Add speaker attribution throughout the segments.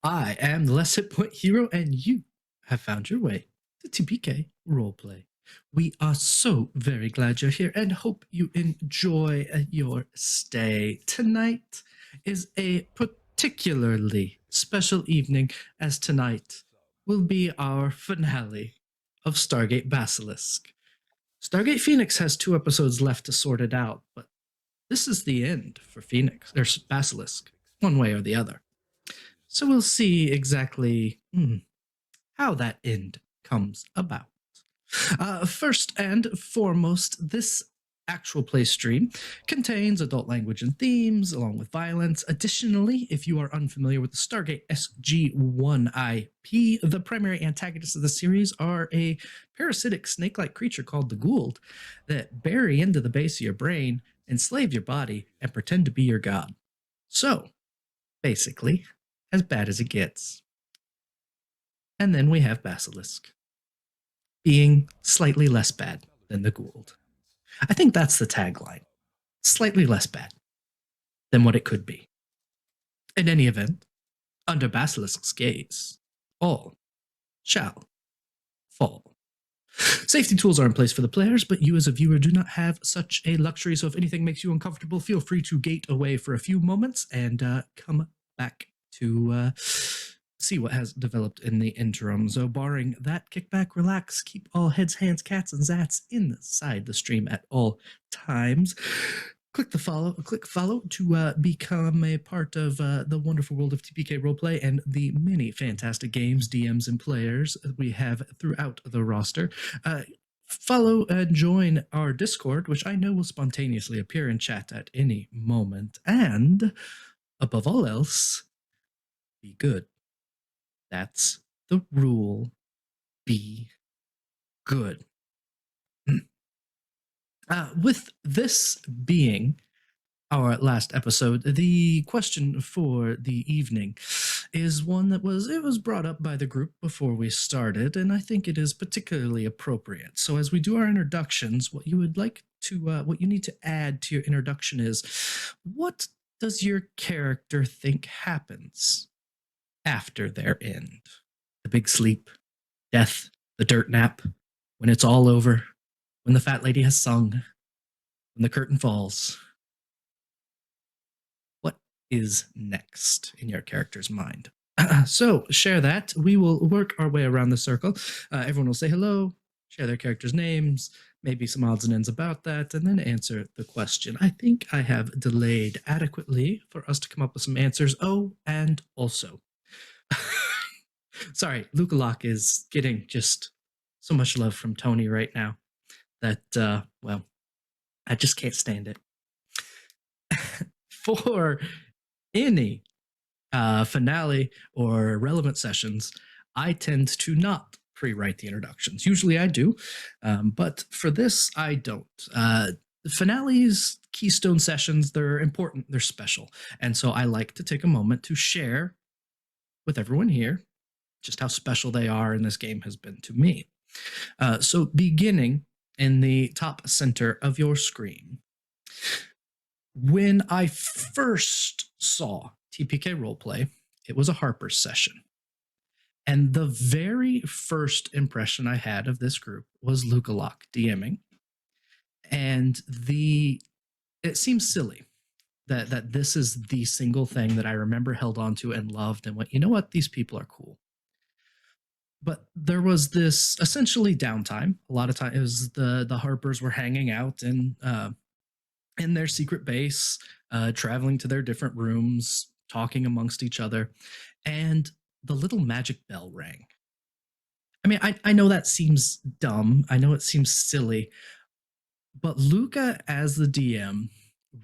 Speaker 1: I am the LastHPHero, and you have found your way to TPK Roleplay. We are so very glad you're here and hope you enjoy your stay. Tonight is a particularly special evening, as tonight will be our finale of Stargate Basilisk. Stargate Phoenix has 2 episodes left to sort it out, but this is the end for Phoenix or Basilisk, one way or the other. So we'll see exactly how that end comes about. First and foremost, this actual play stream contains adult language and themes along with violence. Additionally, if you are unfamiliar with the Stargate SG-1 IP, the primary antagonists of the series are a parasitic snake-like creature called the Gould that bury into the base of your brain, enslave your body, and pretend to be your god. So, basically, as bad as it gets. And then we have Basilisk, being slightly less bad than the Gould. I think that's the tagline. Slightly less bad than what it could be. In any event, under Basilisk's gaze, all shall fall. Safety tools are in place for the players, but you as a viewer do not have such a luxury, so if anything makes you uncomfortable, feel free to gate away for a few moments and come back to see what has developed in the interim. So barring that, kick back, relax, keep all heads, hands, cats, and zats inside the stream at all times. Click follow to become a part of the wonderful world of TPK Roleplay and the many fantastic games, DMs, and players we have throughout the roster. Follow and join our Discord, which I know will spontaneously appear in chat at any moment. And above all else, be good. That's the rule. Be good. With this being our last episode, the question for the evening is one that was brought up by the group before we started, and I think it is particularly appropriate. So as we do our introductions, what you need to add to your introduction is, what does your character think happens after their end? The big sleep, death, the dirt nap, when it's all over, when the fat lady has sung, when the curtain falls. What is next in your character's mind? So share that. We will work our way around the circle. Everyone will say hello, share their character's names, maybe some odds and ends about that, and then answer the question. I think I have delayed adequately for us to come up with some answers. Oh, and also, sorry, Lukalock is getting just so much love from Tony right now that, well, I just can't stand it. For any finale or relevant sessions, I tend to not pre-write the introductions. Usually I do, but for this, I don't. Finales, keystone sessions, they're important, they're special. And so I like to take a moment to share with everyone here just how special they are and this game has been to me. So beginning in the top center of your screen, when I first saw TPK Roleplay, it was a Harper's session. And the very first impression I had of this group was Lukalock DMing. And it seems silly that this is the single thing that I remember held on to and loved and went, you know what, these people are cool. But there was this essentially downtime. A lot of times it was the Harpers were hanging out in their secret base, traveling to their different rooms, talking amongst each other, and the little magic bell rang. I mean, I know that seems dumb. I know it seems silly, but Luca as the DM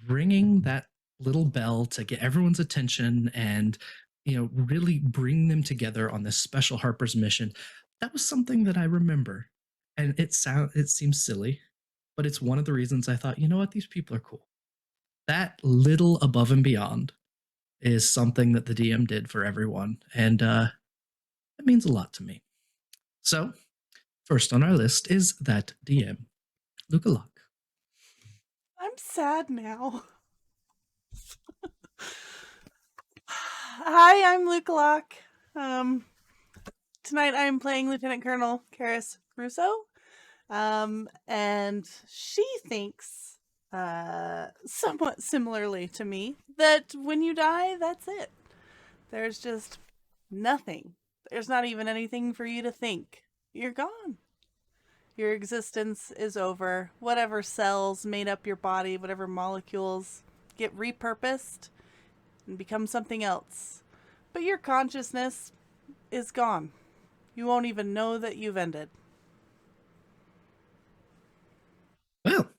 Speaker 1: ringing that little bell to get everyone's attention and really bring them together on this special Harper's mission, that was something that I remember. And it seems silly, but it's one of the reasons I thought, you know what, these people are cool. That little above and beyond is something that the DM did for everyone, and that means a lot to me. So, first on our list is that DM, Lukalock.
Speaker 2: I'm sad now. Hi, I'm Lukalock. Um, Tonight I'm playing Lieutenant Colonel Carys Russo. And she thinks, somewhat similarly to me, that when you die, that's it. There's just nothing. There's not even anything for you to think. You're gone. Your existence is over. Whatever cells made up your body, whatever molecules get repurposed and become something else. But your consciousness is gone. You won't even know that you've ended.
Speaker 1: Well,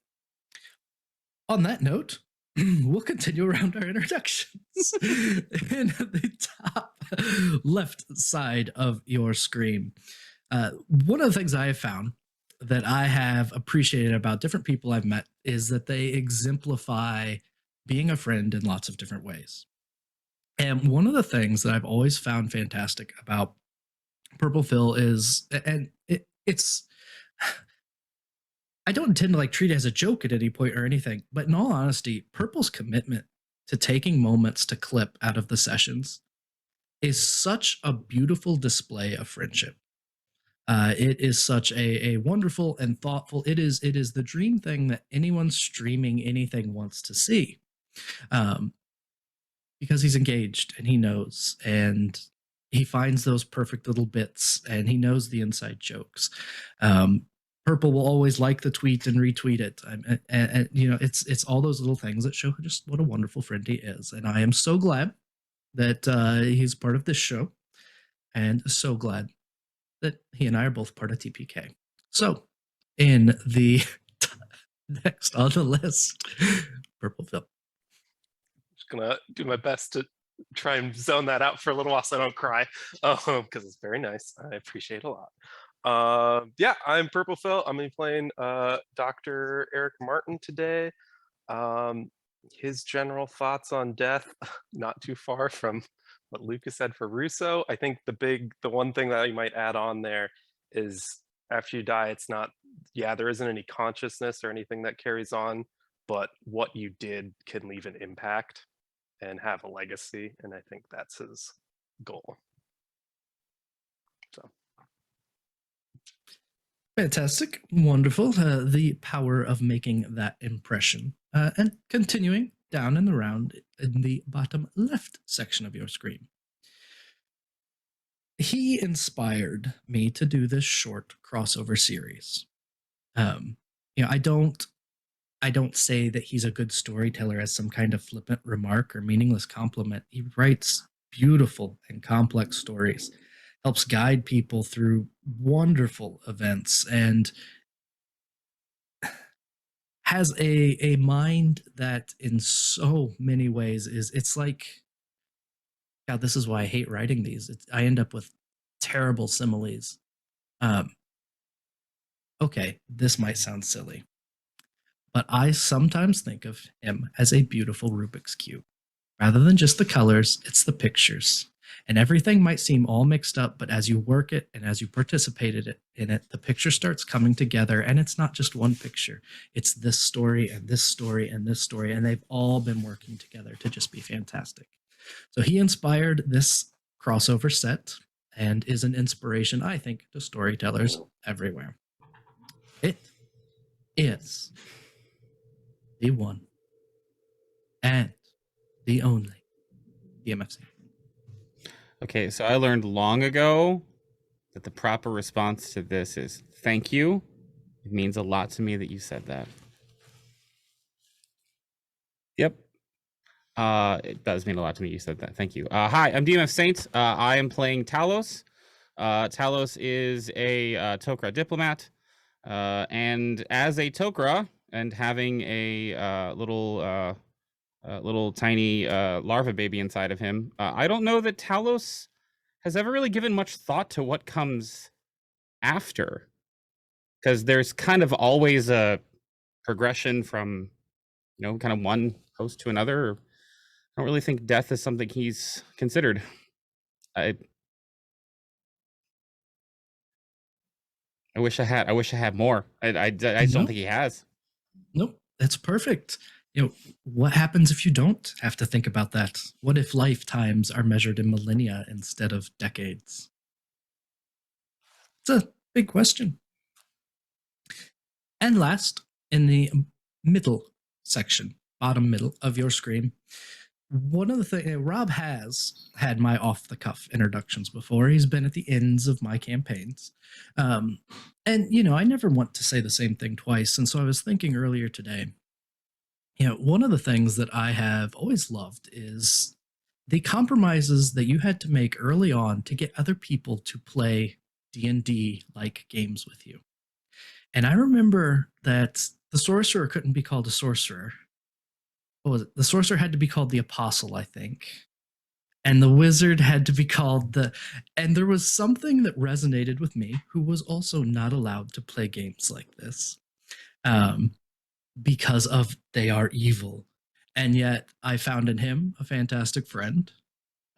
Speaker 1: on that note, we'll continue around our introductions. In the top left side of your screen, one of the things I have found that I have appreciated about different people I've met is that they exemplify being a friend in lots of different ways. And one of the things that I've always found fantastic about Purplefill is, and it's, I don't intend to like treat it as a joke at any point or anything, but in all honesty, Purple's commitment to taking moments to clip out of the sessions is such a beautiful display of friendship. It is such a wonderful and thoughtful. It is the dream thing that anyone streaming anything wants to see, um, because he's engaged and he knows and he finds those perfect little bits and he knows the inside jokes. Purple will always like the tweet and retweet it, and you know it's all those little things that show just what a wonderful friend he is. And I am so glad that he's part of this show, and so glad that he and I are both part of TPK. So, in the next on the list, Purplefill.
Speaker 3: Just gonna do my best to try and zone that out for a little while so I don't cry, because it's very nice. I appreciate it a lot. Yeah, I'm Purplefill. I'm gonna be playing Dr. Eric Martin today. His general thoughts on death, not too far from what Lucas said for Russo. I think the one thing that you might add on there is after you die, it's not, yeah, there isn't any consciousness or anything that carries on, but what you did can leave an impact and have a legacy. And I think that's his goal. So.
Speaker 1: Fantastic, wonderful. The power of making that impression. And continuing down in the round in the bottom left section of your screen. He inspired me to do this short crossover series. You know, I don't say that he's a good storyteller as some kind of flippant remark or meaningless compliment. He writes beautiful and complex stories, helps guide people through wonderful events, and has a mind that in so many ways it's like, God, this is why I hate writing these. I end up with terrible similes. Okay, this might sound silly, but I sometimes think of him as a beautiful Rubik's Cube. Rather than just the colors, it's the pictures. And everything might seem all mixed up, but as you work it and as you participated in it, the picture starts coming together. And it's not just one picture. It's this story and this story and this story. And they've all been working together to just be fantastic. So he inspired this crossover set and is an inspiration, I think, to storytellers everywhere. It is the one and the only DMF Saint.
Speaker 4: Okay, so I learned long ago that the proper response to this is thank you. It means a lot to me that you said that. Yep. It does mean a lot to me you said that. Thank you. Hi, I'm DMF Saint. I am playing Thalos. Thalos is a Tok'ra diplomat. And as a Tok'ra and having a little tiny larva baby inside of him, I don't know that Thalos has ever really given much thought to what comes after, because there's kind of always a progression from, you know, kind of one host to another. I don't really think death is something he's considered. I wish I had more. I just don't think he has.
Speaker 1: Nope, that's perfect. What happens if you don't have to think about that? What if lifetimes are measured in millennia instead of decades? It's a big question. And last, in the middle section, bottom middle of your screen, one of the things, Rob has had my off the cuff introductions before. He's been at the ends of my campaigns. And, I never want to say the same thing twice. And so I was thinking earlier today, one of the things that I have always loved is the compromises that you had to make early on to get other people to play D&D like games with you. And I remember that the sorcerer couldn't be called a sorcerer. What was it? The sorcerer had to be called the apostle, I think. And the wizard had to be called and there was something that resonated with me, who was also not allowed to play games like this. Because of they are evil. And yet I found in him a fantastic friend.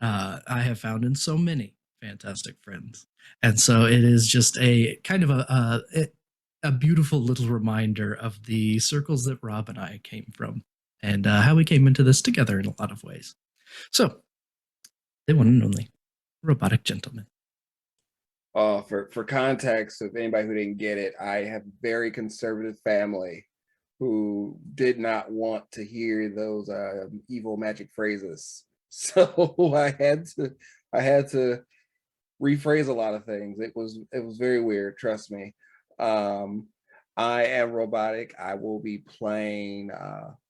Speaker 1: I have found in so many fantastic friends. And so it is just a kind of a beautiful little reminder of the circles that Rob and I came from and how we came into this together in a lot of ways. So, the one and only Robotic Gentleman.
Speaker 5: For context, of anybody who didn't get it, I have a very conservative family who did not want to hear those evil magic phrases. So I had to rephrase a lot of things. It was very weird, trust me. I am robotic. I will be playing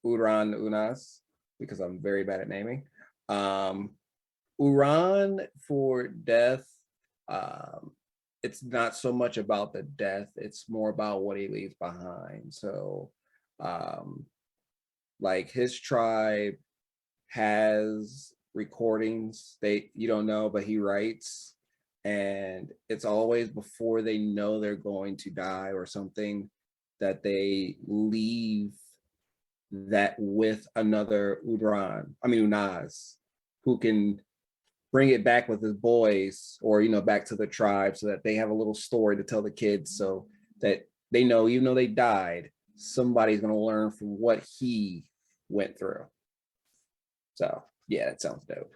Speaker 5: Uran Unas because I'm very bad at naming. Uran for death. It's not so much about the death, it's more about what he leaves behind. So like his tribe has recordings you don't know, but he writes, and it's always before they know they're going to die or something that they leave that with another Unas, who can bring it back with his boys or back to the tribe, so that they have a little story to tell the kids, so that they know even though they died, somebody's going to learn from what he went through. So yeah, that sounds dope.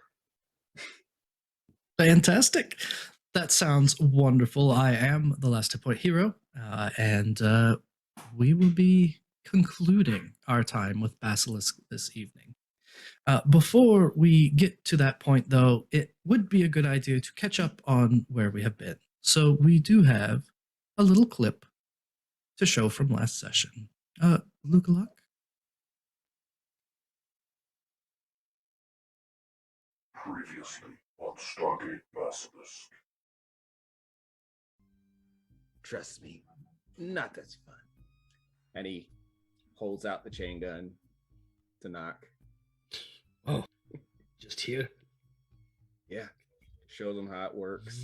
Speaker 1: Fantastic. That sounds wonderful. I am the LastHPHero, and we will be concluding our time with Basilisk this evening. Before we get to that point, though, it would be a good idea to catch up on where we have been. So we do have a little clip to show from last session. Lukalock?
Speaker 6: Previously on Stargate Basilisk.
Speaker 5: Trust me, not as fun. And he holds out the chain gun to knock.
Speaker 1: Oh, just here?
Speaker 5: Yeah, shows them how it works.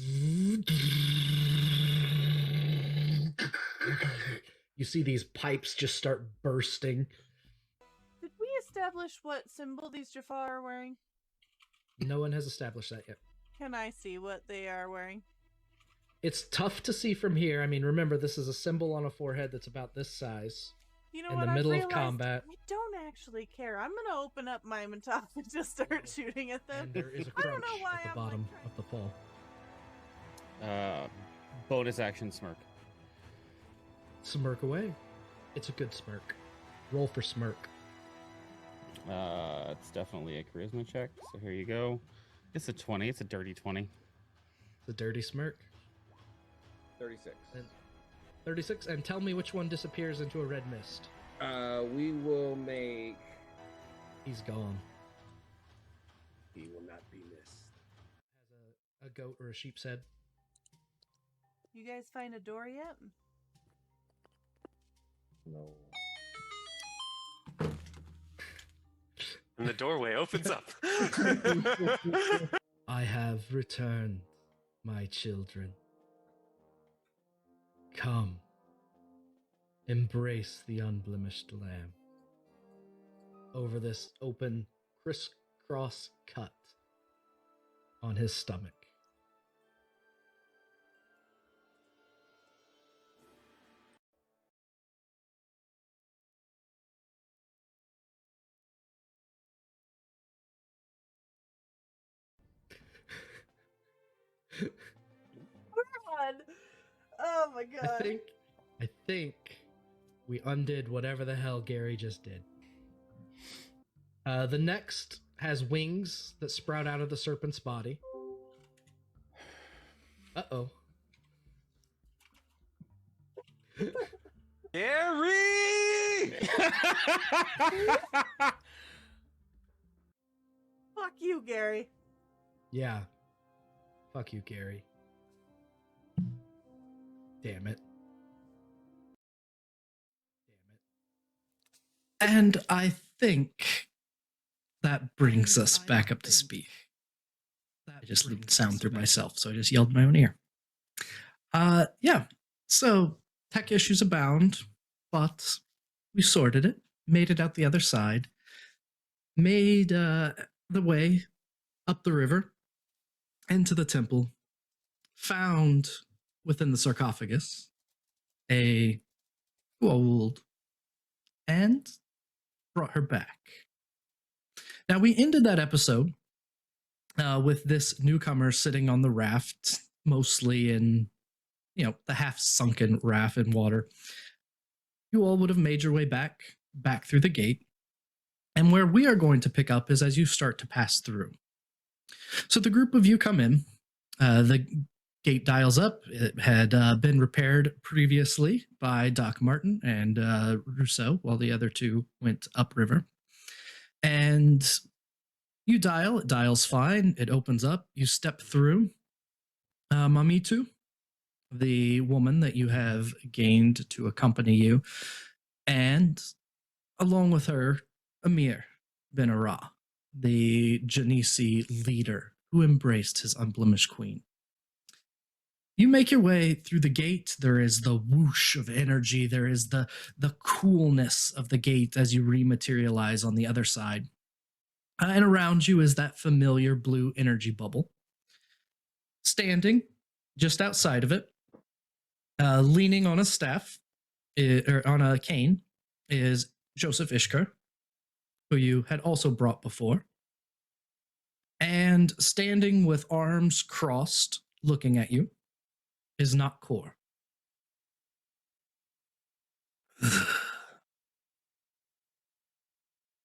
Speaker 1: You see these pipes just start bursting.
Speaker 2: Did we establish what symbol these Jafar are wearing?
Speaker 1: No one has established that yet.
Speaker 2: Can I see what they are wearing?
Speaker 1: It's tough to see from here. I mean, remember, this is a symbol on a forehead that's about this size.
Speaker 2: You know
Speaker 1: in
Speaker 2: what?
Speaker 1: the middle
Speaker 2: I've
Speaker 1: of
Speaker 2: realized
Speaker 1: combat.
Speaker 2: I don't actually care. I'm gonna open up my Matop and just start shooting at them.
Speaker 1: And there is a
Speaker 2: I don't
Speaker 1: crunch
Speaker 2: know why
Speaker 1: at the
Speaker 2: I'm,
Speaker 1: bottom
Speaker 2: like,
Speaker 1: of the pole.
Speaker 4: Bonus action smirk.
Speaker 1: Smirk away. It's a good smirk. Roll for smirk.
Speaker 4: It's definitely a charisma check. So here you go. It's a 20. It's a dirty 20.
Speaker 1: It's a dirty smirk.
Speaker 5: 36.
Speaker 1: 36, and tell me which one disappears into a red mist.
Speaker 5: We will make...
Speaker 1: He's gone.
Speaker 5: He will not be missed.
Speaker 1: Has a goat or a sheep's head.
Speaker 2: You guys find a door yet?
Speaker 5: No.
Speaker 3: And the doorway opens up.
Speaker 1: I have returned, my children. Come, embrace the unblemished lamb. Over this open, crisscross cut on his stomach.
Speaker 2: God. Oh my god.
Speaker 1: I think we undid whatever the hell Gary just did. The next has wings that sprout out of the serpent's body. Uh-oh.
Speaker 3: Gary!
Speaker 2: Fuck you, Gary.
Speaker 1: Yeah. Fuck you, Gary. Damn it. And I think that brings us back up to speed. I just looped sound through myself, so I just yelled in my own ear. Yeah. So tech issues abound, but we sorted it, made it out the other side, made the way up the river into the temple, found within the sarcophagus a gold, and brought her back. Now, we ended that episode with this newcomer sitting on the raft, mostly in, the half-sunken raft in water. You all would have made your way back through the gate. And where we are going to pick up is as you start to pass through. So the group of you come in. The gate dials up. It had been repaired previously by Doc Martin and Russo, while the other two went upriver. And you dial. It dials fine. It opens up. You step through. Mamitu, the woman that you have gained to accompany you, and along with her, Amir Ben Ara, the Genesi leader who embraced his unblemished queen. You make your way through the gate. There is the whoosh of energy. There is the coolness of the gate as you rematerialize on the other side. And around you is that familiar blue energy bubble. Standing just outside of it, leaning on a staff, or on a cane, is Joseph Ishkar, who you had also brought before. And standing with arms crossed, looking at you, is not Core.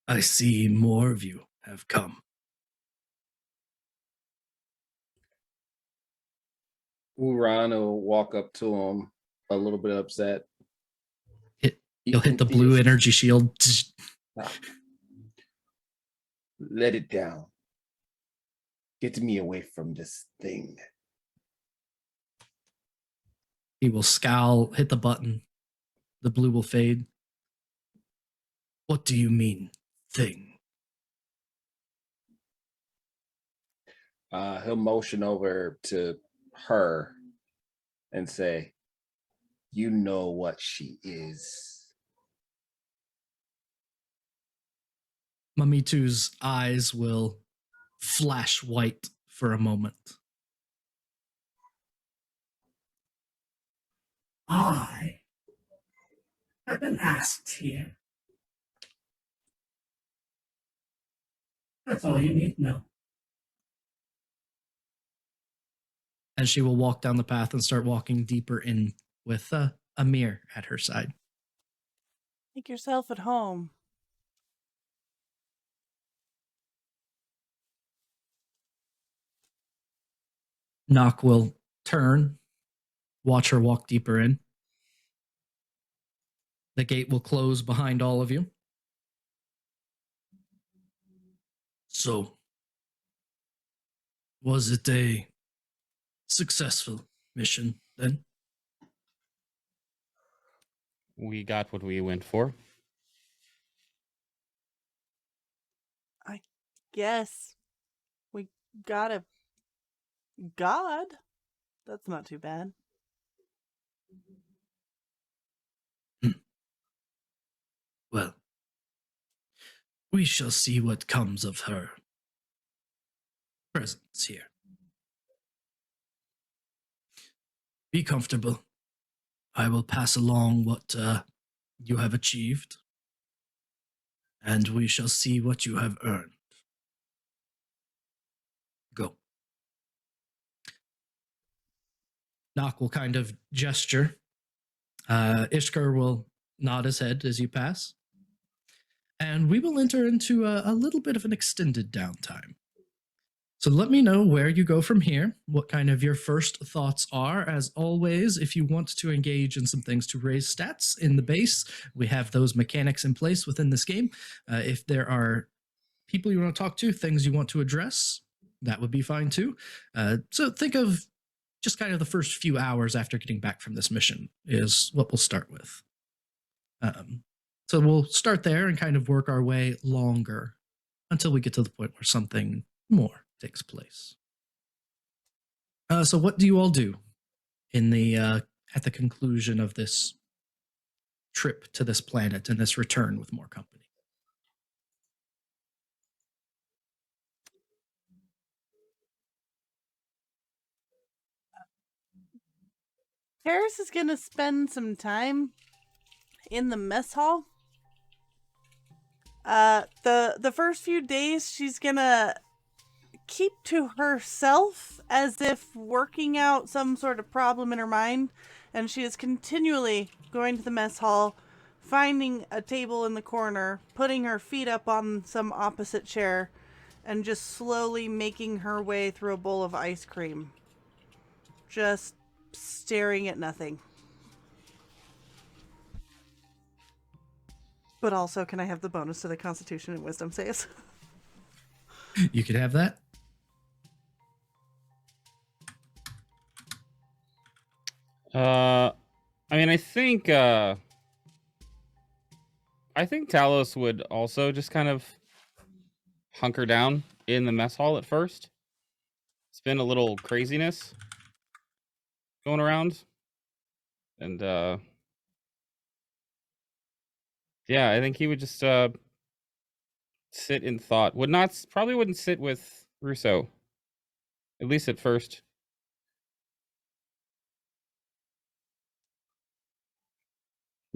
Speaker 1: I see more of you have come.
Speaker 5: Uran will walk up to him a little bit upset.
Speaker 1: You'll hit the blue energy shield.
Speaker 5: Let it down. Get me away from this thing.
Speaker 1: He will scowl, hit the button. The blue will fade. What do you mean, thing?
Speaker 5: He'll motion over to her and say, you know what she is.
Speaker 1: Mamitu's eyes will flash white for a moment.
Speaker 7: I have been asked here. That's all you need to know.
Speaker 1: And she will walk down the path and start walking deeper in with Amir at her side.
Speaker 2: Make yourself at home.
Speaker 1: Nock will turn, watch her walk deeper in. The gate will close behind all of you. So, was it a successful mission then?
Speaker 4: We got what we went for.
Speaker 2: I guess we got a god. That's not too bad.
Speaker 1: Well, we shall see what comes of her presence here. Be comfortable. I will pass along what you have achieved, and we shall see what you have earned. Go. Nock will kind of gesture. Ishkar will nod his head as you pass. And we will enter into a little bit of an extended downtime. So let me know where you go from here, what kind of your first thoughts are. As always, if you want to engage in some things to raise stats in the base, we have those mechanics in place within this game. If there are people you want to talk to, things you want to address, that would be fine too. So think of just kind of the first few hours after getting back from this mission is what we'll start with. So we'll start there and kind of work our way longer until we get to the point where something more takes place. So what do you all do in the at the conclusion of this trip to this planet and this return with more company?
Speaker 2: Carys is gonna spend some time in the mess hall. The first few days she's gonna keep to herself as if working out some sort of problem in her mind, and she is continually going to the mess hall, finding a table in the corner, putting her feet up on some opposite chair, and just slowly making her way through a bowl of ice cream. Just staring at nothing. But also, can I have the bonus to the Constitution and Wisdom saves?
Speaker 1: You could have that.
Speaker 4: I mean, I think Talos would also just kind of hunker down in the mess hall at first. It's been a little craziness going around, and yeah, I think he would just sit in thought. Probably wouldn't sit with Russo, at least at first.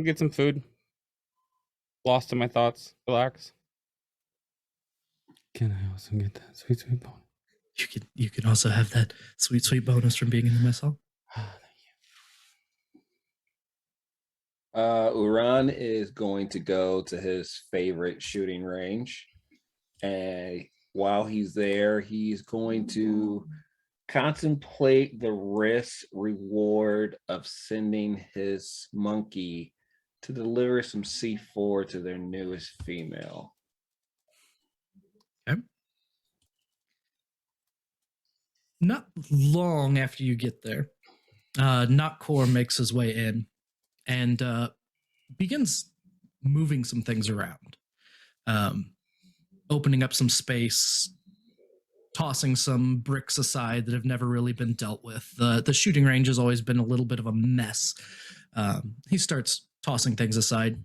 Speaker 4: Get some food. Lost in my thoughts. Relax. Can I also get that sweet bonus?
Speaker 1: You can also have that sweet bonus from being in the mess hall.
Speaker 5: Uran is going to go to his favorite shooting range, and while he's there, he's going to contemplate the risk reward of sending his monkey to deliver some C4 to their newest female.
Speaker 1: Okay. Not long after you get there, Notkor makes his way in and begins moving some things around, opening up some space, tossing some bricks aside that have never really been dealt with. The shooting range has always been a little bit of a mess. He starts tossing things aside.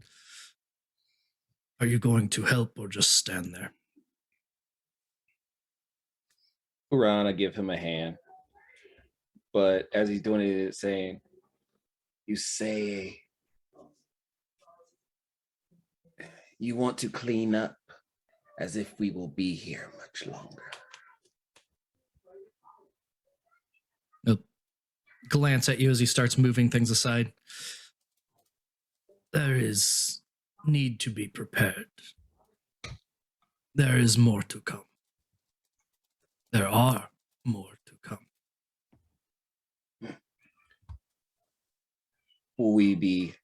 Speaker 1: Are you going to help or just stand there?
Speaker 5: Uran, I give him a hand, but as he's doing it, it's saying, you say you want to clean up as if we will be here much longer.
Speaker 1: Glance at you as he starts moving things aside. There is need to be prepared. There is more to come. There are more to come.
Speaker 5: Will we be,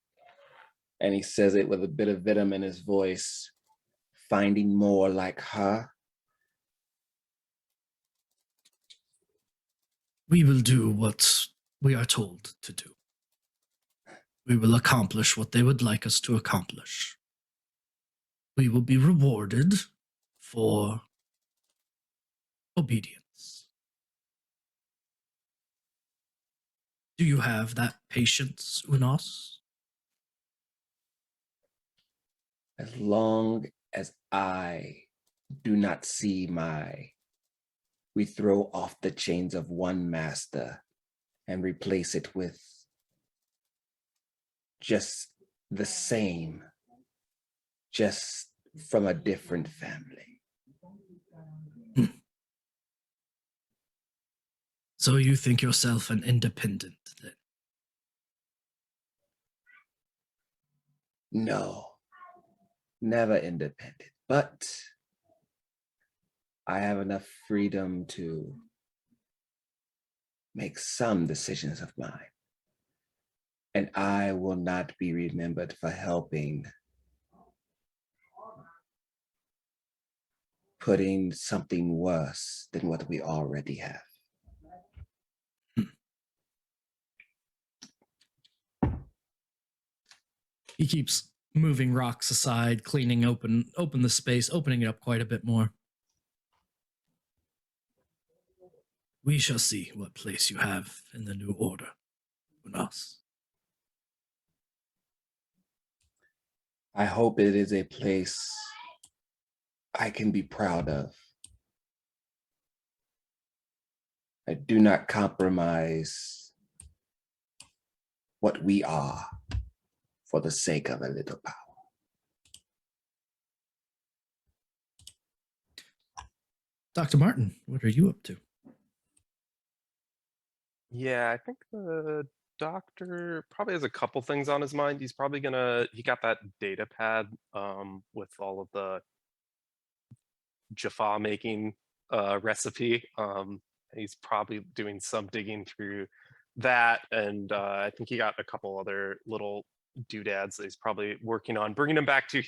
Speaker 5: and he says it with a bit of venom in his voice, finding more like her?
Speaker 1: We will do what we are told to do. We will accomplish what they would like us to accomplish. We will be rewarded for obedience. Do you have that patience, Unos?
Speaker 5: As long as I do not see we throw off the chains of one master and replace it with just the same, just from a different family.
Speaker 1: So you think yourself an independent, then?
Speaker 5: No, never independent, but I have enough freedom to make some decisions of mine. And I will not be remembered for helping putting something worse than what we already have.
Speaker 1: He keeps moving rocks aside, cleaning open the space, opening it up quite a bit more. We shall see what place you have in the new order. Us.
Speaker 5: I hope it is a place I can be proud of. I do not compromise what we are for the sake of a little power.
Speaker 1: Dr. Martin, what are you up to?
Speaker 3: Yeah, I think the doctor probably has a couple things on his mind. He's probably he got that data pad with all of the Jaffa making recipe. He's probably doing some digging through that, and I think he got a couple other little doodads that he's probably working on, bringing him back to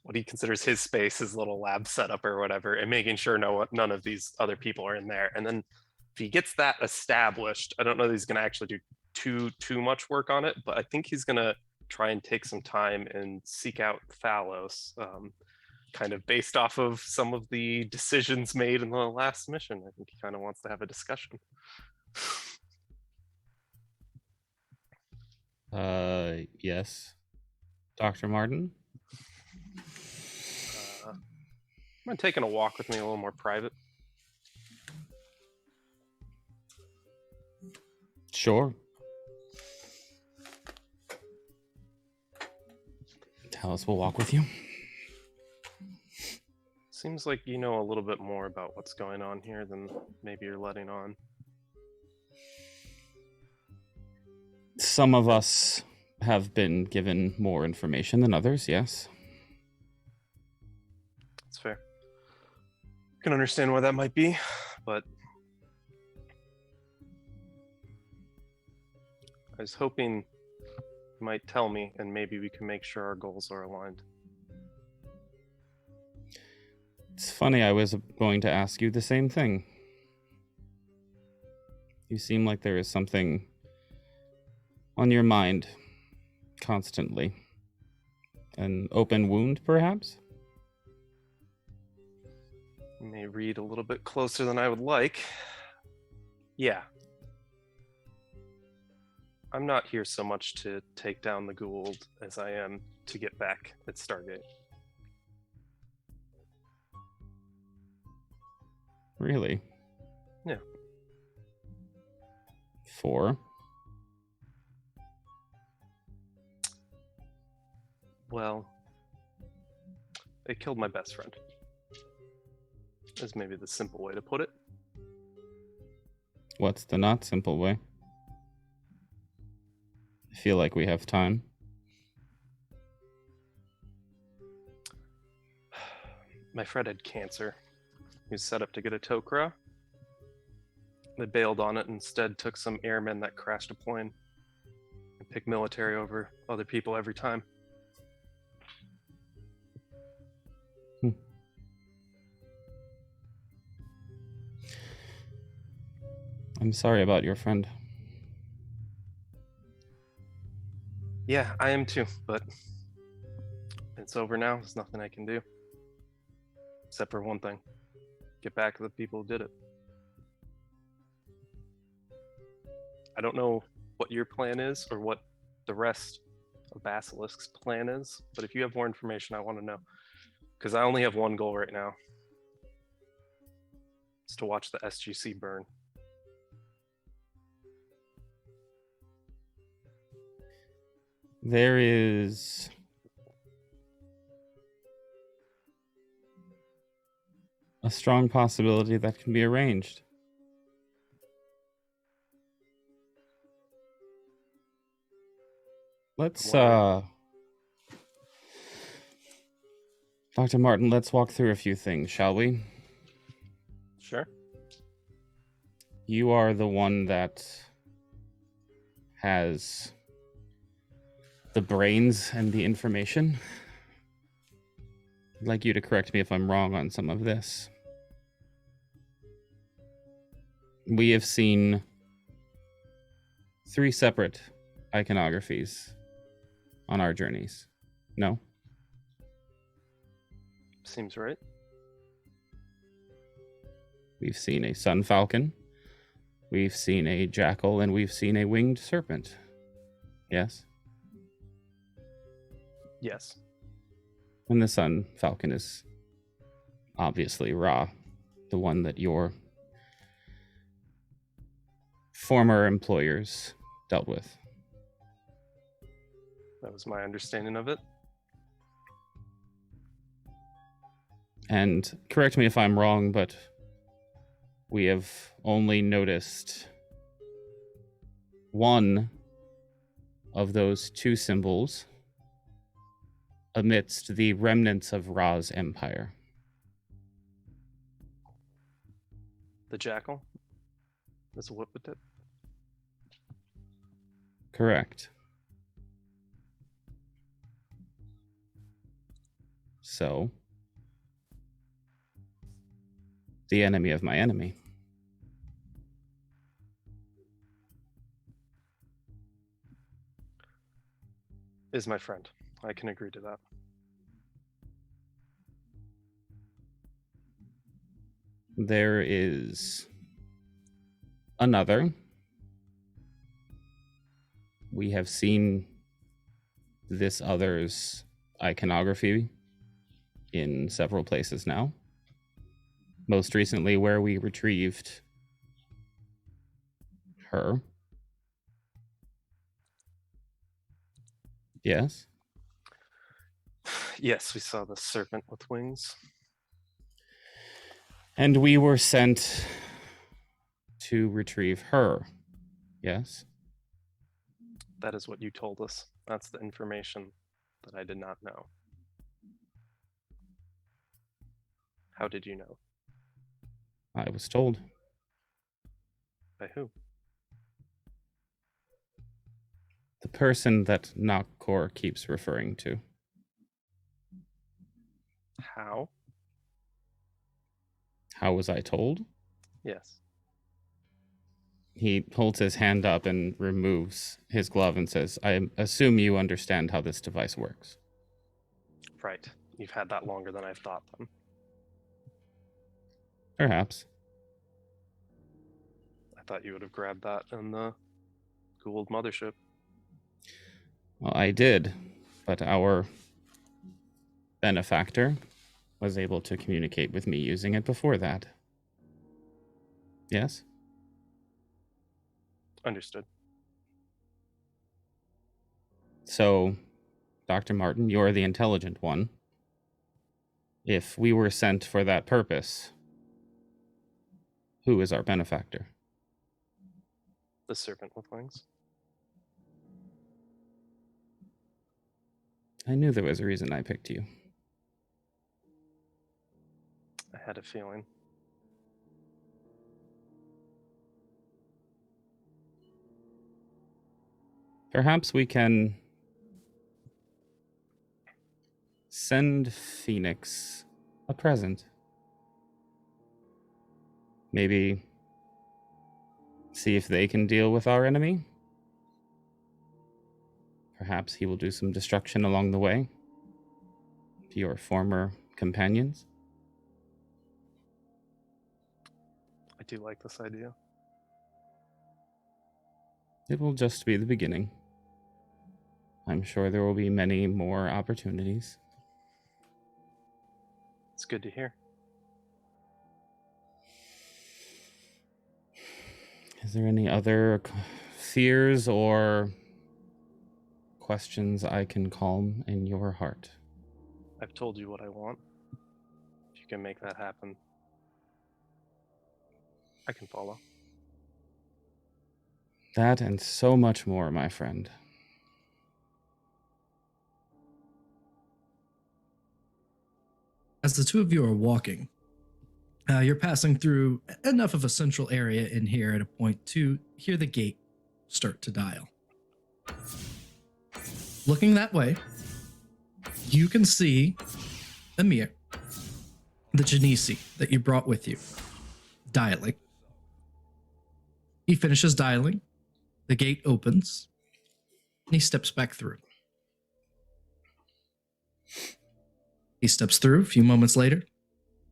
Speaker 3: what he considers his space, his little lab setup or whatever, and making sure none of these other people are in there. And then if he gets that established, I don't know that he's going to actually do too much work on it, but I think he's going to try and take some time and seek out Thalos, kind of based off of some of the decisions made in the last mission. I think he kind of wants to have a discussion.
Speaker 4: Yes. Dr. Martin?
Speaker 3: I'm taking a walk with me, a little more private.
Speaker 4: Sure. Thalos will walk with you.
Speaker 3: Seems like you know a little bit more about what's going on here than maybe you're letting on.
Speaker 4: Some of us have been given more information than others, yes.
Speaker 3: That's fair. I can understand why that might be, but I was hoping you might tell me, and maybe we can make sure our goals are aligned.
Speaker 4: It's funny, I was going to ask you the same thing. You seem like there is something on your mind constantly. An open wound, perhaps?
Speaker 3: You may read a little bit closer than I would like. Yeah. I'm not here so much to take down the Gould as I am to get back at Stargate.
Speaker 4: Really?
Speaker 3: Yeah.
Speaker 4: For?
Speaker 3: Well, they killed my best friend. Is maybe the simple way to put it.
Speaker 4: What's the not simple way? I feel like we have time.
Speaker 3: My friend had cancer. He was set up to get a Tok'ra. They bailed on it and instead took some airmen that crashed a plane and picked military over other people every time.
Speaker 4: I'm sorry about your friend.
Speaker 3: Yeah, I am too, but it's over now. There's nothing I can do. Except for one thing. Get back to the people who did it. I don't know what your plan is or what the rest of Basilisk's plan is, but if you have more information, I want to know. Because I only have one goal right now. It's to watch the SGC burn.
Speaker 4: There is a strong possibility that can be arranged. Let's
Speaker 3: wondering.
Speaker 4: Dr. Martin, let's walk through a few things, shall we?
Speaker 3: Sure.
Speaker 4: You are the one that has the brains and the information. I'd like you to correct me if I'm wrong on some of this. We have seen 3 separate iconographies on our journeys. No?
Speaker 3: Seems right.
Speaker 4: We've seen a sun falcon, we've seen a jackal, and we've seen a winged serpent. Yes?
Speaker 3: Yes.
Speaker 4: And the sun falcon is obviously Ra, the one that your former employers dealt with.
Speaker 3: That was my understanding of it.
Speaker 4: And correct me if I'm wrong, but we have only noticed one of those 2 symbols amidst the remnants of Ra's empire.
Speaker 3: The jackal. That's what with it.
Speaker 4: Correct. So, the enemy of my enemy.
Speaker 3: Is my friend. I can agree to that.
Speaker 4: There is another. We have seen this other's iconography in several places now. Most recently, where we retrieved her. Yes?
Speaker 3: Yes, we saw the serpent with wings.
Speaker 4: And we were sent to retrieve her. Yes?
Speaker 3: That is what you told us. That's the information that I did not know. How did you know?
Speaker 4: I was told.
Speaker 3: By who?
Speaker 4: The person that Nokkor keeps referring to.
Speaker 3: How?
Speaker 4: How was I told?
Speaker 3: Yes.
Speaker 4: He holds his hand up and removes his glove and says, I assume you understand how this device works.
Speaker 3: Right. You've had that longer than I thought then.
Speaker 4: Perhaps.
Speaker 3: I thought you would have grabbed that in the Gould mothership.
Speaker 4: Well, I did, but our benefactor was able to communicate with me using it before that. Yes?
Speaker 3: Understood.
Speaker 4: So, Dr. Martin, you're the intelligent one. If we were sent for that purpose, who is our benefactor?
Speaker 3: The serpent with wings.
Speaker 4: I knew there was a reason I picked you.
Speaker 3: I had a feeling.
Speaker 4: Perhaps we can send Phoenix a present. Maybe see if they can deal with our enemy. Perhaps he will do some destruction along the way to your former companions.
Speaker 3: I do like this idea.
Speaker 4: It will just be the beginning. I'm sure there will be many more opportunities.
Speaker 3: It's good to hear.
Speaker 4: Is there any other fears or questions I can calm in your heart?
Speaker 3: I've told you what I want. If you can make that happen, I can follow.
Speaker 4: That and so much more, my friend.
Speaker 1: as the two of you are walking, you're passing through enough of a central area in here at a point to hear the gate start to dial. Looking that way, you can see Amir, the Genesi that you brought with you, dialing. He finishes dialing, the gate opens, and he steps back through. He steps through. A few moments later,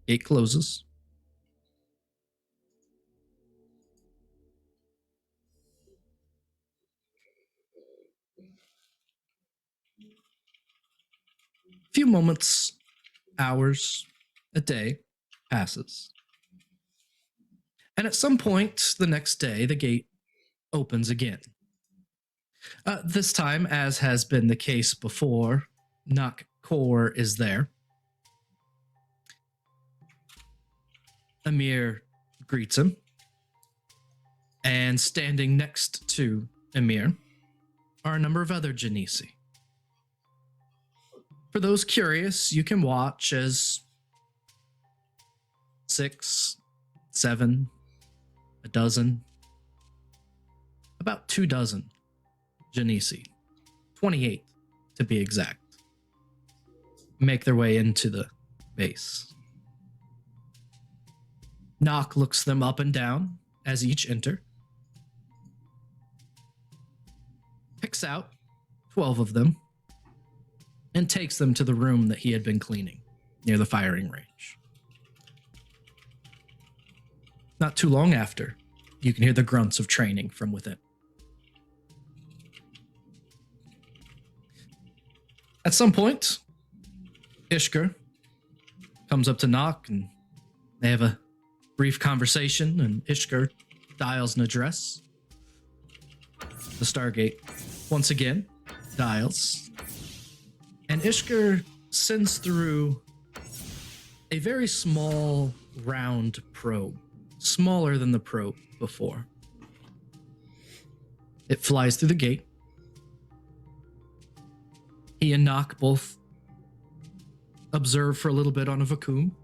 Speaker 1: gate closes. A few moments, hours, a day passes. And at some point the next day, the gate opens again. This time, as has been the case before, Nok Kor is there. Amir greets him. And standing next to Amir are a number of other Genesi. For those curious, you can watch as 6, 7, a dozen, about 2 dozen Genesi, 28 to be exact, make their way into the base. Nok looks them up and down as each enter, picks out 12 of them, and takes them to the room that he had been cleaning near the firing range. Not too long after, you can hear the grunts of training from within. At some point, Ishkur comes up to Nok and they have a brief conversation, and Ishkur dials an address. The Stargate once again dials, and Ishkur sends through a very small round probe, smaller than the probe before. It flies through the gate. He and Nok both observe for a little bit on a vacuum.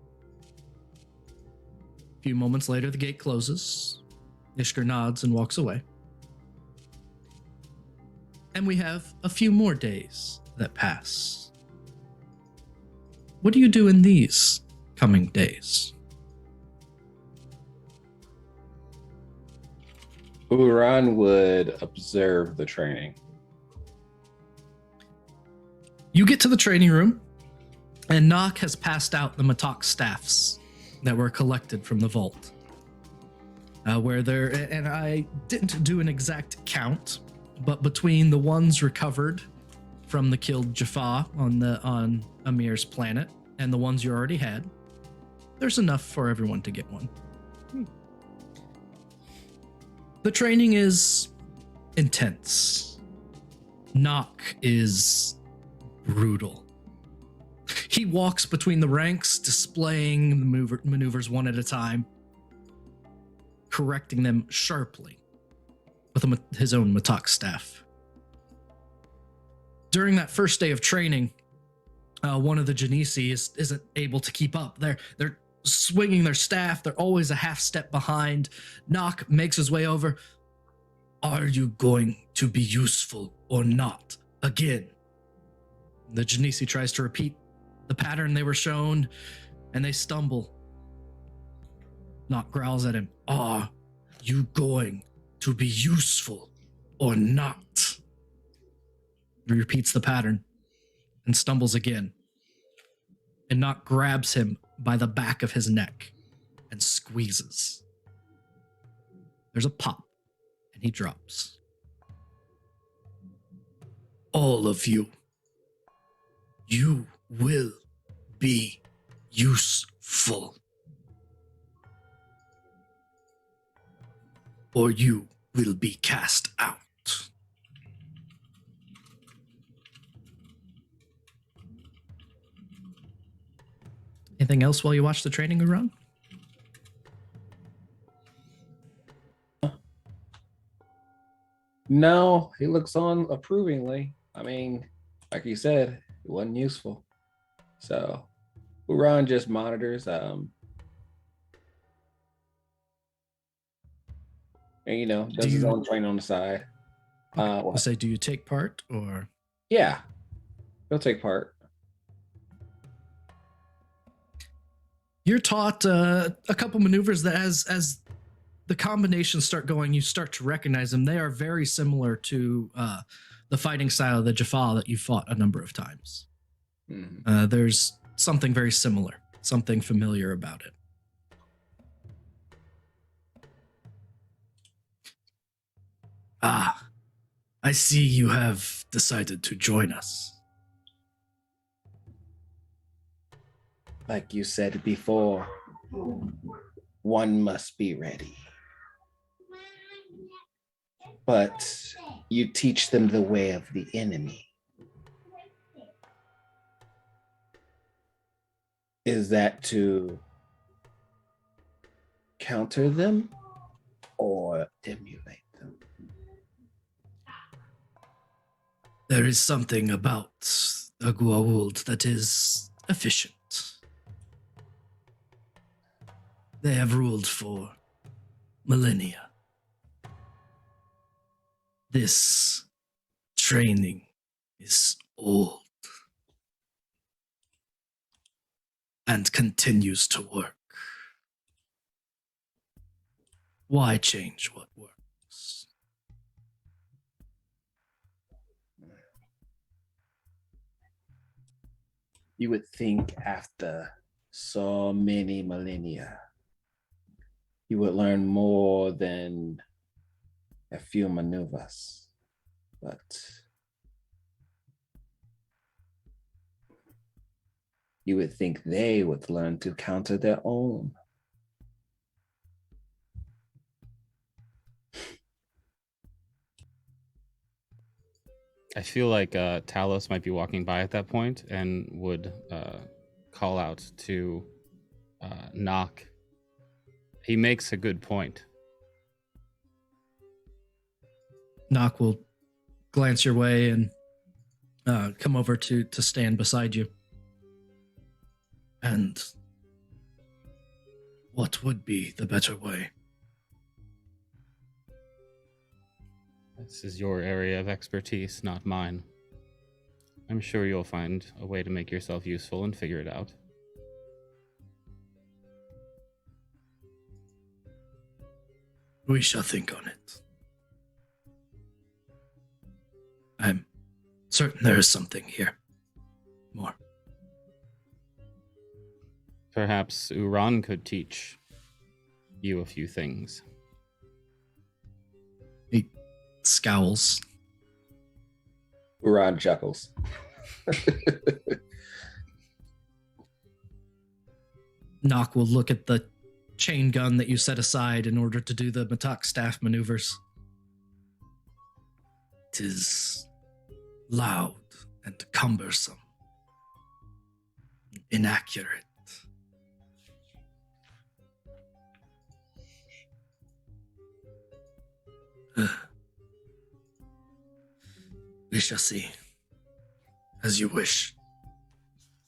Speaker 1: A few moments later, the gate closes. Ishkur nods and walks away. And we have a few more days that pass. What do you do in these coming days?
Speaker 5: Uran would observe the training.
Speaker 1: You get to the training room, and Nok has passed out the Matok staffs that were collected from the vault. Where there, and I didn't do an exact count, but between the ones recovered from the killed Jaffa on Amir's planet and the ones you already had, there's enough for everyone to get one. The training is intense. Nok is brutal. He walks between the ranks, displaying the maneuvers one at a time, correcting them sharply with his own Matok staff. During that first day of training, one of the Genesi isn't able to keep up. They're swinging their staff. They're always a half step behind. Nok makes his way over. Are you going to be useful or not? Again. The Genesi tries to repeat the pattern they were shown, and they stumble. Nok growls at him. Are you going to be useful or not? He repeats the pattern and stumbles again. And Nok grabs him by the back of his neck and squeezes. There's a pop, and he drops. All of you will be useful. Or you will be cast out. Anything else while you watch the training run?
Speaker 5: No, he looks on approvingly. I mean, like you said, it wasn't useful. So Uran just monitors. And does his own training on the side.
Speaker 1: I'll say, do you take part or?
Speaker 5: Yeah, he'll take part.
Speaker 1: You're taught a couple maneuvers that as the combinations start going, you start to recognize them. They are very similar to the fighting style of the Jaffa that you fought a number of times.
Speaker 5: Mm-hmm.
Speaker 1: There's something very similar, something familiar about it. Ah, I see you have decided to join us.
Speaker 5: Like you said before, one must be ready. But you teach them the way of the enemy. Is that to counter them or emulate them?
Speaker 1: There is something about the Gua'uld that is efficient. They have ruled for millennia. This training is old and continues to work. Why change what works?
Speaker 5: You would think after so many millennia, you would learn more than a few maneuvers, but you would think they would learn to counter their own.
Speaker 4: I feel like Talos might be walking by at that point and would call out to Knock. He makes a good point.
Speaker 1: Knock will glance your way and come over to stand beside you. And what would be the better way?
Speaker 4: This is your area of expertise, not mine. I'm sure you'll find a way to make yourself useful and figure it out.
Speaker 1: We shall think on it. I'm certain there is something here. More.
Speaker 4: Perhaps Uran could teach you a few things.
Speaker 1: He scowls.
Speaker 5: Uran chuckles.
Speaker 1: Knock will look at the chain gun that you set aside in order to do the Matak staff maneuvers. It is loud and cumbersome, inaccurate. We shall see. As you wish.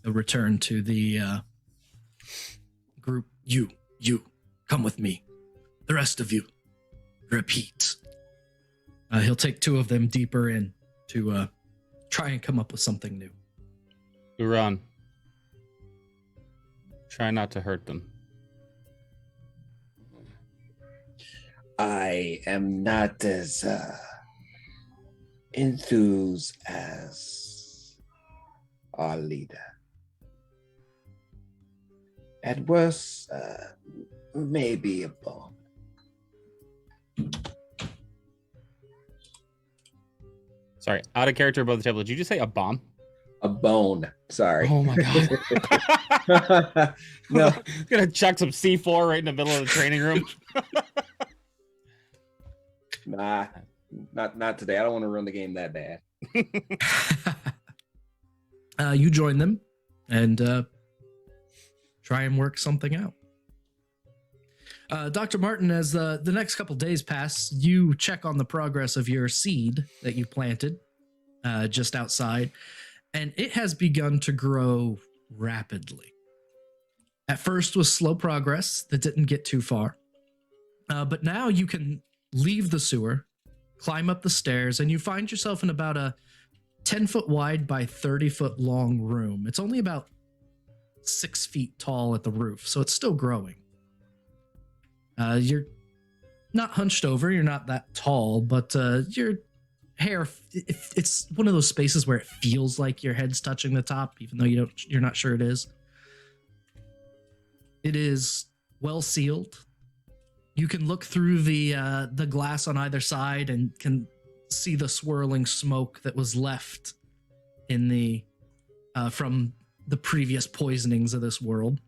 Speaker 1: He'll return to the group. You, come with me. The rest of you, repeat. He'll take two of them deeper in to try and come up with something new.
Speaker 4: Uran, try not to hurt them.
Speaker 5: I am not as enthused as our leader. At worst, maybe a bone.
Speaker 4: Sorry, out of character above the table. Did you just say a bomb?
Speaker 5: A bone. Sorry.
Speaker 4: Oh my god.
Speaker 5: No.
Speaker 4: Gonna chuck some C4 right in the middle of the training room.
Speaker 5: Nah, not today. I don't want to run the game that bad.
Speaker 1: You join them and try and work something out. Dr. Martin, as the next couple days pass, you check on the progress of your seed that you planted just outside, and it has begun to grow rapidly. At first was slow progress that didn't get too far. But now you can leave the sewer, climb up the stairs, and you find yourself in about a 10-foot wide by 30-foot long room. It's only about 6 feet tall at the roof, so it's still growing. You're not hunched over, you're not that tall, but your hair, it's one of those spaces where it feels like your head's touching the top, even though you're not sure it is. It is well sealed. You can look through the glass on either side and can see the swirling smoke that was left in the from the previous poisonings of this world.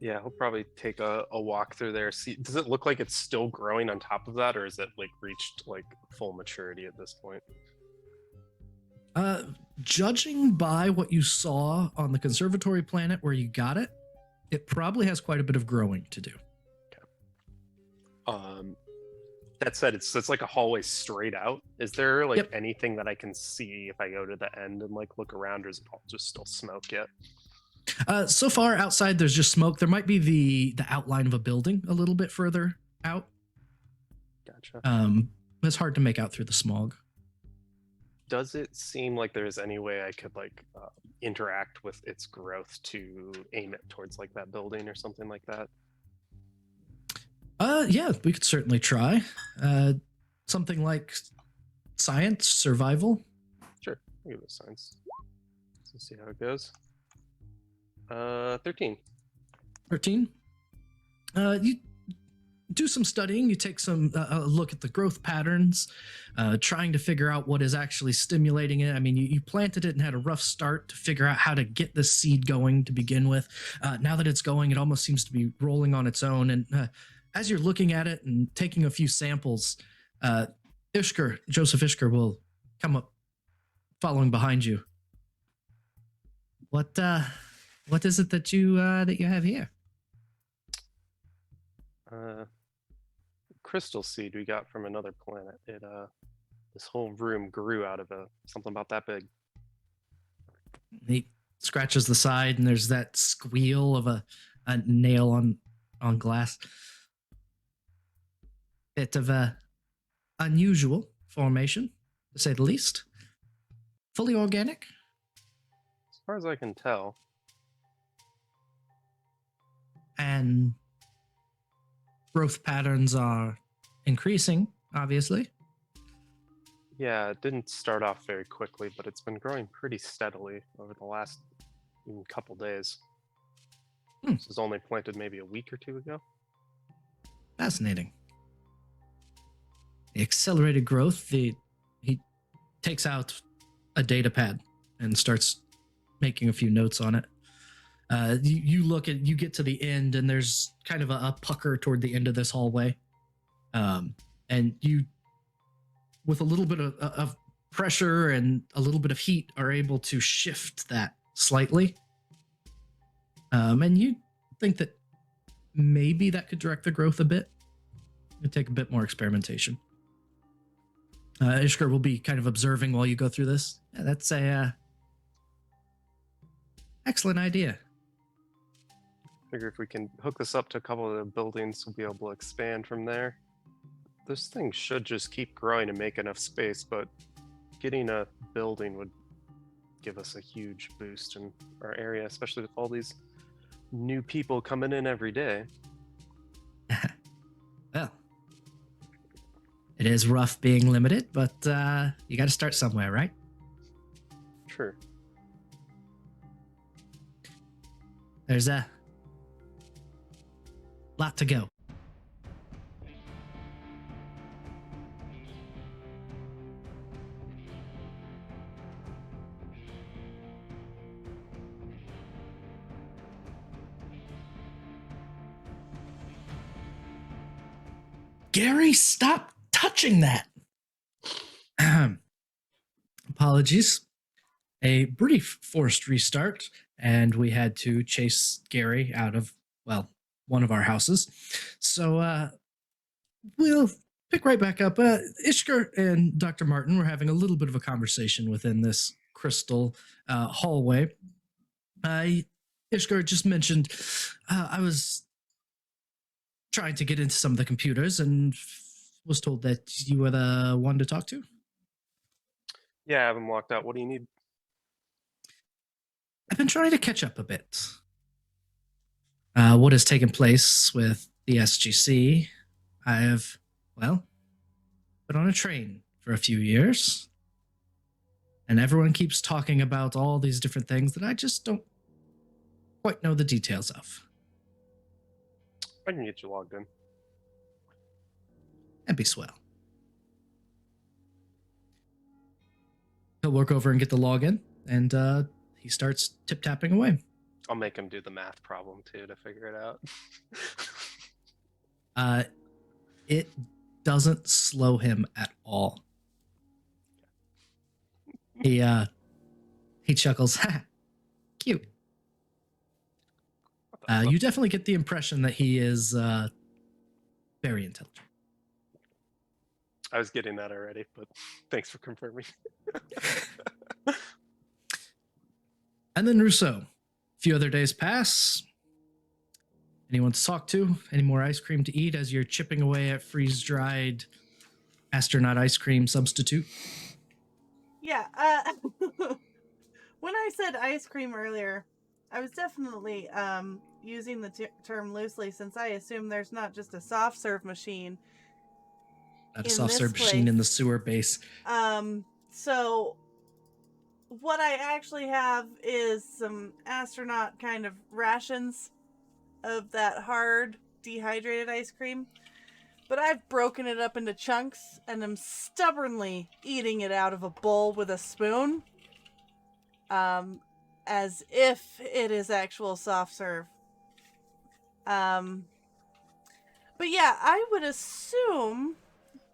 Speaker 3: Yeah, he'll probably take a walk through there. See, does it look like it's still growing on top of that, or is it like reached like full maturity at this point?
Speaker 1: Judging by what you saw on the conservatory planet where you got it, it probably has quite a bit of growing to do.
Speaker 3: Okay. That said, it's like a hallway straight out. Is there like
Speaker 1: Yep.
Speaker 3: anything that I can see if I go to the end and like look around, or is it all just still smoke yet?
Speaker 1: So far outside, there's just smoke. There might be the outline of a building a little bit further out.
Speaker 3: Gotcha.
Speaker 1: It's hard to make out through the smog.
Speaker 3: Does it seem like there's any way I could like interact with its growth to aim it towards like that building or something like that?
Speaker 1: Yeah, we could certainly try. Something like science, survival.
Speaker 3: Sure, I'll give it science. Let's see how it goes. 13.
Speaker 1: 13. You do some studying. You take some a look at the growth patterns, trying to figure out what is actually stimulating it. I mean, you planted it and had a rough start to figure out how to get this seed going to begin with. Now that it's going, it almost seems to be rolling on its own. And as you're looking at it and taking a few samples, Joseph Ishker will come up following behind you. What is it that you have here?
Speaker 3: Crystal seed we got from another planet. It this whole room grew out of something about that big.
Speaker 1: He scratches the side, and there's that squeal of a nail on glass. Bit of a unusual formation, to say the least. Fully organic.
Speaker 3: As far as I can tell.
Speaker 1: And growth patterns are increasing, obviously.
Speaker 3: Yeah, it didn't start off very quickly, but it's been growing pretty steadily over the last even couple days. This was only planted maybe a week or two ago.
Speaker 1: Fascinating. The accelerated growth, he takes out a data pad and starts making a few notes on it. You get to the end, and there's kind of a pucker toward the end of this hallway. And you, with a little bit of pressure and a little bit of heat, are able to shift that slightly. And you think that maybe that could direct the growth a bit. It'd take a bit more experimentation. Ishker will be kind of observing while you go through this. Yeah, that's a excellent idea.
Speaker 3: Figure if we can hook this up to a couple of the buildings, we'll be able to expand from there. This thing should just keep growing and make enough space, but getting a building would give us a huge boost in our area, especially with all these new people coming in every day.
Speaker 1: Well, it is rough being limited, but you got to start somewhere, right?
Speaker 3: True.
Speaker 1: There's a lot to go. Gary, stop touching that. Apologies. A brief forced restart, and we had to chase Gary out of, well, one of our houses. So we'll pick right back up. Ishkar and Dr. Martin were having a little bit of a conversation within this crystal hallway. Ishkar just mentioned I was trying to get into some of the computers and was told that you were the one to talk to.
Speaker 3: Yeah, I have him locked out. What do you need?
Speaker 1: I've been trying to catch up a bit. What has taken place with the SGC? I have, well, been on a train for a few years, and everyone keeps talking about all these different things that I just don't quite know the details of.
Speaker 3: I can get you logged in.
Speaker 1: That'd be swell. He'll work over and get the login, and he starts tip-tapping away.
Speaker 3: I'll make him do the math problem too to figure it out.
Speaker 1: It doesn't slow him at all. He chuckles. Ha! Cute. You definitely get the impression that he is very intelligent.
Speaker 3: I was getting that already, but thanks for confirming.
Speaker 1: And then Russo. A few other days pass. Anyone to talk to? Any more ice cream to eat as you're chipping away at freeze-dried astronaut ice cream substitute?
Speaker 2: Yeah. When I said ice cream earlier, I was definitely using the term loosely, since I assume there's not just a soft serve machine.
Speaker 1: Not a
Speaker 2: In
Speaker 1: soft serve
Speaker 2: this
Speaker 1: machine in the
Speaker 2: place.
Speaker 1: sewer base.
Speaker 2: So what I actually have is some astronaut kind of rations of that hard dehydrated ice cream, but I've broken it up into chunks and am stubbornly eating it out of a bowl with a spoon, as if it is actual soft serve. But yeah, I would assume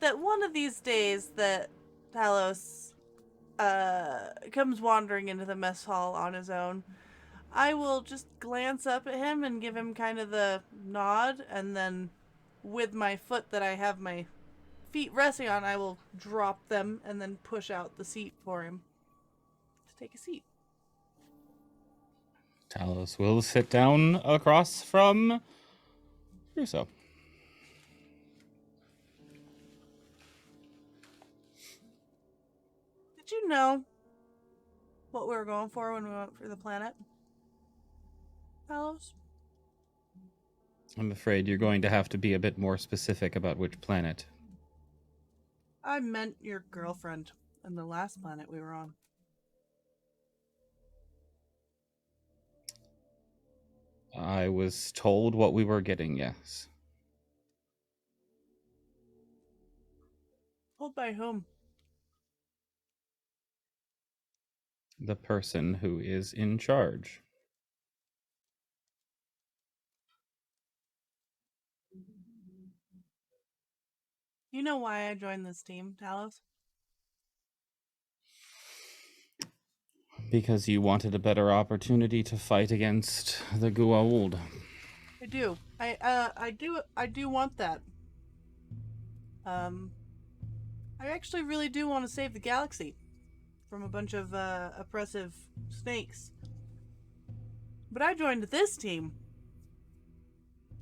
Speaker 2: that one of these days that Thalos comes wandering into the mess hall on his own, I will just glance up at him and give him kind of the nod, and then with my foot that I have my feet resting on, I will drop them and then push out the seat for him to take a seat.
Speaker 4: Talos will sit down across from Russo.
Speaker 2: Did you know what we were going for when we went for the planet, Thalos?
Speaker 4: I'm afraid you're going to have to be a bit more specific about which planet.
Speaker 2: I meant your girlfriend and the last planet we were on.
Speaker 4: I was told what we were getting, yes.
Speaker 2: Told by whom?
Speaker 4: The person who is in charge.
Speaker 2: You know why I joined this team, Talos?
Speaker 4: Because you wanted a better opportunity to fight against the Goa'uld.
Speaker 2: I do. I do want that. I actually really do want to save the galaxy from a bunch of oppressive snakes. But I joined this team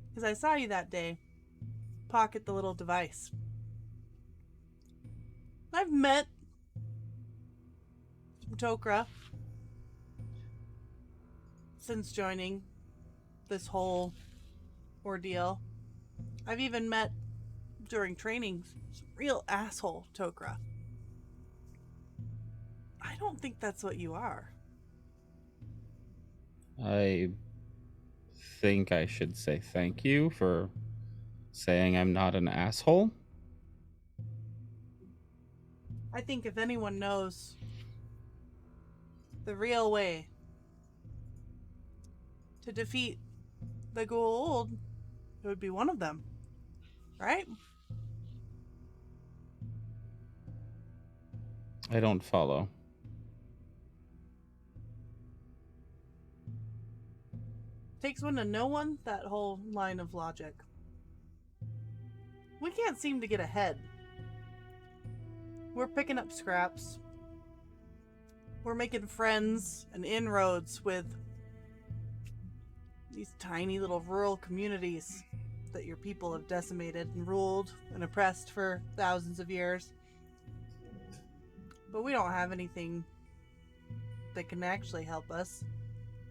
Speaker 2: because I saw you that day pocket the little device. I've met some Tok'ra since joining this whole ordeal. I've even met, during trainings, some real asshole Tok'ra. I don't think that's what you are.
Speaker 4: I think I should say thank you for saying I'm not an asshole.
Speaker 2: I think if anyone knows the real way to defeat the Goa'uld, it would be one of them. Right?
Speaker 4: I don't follow.
Speaker 2: Takes one to know one, that whole line of logic. we can't seem to get ahead. We're picking up scraps. We're making friends and inroads with these tiny little rural communities that your people have decimated and ruled and oppressed for thousands of years. But we don't have anything that can actually help us.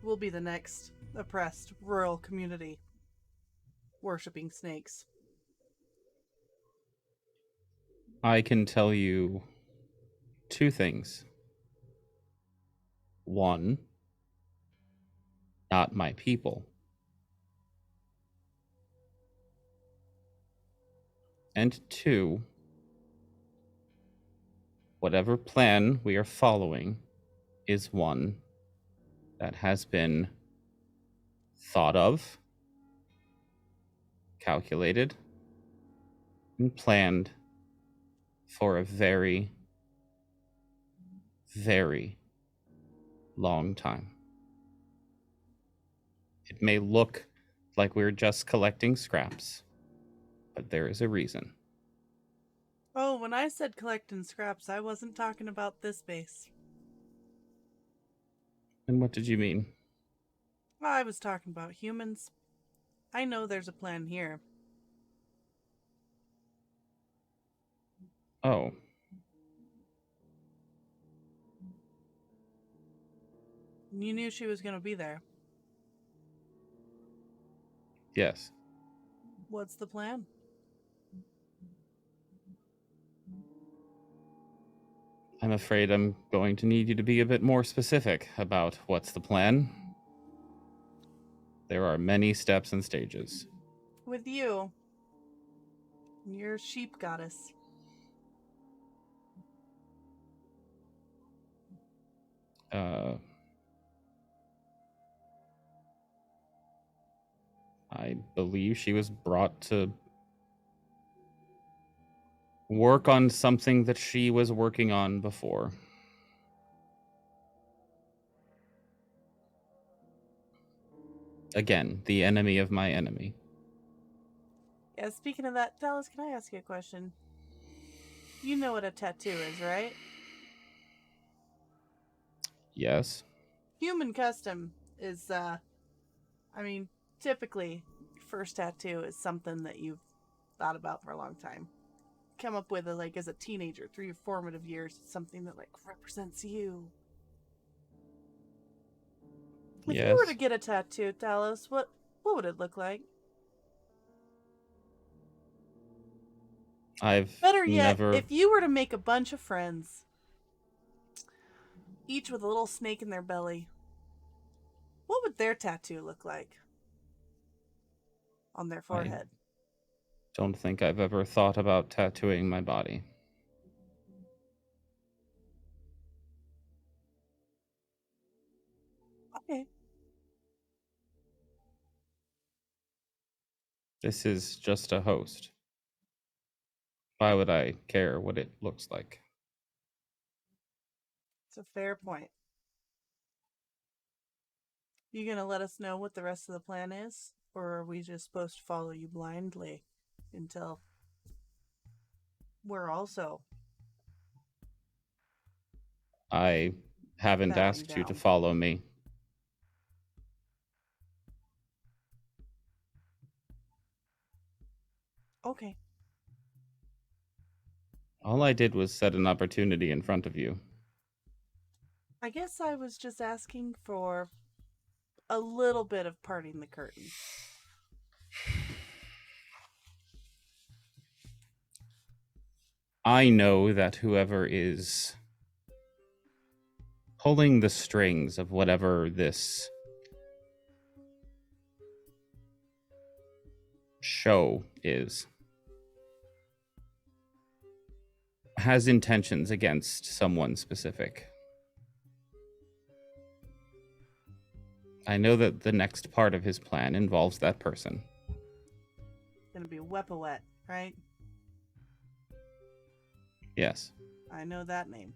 Speaker 2: We'll be the next oppressed rural community worshipping snakes.
Speaker 4: I can tell you 2 things. 1, not my people. And 2, whatever plan we are following is one that has been thought of, calculated, and planned for a very, very long time. It may look like we're just collecting scraps, but there is a reason.
Speaker 2: Oh, when I said collecting scraps, I wasn't talking about this base.
Speaker 4: And what did you mean?
Speaker 2: I was talking about humans. I know there's a plan here.
Speaker 4: Oh.
Speaker 2: You knew she was going to be there.
Speaker 4: Yes.
Speaker 2: What's the plan?
Speaker 4: I'm afraid I'm going to need you to be a bit more specific about what's the plan. There are many steps and stages.
Speaker 2: With you, your sheep goddess.
Speaker 4: I believe she was brought to work on something that she was working on before. Again, the enemy of my enemy.
Speaker 2: Yeah, speaking of that, Thalos, can I ask you a question? You know what a tattoo is, right?
Speaker 4: Yes.
Speaker 2: Human custom is, typically, first tattoo is something that you've thought about for a long time. Come up with it, as a teenager, through your formative years, something that, represents you. If you were to get a tattoo, Thalos, what would it look like? Better yet, if you were to make a bunch of friends, each with a little snake in their belly, what would their tattoo look like on their forehead?
Speaker 4: I don't think I've ever thought about tattooing my body.
Speaker 2: Okay.
Speaker 4: This is just a host. Why would I care what it looks like?
Speaker 2: It's a fair point. You gonna let us know what the rest of the plan is? Or are we just supposed to follow you blindly until we're also...
Speaker 4: I haven't asked you to follow me.
Speaker 2: Okay.
Speaker 4: All I did was set an opportunity in front of you.
Speaker 2: I guess I was just asking for a little bit of parting the curtain.
Speaker 4: I know that whoever is pulling the strings of whatever this show is has intentions against someone specific. I know that the next part of his plan involves that person.
Speaker 2: It's gonna be Wepwawet, right?
Speaker 4: Yes.
Speaker 2: I know that name.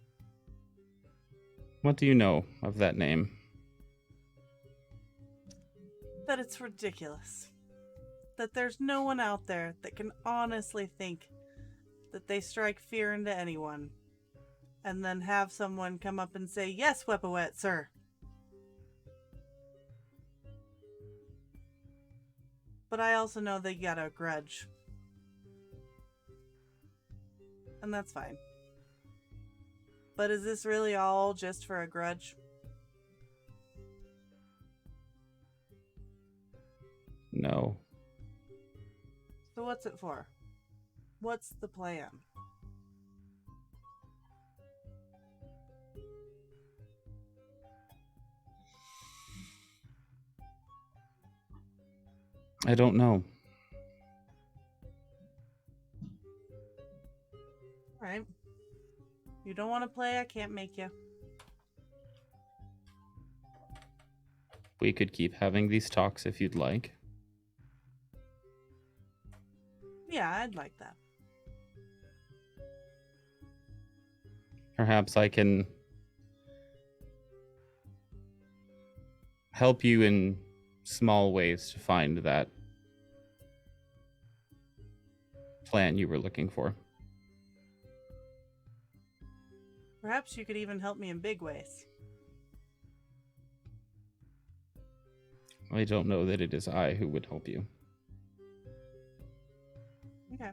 Speaker 4: What do you know of that name?
Speaker 2: That it's ridiculous. that there's no one out there that can honestly think that they strike fear into anyone, and then have someone come up and say, "Yes, Wepwawet, sir." But I also know they got a grudge. And that's fine. But is this really all just for a grudge?
Speaker 4: No.
Speaker 2: So what's it for? What's the plan?
Speaker 4: I don't know.
Speaker 2: Alright. You don't want to play, I can't make you.
Speaker 4: We could keep having these talks if you'd like.
Speaker 2: Yeah, I'd like that.
Speaker 4: Perhaps I can help you in small ways to find that plan you were looking for.
Speaker 2: Perhaps you could even help me in big ways.
Speaker 4: I don't know that it is I who would help you.
Speaker 2: Okay.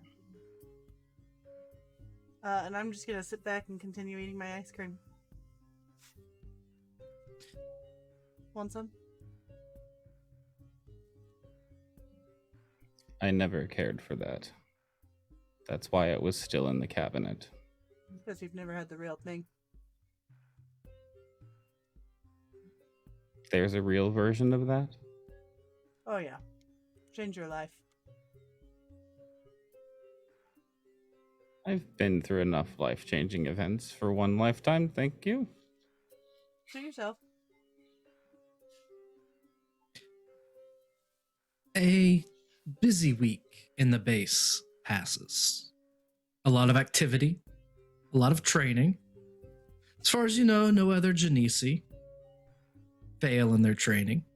Speaker 2: And I'm just gonna sit back and continue eating my ice cream. Want some?
Speaker 4: I never cared for that. That's why it was still in the cabinet.
Speaker 2: Because you've never had the real thing.
Speaker 4: There's a real version of that?
Speaker 2: Oh yeah. Change your life.
Speaker 4: I've been through enough life-changing events for one lifetime, thank you.
Speaker 2: To yourself.
Speaker 1: A busy week in the base passes. A lot of activity, a lot of training. As far as you know, no other Genesi fail in their training.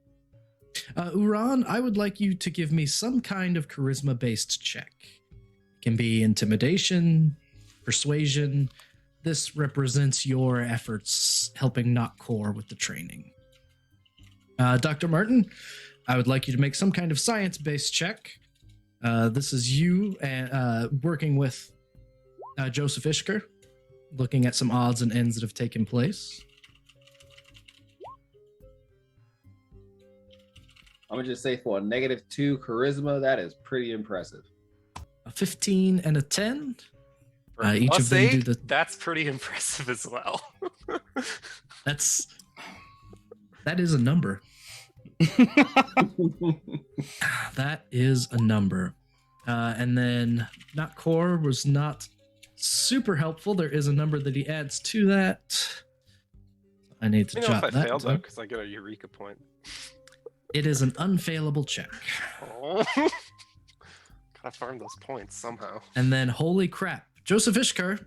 Speaker 1: Uran, I would like you to give me some kind of charisma-based check. It can be intimidation, persuasion. This represents your efforts helping Not Core with the training. Dr. Martin, I would like you to make some kind of science-based check. This is you working with Joseph Ishker, looking at some odds and ends that have taken place.
Speaker 5: I'm gonna just say for a -2 charisma, that is pretty impressive.
Speaker 1: A 15 and a 10.
Speaker 3: For
Speaker 1: Each
Speaker 3: plus
Speaker 1: of them do
Speaker 3: 8,
Speaker 1: the.
Speaker 3: that's pretty impressive as well.
Speaker 1: That is a number. That is a number. And then Not Core was not super helpful. There is a number that he adds to that. I need to
Speaker 3: You know if
Speaker 1: jot
Speaker 3: I
Speaker 1: that
Speaker 3: failed though,
Speaker 1: down.
Speaker 3: because I get a Eureka point.
Speaker 1: It is an unfailable check.
Speaker 3: Oh. Gotta farm those points somehow.
Speaker 1: And then, holy crap, Joseph Ishker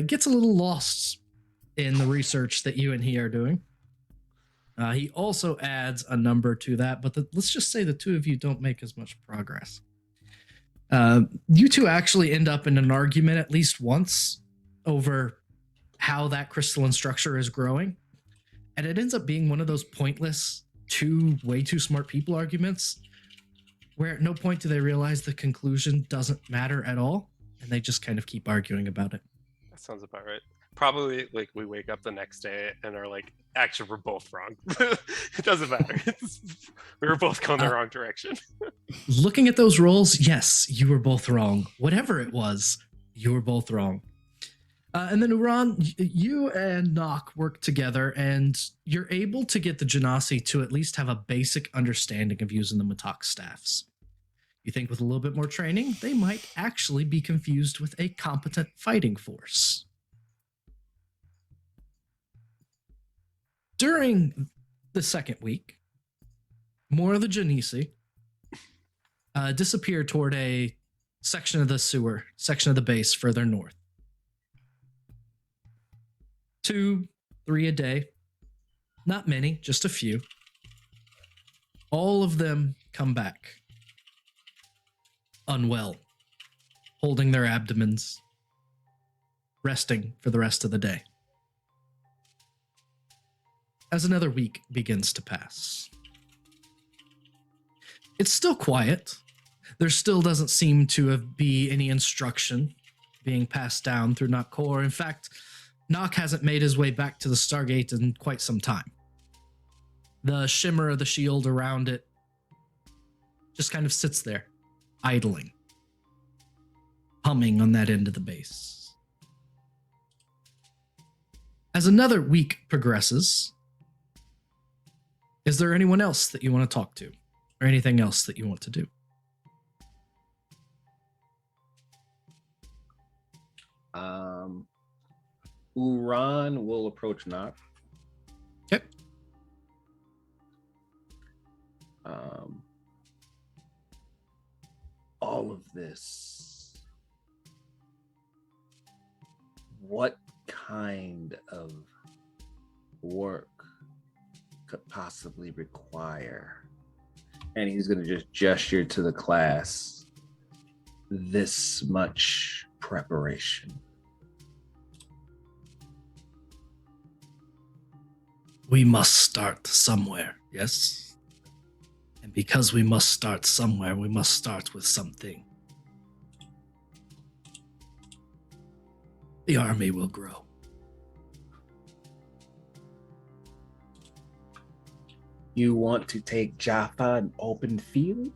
Speaker 1: gets a little lost in the research that you and he are doing. He also adds a number to that, but let's just say the two of you don't make as much progress. You two actually end up in an argument at least once over how that crystalline structure is growing. And it ends up being one of those pointless, way too smart people arguments where at no point do they realize the conclusion doesn't matter at all. And they just kind of keep arguing about it.
Speaker 3: That sounds about right. Probably like we wake up the next day and are like, actually, we're both wrong. It doesn't matter. We were both going the wrong direction.
Speaker 1: Looking at those rolls, yes, you were both wrong. Whatever it was, you were both wrong. And then Uran, you and Nock work together, and you're able to get the Genasi to at least have a basic understanding of using the Matok staffs. You think with a little bit more training, they might actually be confused with a competent fighting force. During the second week, more of the Genasi disappear toward a section of the section of the base further north. 2, 3 a day. Not many, just a few. All of them come back. unwell, holding their abdomens, resting for the rest of the day. As another week begins to pass, it's still quiet. There still doesn't seem to be any instruction being passed down through Nock Core. In fact, Nock hasn't made his way back to the Stargate in quite some time. The shimmer of the shield around it just kind of sits there, idling, humming on that end of the base. As another week progresses, is there anyone else that you want to talk to, or anything else that you want to do?
Speaker 5: Uran will approach Nock.
Speaker 1: Okay.
Speaker 5: All of this. What kind of work could possibly require? And he's going to just gesture to the class. This much preparation.
Speaker 1: We must start somewhere, yes? And because we must start somewhere, we must start with something. The army will grow.
Speaker 5: You want to take Jaffa an open field?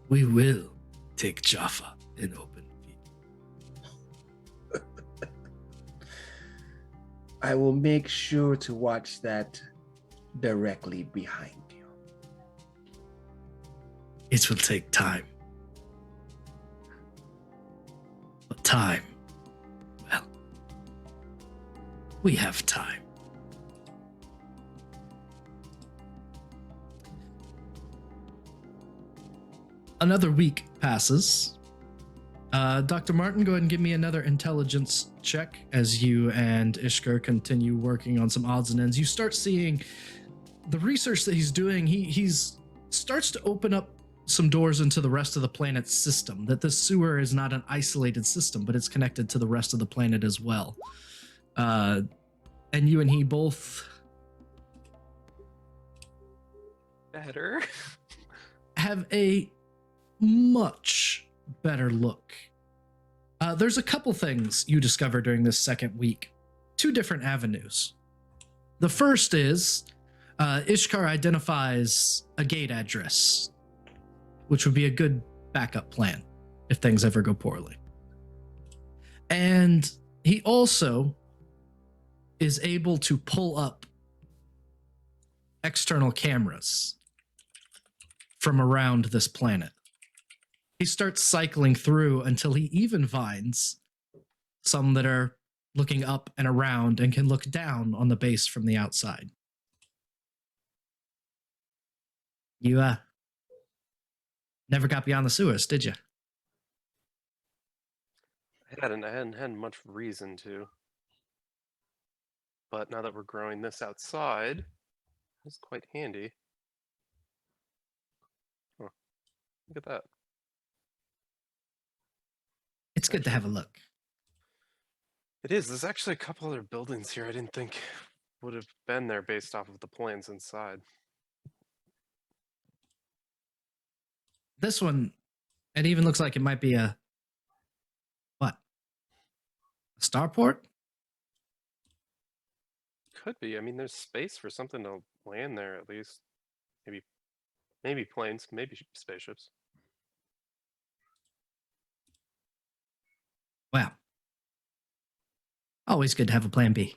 Speaker 1: We will take Jaffa in open field.
Speaker 5: I will make sure to watch that directly behind you.
Speaker 1: It will take time. But time, well, we have time. Another week passes. Dr. Martin, go ahead and give me another intelligence check as you and Ishkar continue working on some odds and ends. You start seeing the research that he's doing. He's starts to open up some doors into the rest of the planet's system, that the sewer is not an isolated system, but it's connected to the rest of the planet as well. And you and he both
Speaker 3: Better.
Speaker 1: have a much better look. There's a couple things you discover during this second week. Two different avenues. The first is Ishkar identifies a gate address, which would be a good backup plan if things ever go poorly. And he also is able to pull up external cameras from around this planet. He starts cycling through until he even finds some that are looking up and around and can look down on the base from the outside. You never got beyond the sewers, did you?
Speaker 3: I hadn't had much reason to. But now that we're growing this outside, it's quite handy. Huh. Look at that.
Speaker 1: It's good to have a look.
Speaker 3: It is. There's actually a couple other buildings here I didn't think would have been there based off of the plans inside.
Speaker 1: This one, it even looks like it might be a what? A starport?
Speaker 3: Could be. I mean, there's space for something to land there at least. Maybe planes, maybe spaceships.
Speaker 1: Wow. Always good to have a plan B.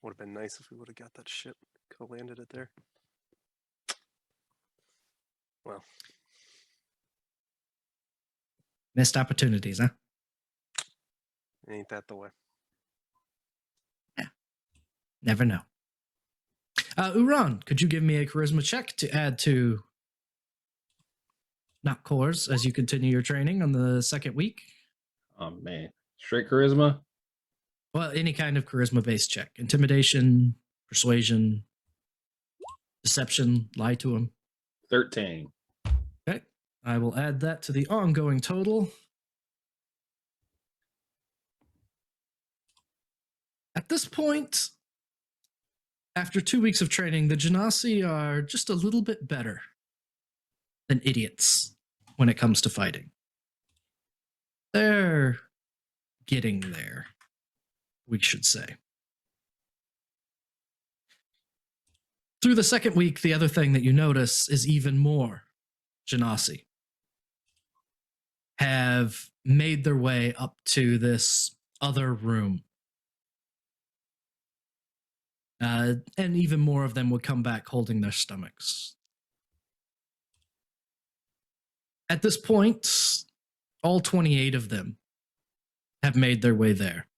Speaker 3: Would have been nice if we would have got that ship. Could have landed it there. Well.
Speaker 1: Missed opportunities, huh?
Speaker 3: Ain't that the way?
Speaker 1: Yeah. Never know. Uran, could you give me a charisma check to add to Nock Cores as you continue your training on the second week?
Speaker 5: Oh man, straight charisma.
Speaker 1: Well, any kind of charisma-based check. Intimidation, persuasion, deception, lie to him.
Speaker 5: 13.
Speaker 1: Okay. I will add that to the ongoing total. At this point, after 2 weeks of training, the Genasi are just a little bit better than idiots when it comes to fighting. They're getting there, we should say. Through the second week, the other thing that you notice is even more Genasi have made their way up to this other room. And even more of them would come back holding their stomachs. At this point, all 28 of them have made their way there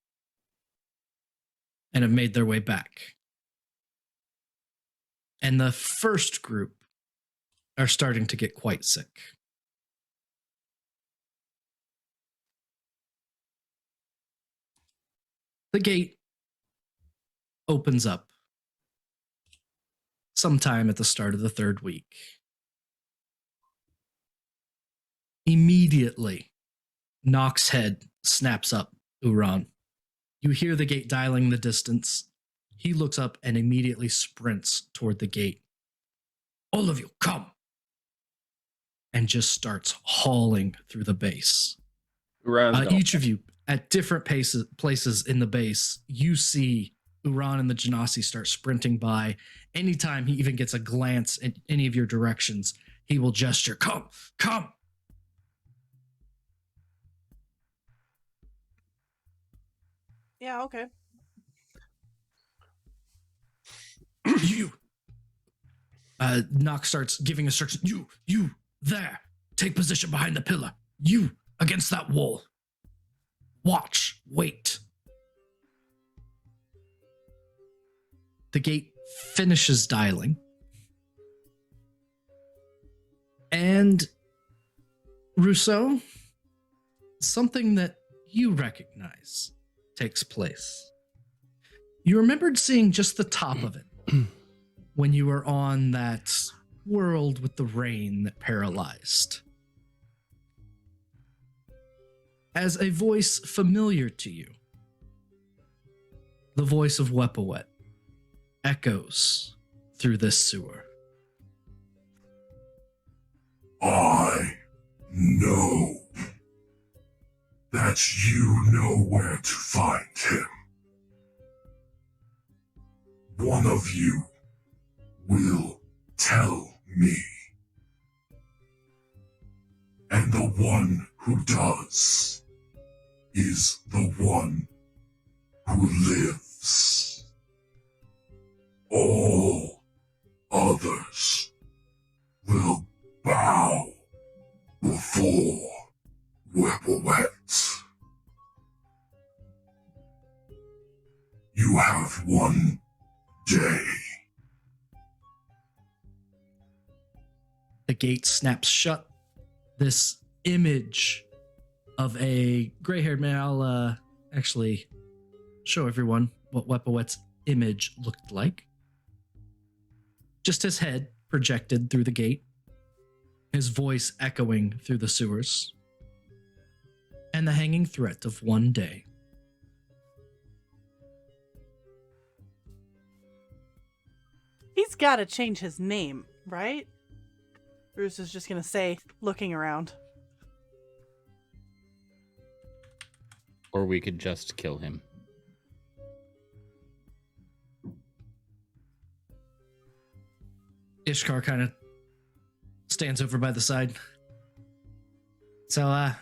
Speaker 1: and have made their way back. And the first group are starting to get quite sick. The gate opens up sometime at the start of the third week. Immediately, Nox's head snaps up, Uran. You hear the gate dialing the distance. He looks up and immediately sprints toward the gate. All of you, come! And just starts hauling through the base. Each of you, at different places in the base, you see Uran and the Genasi start sprinting by. Anytime he even gets a glance in any of your directions, he will gesture, come, come!
Speaker 2: Yeah, okay.
Speaker 1: You! Nox starts giving instructions. You, there! Take position behind the pillar. You, against that wall. Watch, wait. The gate finishes dialing. And Russo, something that you recognize takes place. You remembered seeing just the top of it when you were on that world with the rain that paralyzed. As a voice familiar to you, the voice of Wepwawet echoes through this sewer.
Speaker 6: I know that you know where to find him. One of you will tell me. And the one who does is the one who lives. All others will bow before Wepwawet. You have one day.
Speaker 1: The gate snaps shut. This image of a gray-haired man. I'll actually show everyone what Wepwawet's image looked like. Just his head projected through the gate, his voice echoing through the sewers, and the hanging threat of one day.
Speaker 2: He's got to change his name, right? Bruce is just going to say, looking around.
Speaker 4: Or we could just kill him.
Speaker 1: Ishkar kind of stands over by the side. So,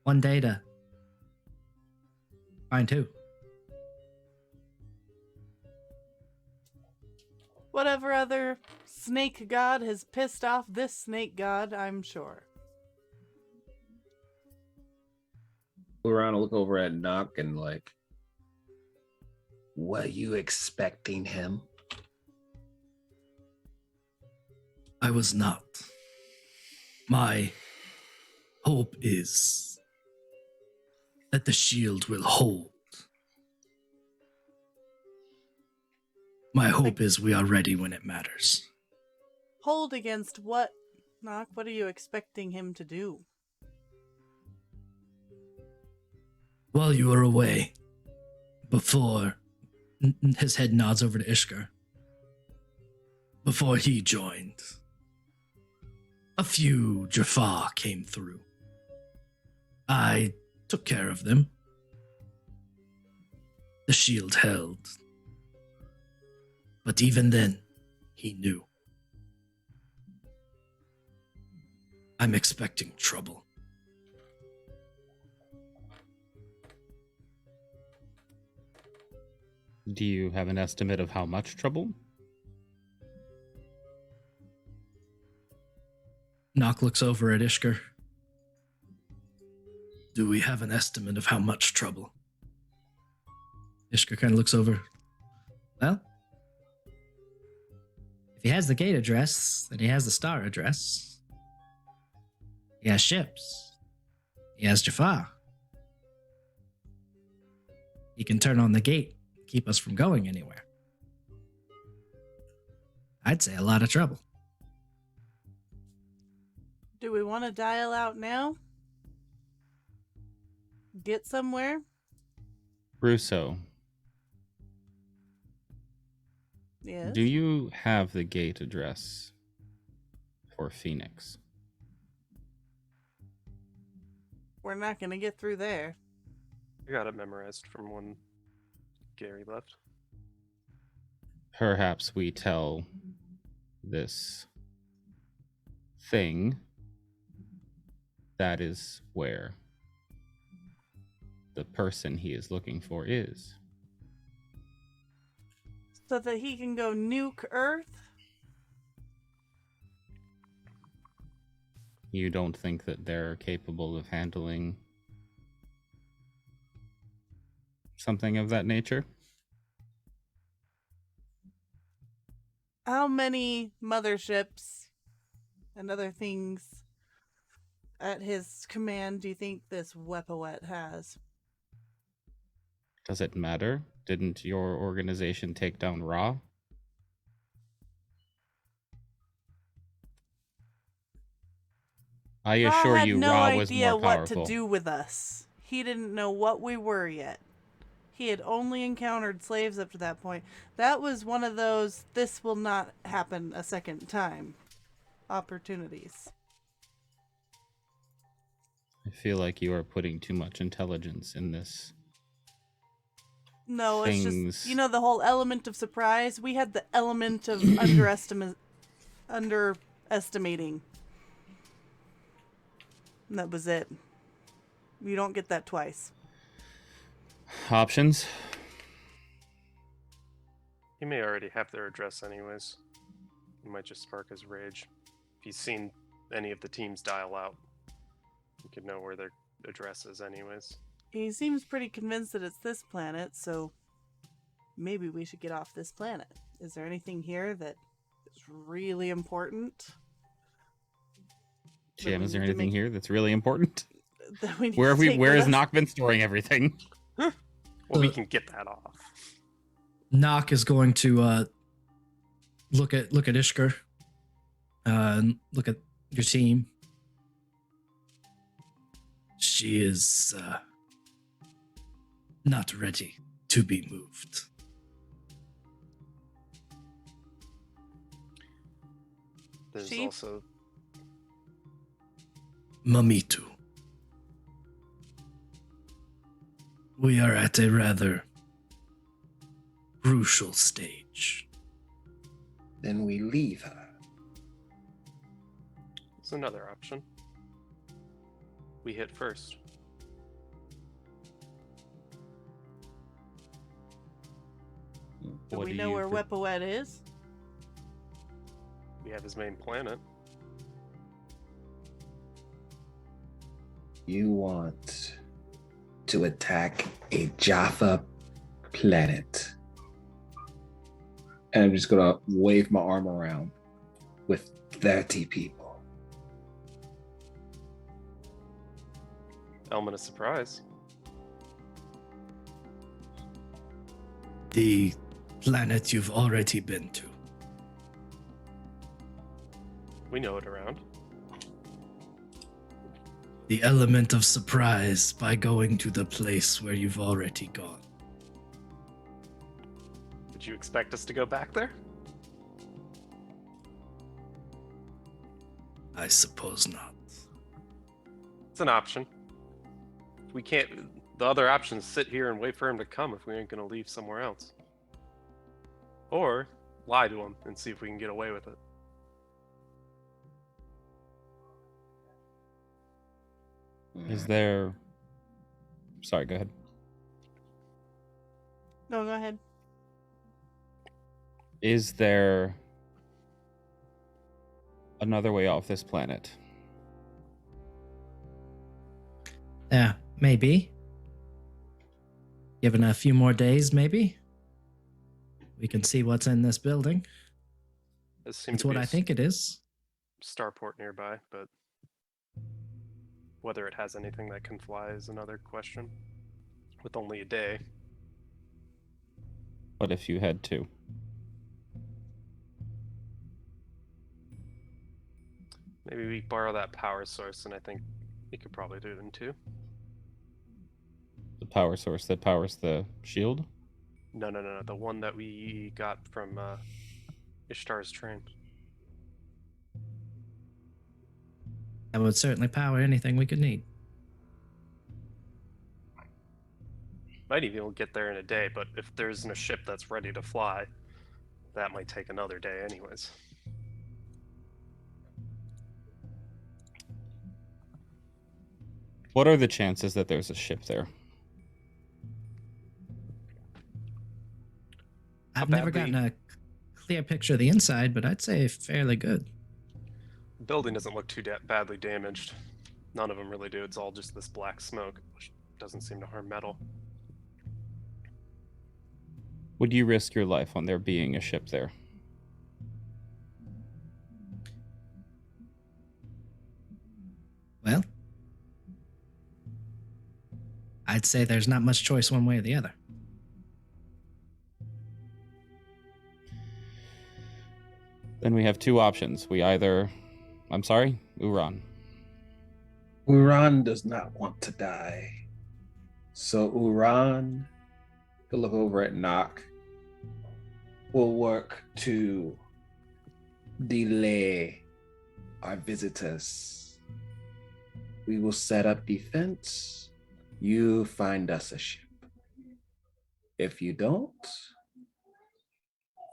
Speaker 1: one day to find who?
Speaker 2: Whatever other snake god has pissed off this snake god, I'm sure.
Speaker 5: Go around and look over at Nock and like, were you expecting him?
Speaker 1: I was not. My hope is that the shield will hold My hope is we are ready when it matters.
Speaker 2: Hold against what? Nock, what are you expecting him to do?
Speaker 1: While you were away, before his head nods over to Ishkar, before he joined, a few Jaffa came through. I took care of them. The shield held. But even then, he knew. I'm expecting trouble.
Speaker 4: Do you have an estimate of how much trouble?
Speaker 1: Nock looks over at Ishkar. Do we have an estimate of how much trouble? Ishkar kind of looks over. Well, if he has the gate address, then he has the star address. He has ships. He has Jaffa. He can turn on the gate, keep us from going anywhere. I'd say a lot of trouble.
Speaker 2: Do we want to dial out now? Get somewhere?
Speaker 4: Russo,
Speaker 2: Yes.
Speaker 4: do you have the gate address for Phoenix?
Speaker 2: We're not going to get through there.
Speaker 3: I got it memorized from when Gary left.
Speaker 4: Perhaps we tell this thing that is where the person he is looking for is.
Speaker 2: So that he can go nuke Earth?
Speaker 4: You don't think that they're capable of handling something of that nature?
Speaker 2: How many motherships and other things at his command do you think this Wepwawet has?
Speaker 4: Does it matter? Didn't your organization take down Ra? I assure
Speaker 2: had
Speaker 4: you,
Speaker 2: no
Speaker 4: Ra was
Speaker 2: idea
Speaker 4: more
Speaker 2: what
Speaker 4: powerful.
Speaker 2: to do with us. He didn't know what we were yet. He had only encountered slaves up to that point. That was one of those "this will not happen a second time" opportunities.
Speaker 4: I feel like you are putting too much intelligence in this.
Speaker 2: No, it's
Speaker 4: Things.
Speaker 2: just, the whole element of surprise. We had the element of underestimating. And that was it. You don't get that twice.
Speaker 4: Options?
Speaker 3: He may already have their address anyways. It might just spark his rage. If he's seen any of the teams dial out, he could know where their address is anyways.
Speaker 2: He seems pretty convinced that it's this planet, so maybe we should get off this planet. Is there anything here that is really important?
Speaker 4: Jam, is there anything here that's really important?
Speaker 2: That we need
Speaker 4: Where
Speaker 2: to
Speaker 4: have we?
Speaker 2: take
Speaker 4: Where
Speaker 2: with
Speaker 4: has
Speaker 2: us?
Speaker 4: Nock been storing everything?
Speaker 3: Well, we can get that off.
Speaker 1: Nock is going to look at Ishkar, look at your team. She is not ready to be moved.
Speaker 3: There's
Speaker 2: She?
Speaker 3: also
Speaker 1: Mamitu. We are at a rather crucial stage.
Speaker 5: Then we leave her.
Speaker 3: there's another option. We hit first.
Speaker 2: Do
Speaker 4: What
Speaker 2: we
Speaker 4: do
Speaker 2: know
Speaker 4: you
Speaker 2: where
Speaker 4: pro-
Speaker 2: Wepwawet is?
Speaker 3: We have his main planet.
Speaker 5: You want to attack a Jaffa planet. And I'm just gonna wave my arm around with 30 people.
Speaker 3: Element of surprise.
Speaker 1: The planet you've already been to.
Speaker 3: We know it around.
Speaker 1: The element of surprise by going to the place where you've already gone.
Speaker 3: Would you expect us to go back there?
Speaker 1: I suppose not.
Speaker 3: It's an option. We can't. The other option is sit here and wait for him to come if we ain't gonna leave somewhere else. Or lie to him and see if we can get away with it.
Speaker 4: Is there? Sorry, go ahead.
Speaker 2: No, go ahead.
Speaker 4: Is there another way off this planet?
Speaker 1: Yeah, maybe. Given a few more days, maybe. We can see what's in this building.
Speaker 3: This seems
Speaker 1: It's
Speaker 3: to
Speaker 1: what
Speaker 3: be a
Speaker 1: I think it is.
Speaker 3: starport nearby, but whether it has anything that can fly is another question. With only a day.
Speaker 4: What if you had to?
Speaker 3: Maybe we borrow that power source, and I think we could probably do it in two.
Speaker 4: The power source that powers the shield?
Speaker 3: No. The one that we got from Ishtar's train.
Speaker 1: That would certainly power anything we could need.
Speaker 3: Might even get there in a day, but if there isn't a ship that's ready to fly, that might take another day anyways.
Speaker 4: What are the chances that there's a ship there?
Speaker 1: I've never
Speaker 3: badly-
Speaker 1: gotten a clear picture of the inside, but I'd say fairly good.
Speaker 3: The building doesn't look too badly damaged. None of them really do. It's all just this black smoke, which doesn't seem to harm metal.
Speaker 4: Would you risk your life on there being a ship there?
Speaker 1: Well, I'd say there's not much choice one way or the other.
Speaker 4: Then we have two options. We either... I'm sorry? Uran.
Speaker 5: Uran does not want to die. So Uran, he'll look over at Nock, will work to delay our visitors. We will set up defense. You find us a ship. If you don't,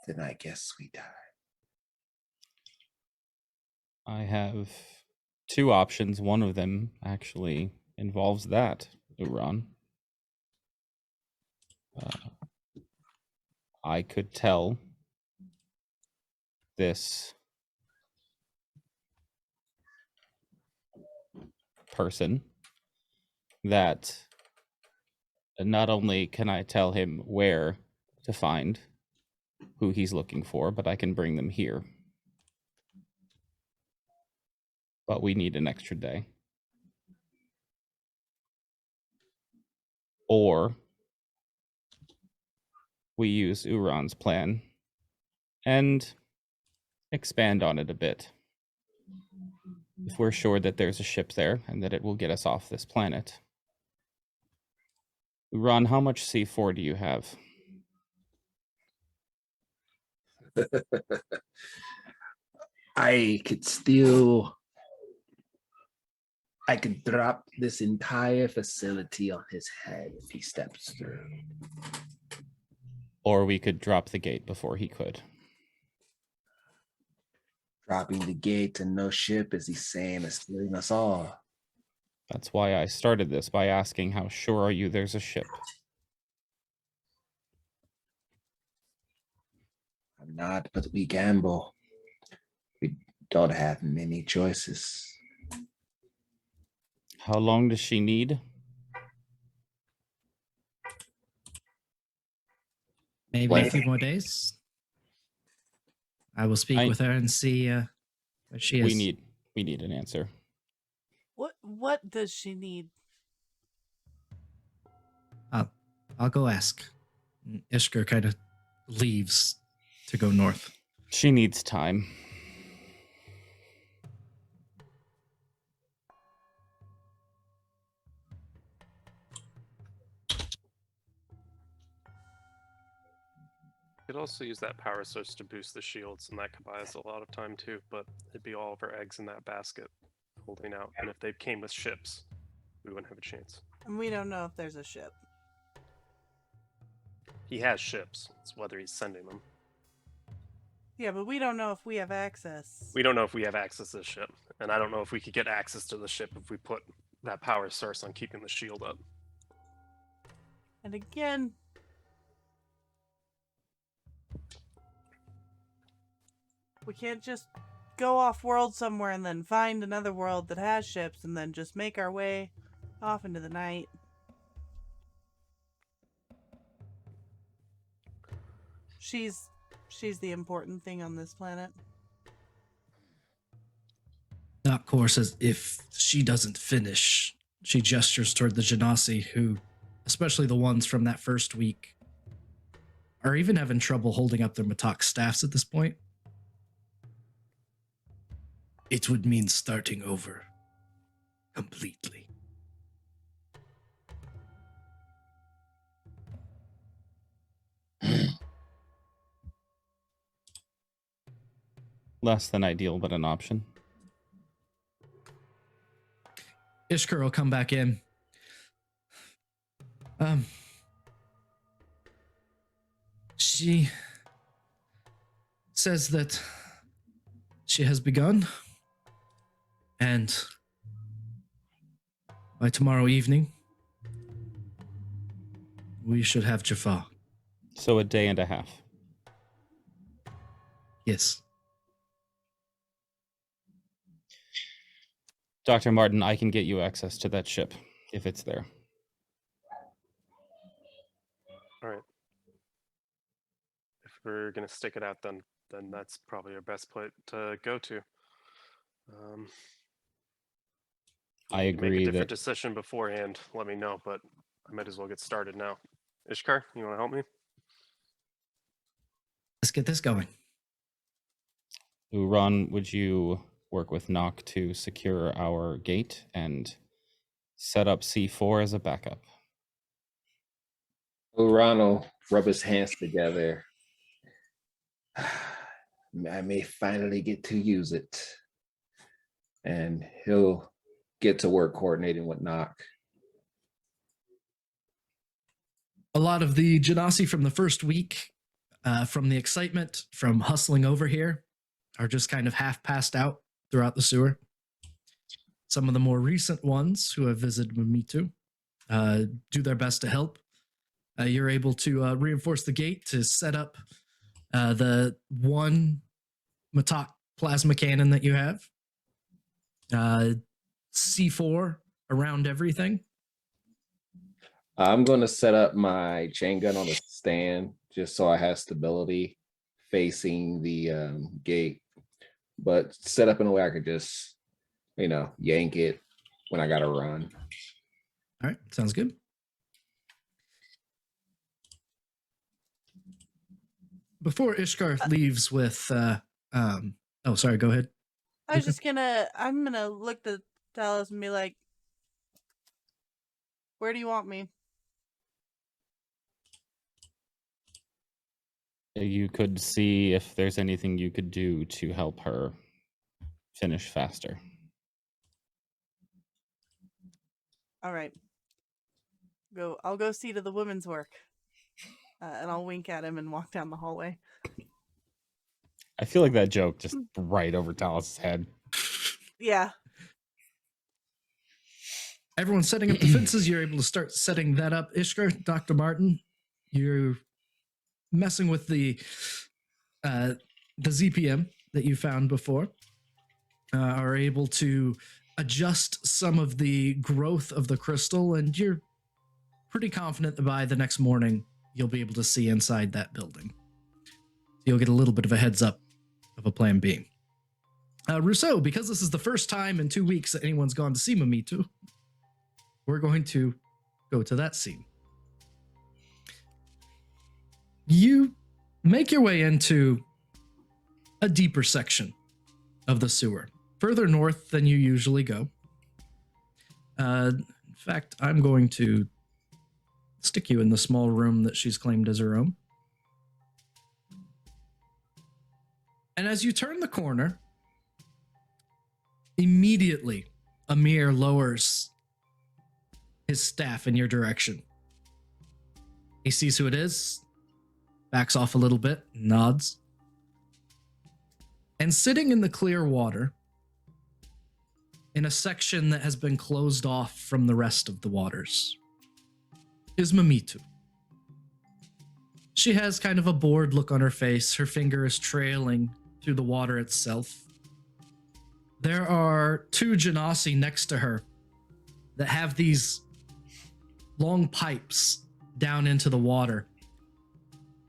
Speaker 5: then I guess we die.
Speaker 4: I have two options. One of them actually involves that, Uran. I could tell this person that not only can I tell him where to find who he's looking for, but I can bring them here. But we need an extra day. Or we use Uran's plan and expand on it a bit. If we're sure that there's a ship there and that it will get us off this planet. Uran, how much C4 do you have?
Speaker 5: I could drop this entire facility on his head if he steps through.
Speaker 4: Or we could drop the gate before he could.
Speaker 5: Dropping the gate and no ship is the same as killing us all.
Speaker 4: That's why I started this by asking how sure are you there's a ship?
Speaker 5: I'm not, but we gamble. We don't have many choices.
Speaker 4: How long does she need?
Speaker 1: Maybe
Speaker 5: Wait.
Speaker 1: a few more days. I will speak with her and see where she is.
Speaker 4: We need an answer.
Speaker 2: What does she need?
Speaker 1: I'll go ask. And Ishker kind of leaves to go north.
Speaker 4: She needs time.
Speaker 3: Could also use that power source to boost the shields, and that could buy us a lot of time too, but it'd be all of our eggs in that basket holding out. And if they came with ships, we wouldn't have a chance.
Speaker 2: And we don't know if there's a ship.
Speaker 3: He has ships. It's whether he's sending them.
Speaker 2: Yeah, but we don't know if we have access.
Speaker 3: We don't know if we have access to the ship, and I don't know if we could get access to the ship if we put that power source on keeping the shield up.
Speaker 2: And again, we can't just go off world somewhere and then find another world that has ships and then just make our way off into the night. She's the important thing on this planet.
Speaker 1: Of course, as if she doesn't finish, she gestures toward the Genasi, who, especially the ones from that first week, are even having trouble holding up their Matok staffs at this point. It would mean starting over completely.
Speaker 4: Less than ideal, but an option.
Speaker 1: Ishkur will come back in. She says that she has begun, and by tomorrow evening, we should have Jafar.
Speaker 4: So a day and a half.
Speaker 1: Yes.
Speaker 4: Dr. Martin, I can get you access to that ship if it's there.
Speaker 3: All right. If we're gonna stick it out, then that's probably our best place to go to.
Speaker 4: I
Speaker 3: Make
Speaker 4: agree
Speaker 3: a different
Speaker 4: that
Speaker 3: decision beforehand. Let me know, but I might as well get started now. Ishkar, you want to help me?
Speaker 1: Let's get this going.
Speaker 4: Uran, would you work with Nock to secure our gate and set up C4 as a backup?
Speaker 5: Uran will rub his hands together. I may finally get to use it. And he'll get to work coordinating with Nock.
Speaker 1: A lot of the Genasi from the first week, from the excitement, from hustling over here, are just kind of half passed out throughout the sewer. Some of the more recent ones who have visited Mamitu do their best to help. You're able to reinforce the gate to set up the one Matok plasma cannon that you have. C4 around everything.
Speaker 5: I'm going to set up my chain gun on a stand just so I have stability facing the gate, but set up in a way I could just, yank it when I got to run.
Speaker 1: All right, sounds good. Before Ishkar leaves with, oh, sorry, go ahead.
Speaker 2: I'm gonna look at Thalos and be like, where do you want me?
Speaker 4: You could see if there's anything you could do to help her finish faster.
Speaker 2: All right. I'll go see to the women's work. And I'll wink at him and walk down the hallway.
Speaker 4: I feel like that joke just right over Talos' head.
Speaker 2: Yeah.
Speaker 1: Everyone's setting up the fences. You're able to start setting that up. Ishkar, Dr. Martin, you're messing with the ZPM that you found before. Are able to adjust some of the growth of the crystal, and you're pretty confident that by the next morning, you'll be able to see inside that building. You'll get a little bit of a heads up of a plan B. Russo, because this is the first time in 2 weeks that anyone's gone to see Mamitu, we're going to go to that scene. You make your way into a deeper section of the sewer, further north than you usually go. In fact, I'm going to stick you in the small room that she's claimed as her own. And as you turn the corner, immediately Amir lowers his staff in your direction. He sees who it is, backs off a little bit, nods. And sitting in the clear water, in a section that has been closed off from the rest of the waters, is Mamitu. She has kind of a bored look on her face. Her finger is trailing through the water itself. There are two genasi next to her that have these long pipes down into the water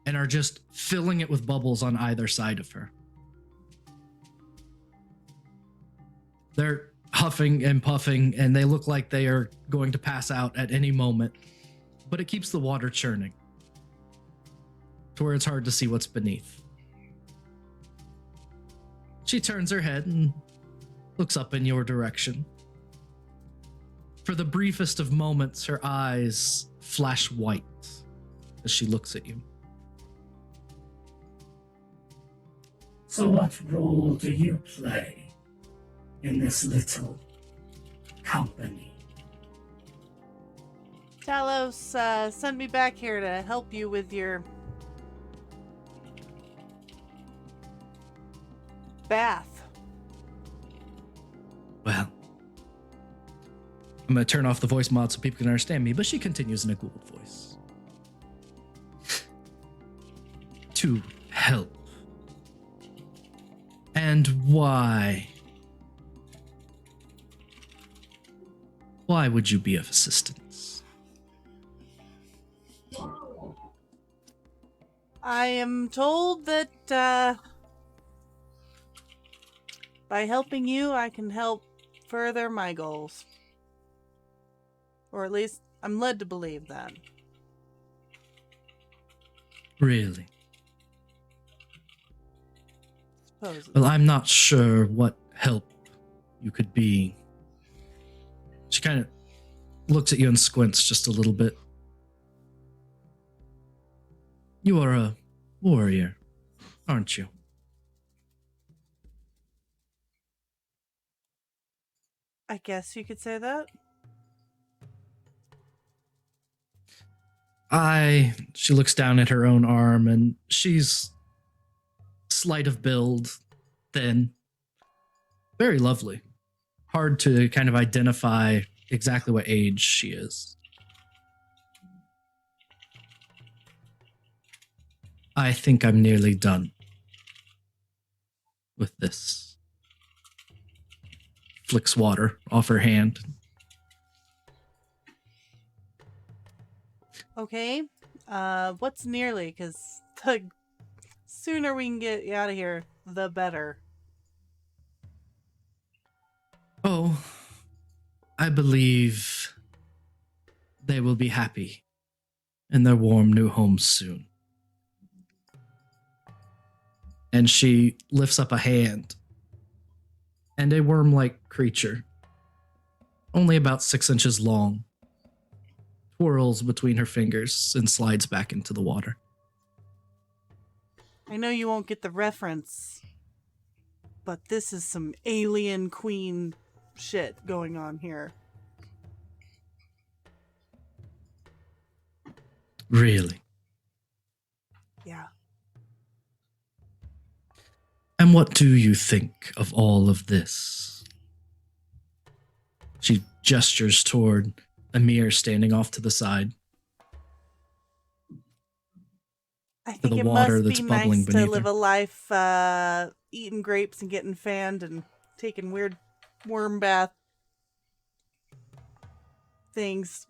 Speaker 1: and are just filling it with bubbles on either side of her. They're huffing and puffing, and they look like they are going to pass out at any moment, but it keeps the water churning to where it's hard to see what's beneath. She turns her head and looks up in your direction. For the briefest of moments, her eyes flash white as she looks at you.
Speaker 7: So what role do you play in this little company?
Speaker 2: Talos sent me back here to help you with your bath.
Speaker 1: Well, I'm going to turn off the voice mod so people can understand me, but she continues in a Gould voice. To help. And why? Why would you be of assistance?
Speaker 2: I am told that by helping you, I can help further my goals. Or at least, I'm led to believe that.
Speaker 1: Really?
Speaker 2: Supposedly.
Speaker 1: Well, I'm not sure what help you could be. She kind of looks at you and squints just a little bit. You are a warrior, aren't you?
Speaker 2: I guess you could say that.
Speaker 1: She looks down at her own arm, and she's slight of build, thin, very lovely. Hard to kind of identify exactly what age she is. I think I'm nearly done with this. Flicks water off her hand.
Speaker 2: Okay. What's nearly? Because the sooner we can get you out of here, the better.
Speaker 1: Oh, I believe they will be happy in their warm new home soon. And she lifts up a hand, and a worm-like creature, only about 6 inches long, twirls between her fingers and slides back into the water.
Speaker 2: I know you won't get the reference, but this is some alien queen shit going on here.
Speaker 1: Really?
Speaker 2: Yeah.
Speaker 1: And what do you think of all of this? She gestures toward Amir standing off to the side.
Speaker 2: I
Speaker 1: To
Speaker 2: think
Speaker 1: the
Speaker 2: it
Speaker 1: water
Speaker 2: must
Speaker 1: that's
Speaker 2: be
Speaker 1: bubbling
Speaker 2: nice to
Speaker 1: beneath
Speaker 2: live
Speaker 1: her.
Speaker 2: a life eating grapes and getting fanned and taking weird worm bath things.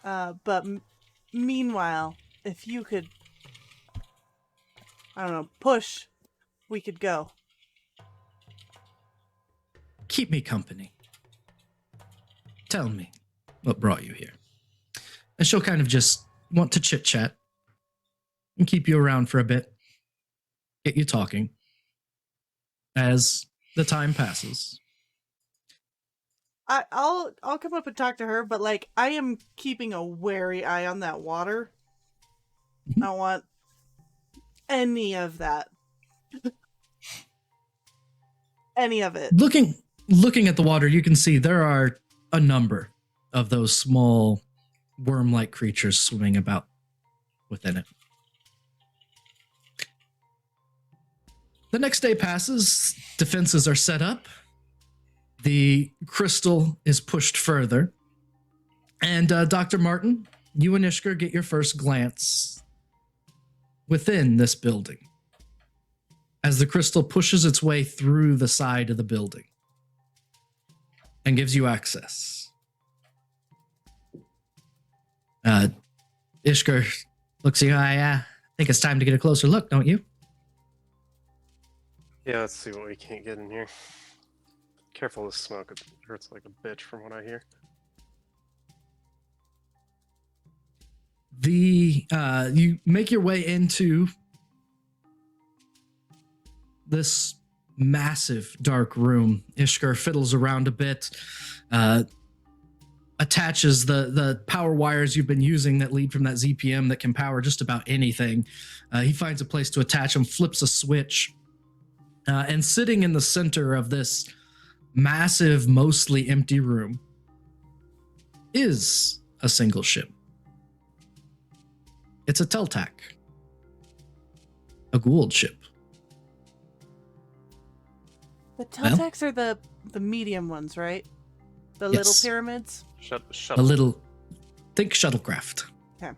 Speaker 2: But meanwhile, if you could, I don't know, push, we could go.
Speaker 1: Keep me company. Tell me what brought you here. And she'll kind of just want to chit-chat and keep you around for a bit. Get you talking. As the time passes.
Speaker 2: I'll come up and talk to her, but like I am keeping a wary eye on that water.
Speaker 1: Mhm.
Speaker 2: I don't want any of that. Any of it.
Speaker 1: Looking at the water, you can see there are a number of those small worm-like creatures swimming about within it. The next day passes, defenses are set up, the crystal is pushed further, and Dr. Martin, you and Ishker get your first glance within this building as the crystal pushes its way through the side of the building and gives you access. Ishker looks at you. I think it's time to get a closer look, don't you?
Speaker 3: Yeah, let's see what we can't get in here. Careful with smoke, it hurts like a bitch from what I hear.
Speaker 1: You make your way into this massive dark room. Ishker fiddles around a bit, attaches the power wires you've been using that lead from that ZPM that can power just about anything. He finds a place to attach them, flips a switch, and sitting in the center of this massive, mostly empty room is a single ship. It's a Teltac, a Gould ship.
Speaker 2: The Teltacs are the medium ones, right? The little
Speaker 1: Yes.
Speaker 2: pyramids?
Speaker 1: A little, think shuttlecraft.
Speaker 2: Okay.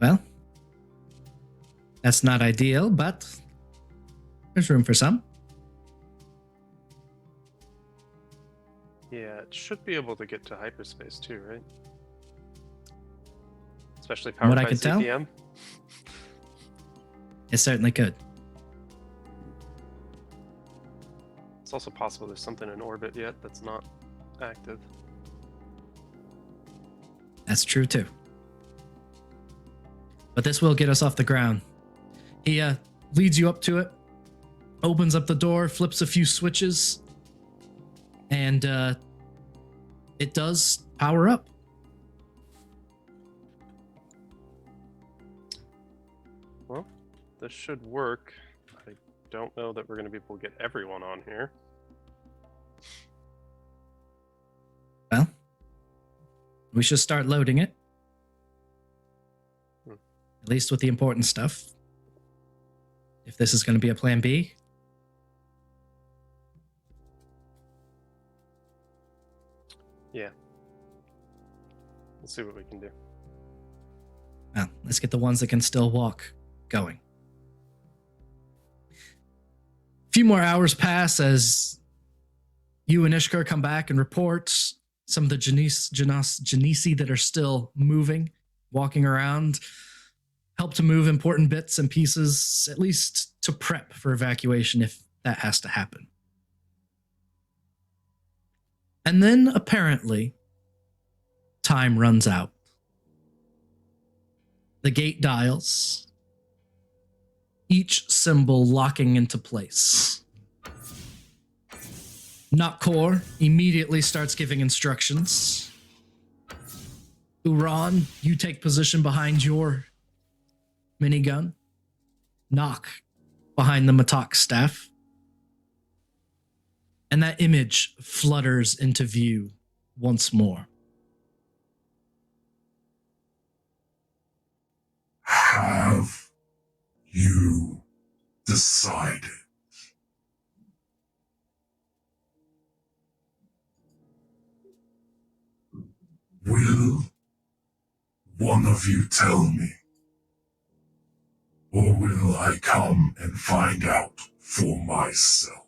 Speaker 1: Well, that's not ideal, but there's room for some.
Speaker 3: Yeah, it should be able to get to hyperspace too, right? Especially powered
Speaker 1: What I
Speaker 3: by
Speaker 1: could tell?
Speaker 3: ZPM.
Speaker 1: It certainly could.
Speaker 3: It's also possible there's something in orbit yet that's not active.
Speaker 1: That's true too. But this will get us off the ground. He leads you up to it, opens up the door, flips a few switches, and it does power up.
Speaker 3: Well, this should work. I don't know that we're going to be able to get everyone on here.
Speaker 1: Well, we should start loading it. At least with the important stuff. If this is going to be a plan B.
Speaker 3: Yeah. Let's see what we can do.
Speaker 1: Well, let's get the ones that can still walk going. A few more hours pass as you and Ishkar come back and report some of the Genesi that are still moving, walking around, help to move important bits and pieces, at least to prep for evacuation if that has to happen. And then, apparently, time runs out. The gate dials, each symbol locking into place. Notkor immediately starts giving instructions. Uran, you take position behind your minigun. Nock behind the Matok staff. And that image flutters into view once more.
Speaker 6: Have you decided? Will one of you tell me? Or will I come and find out for myself?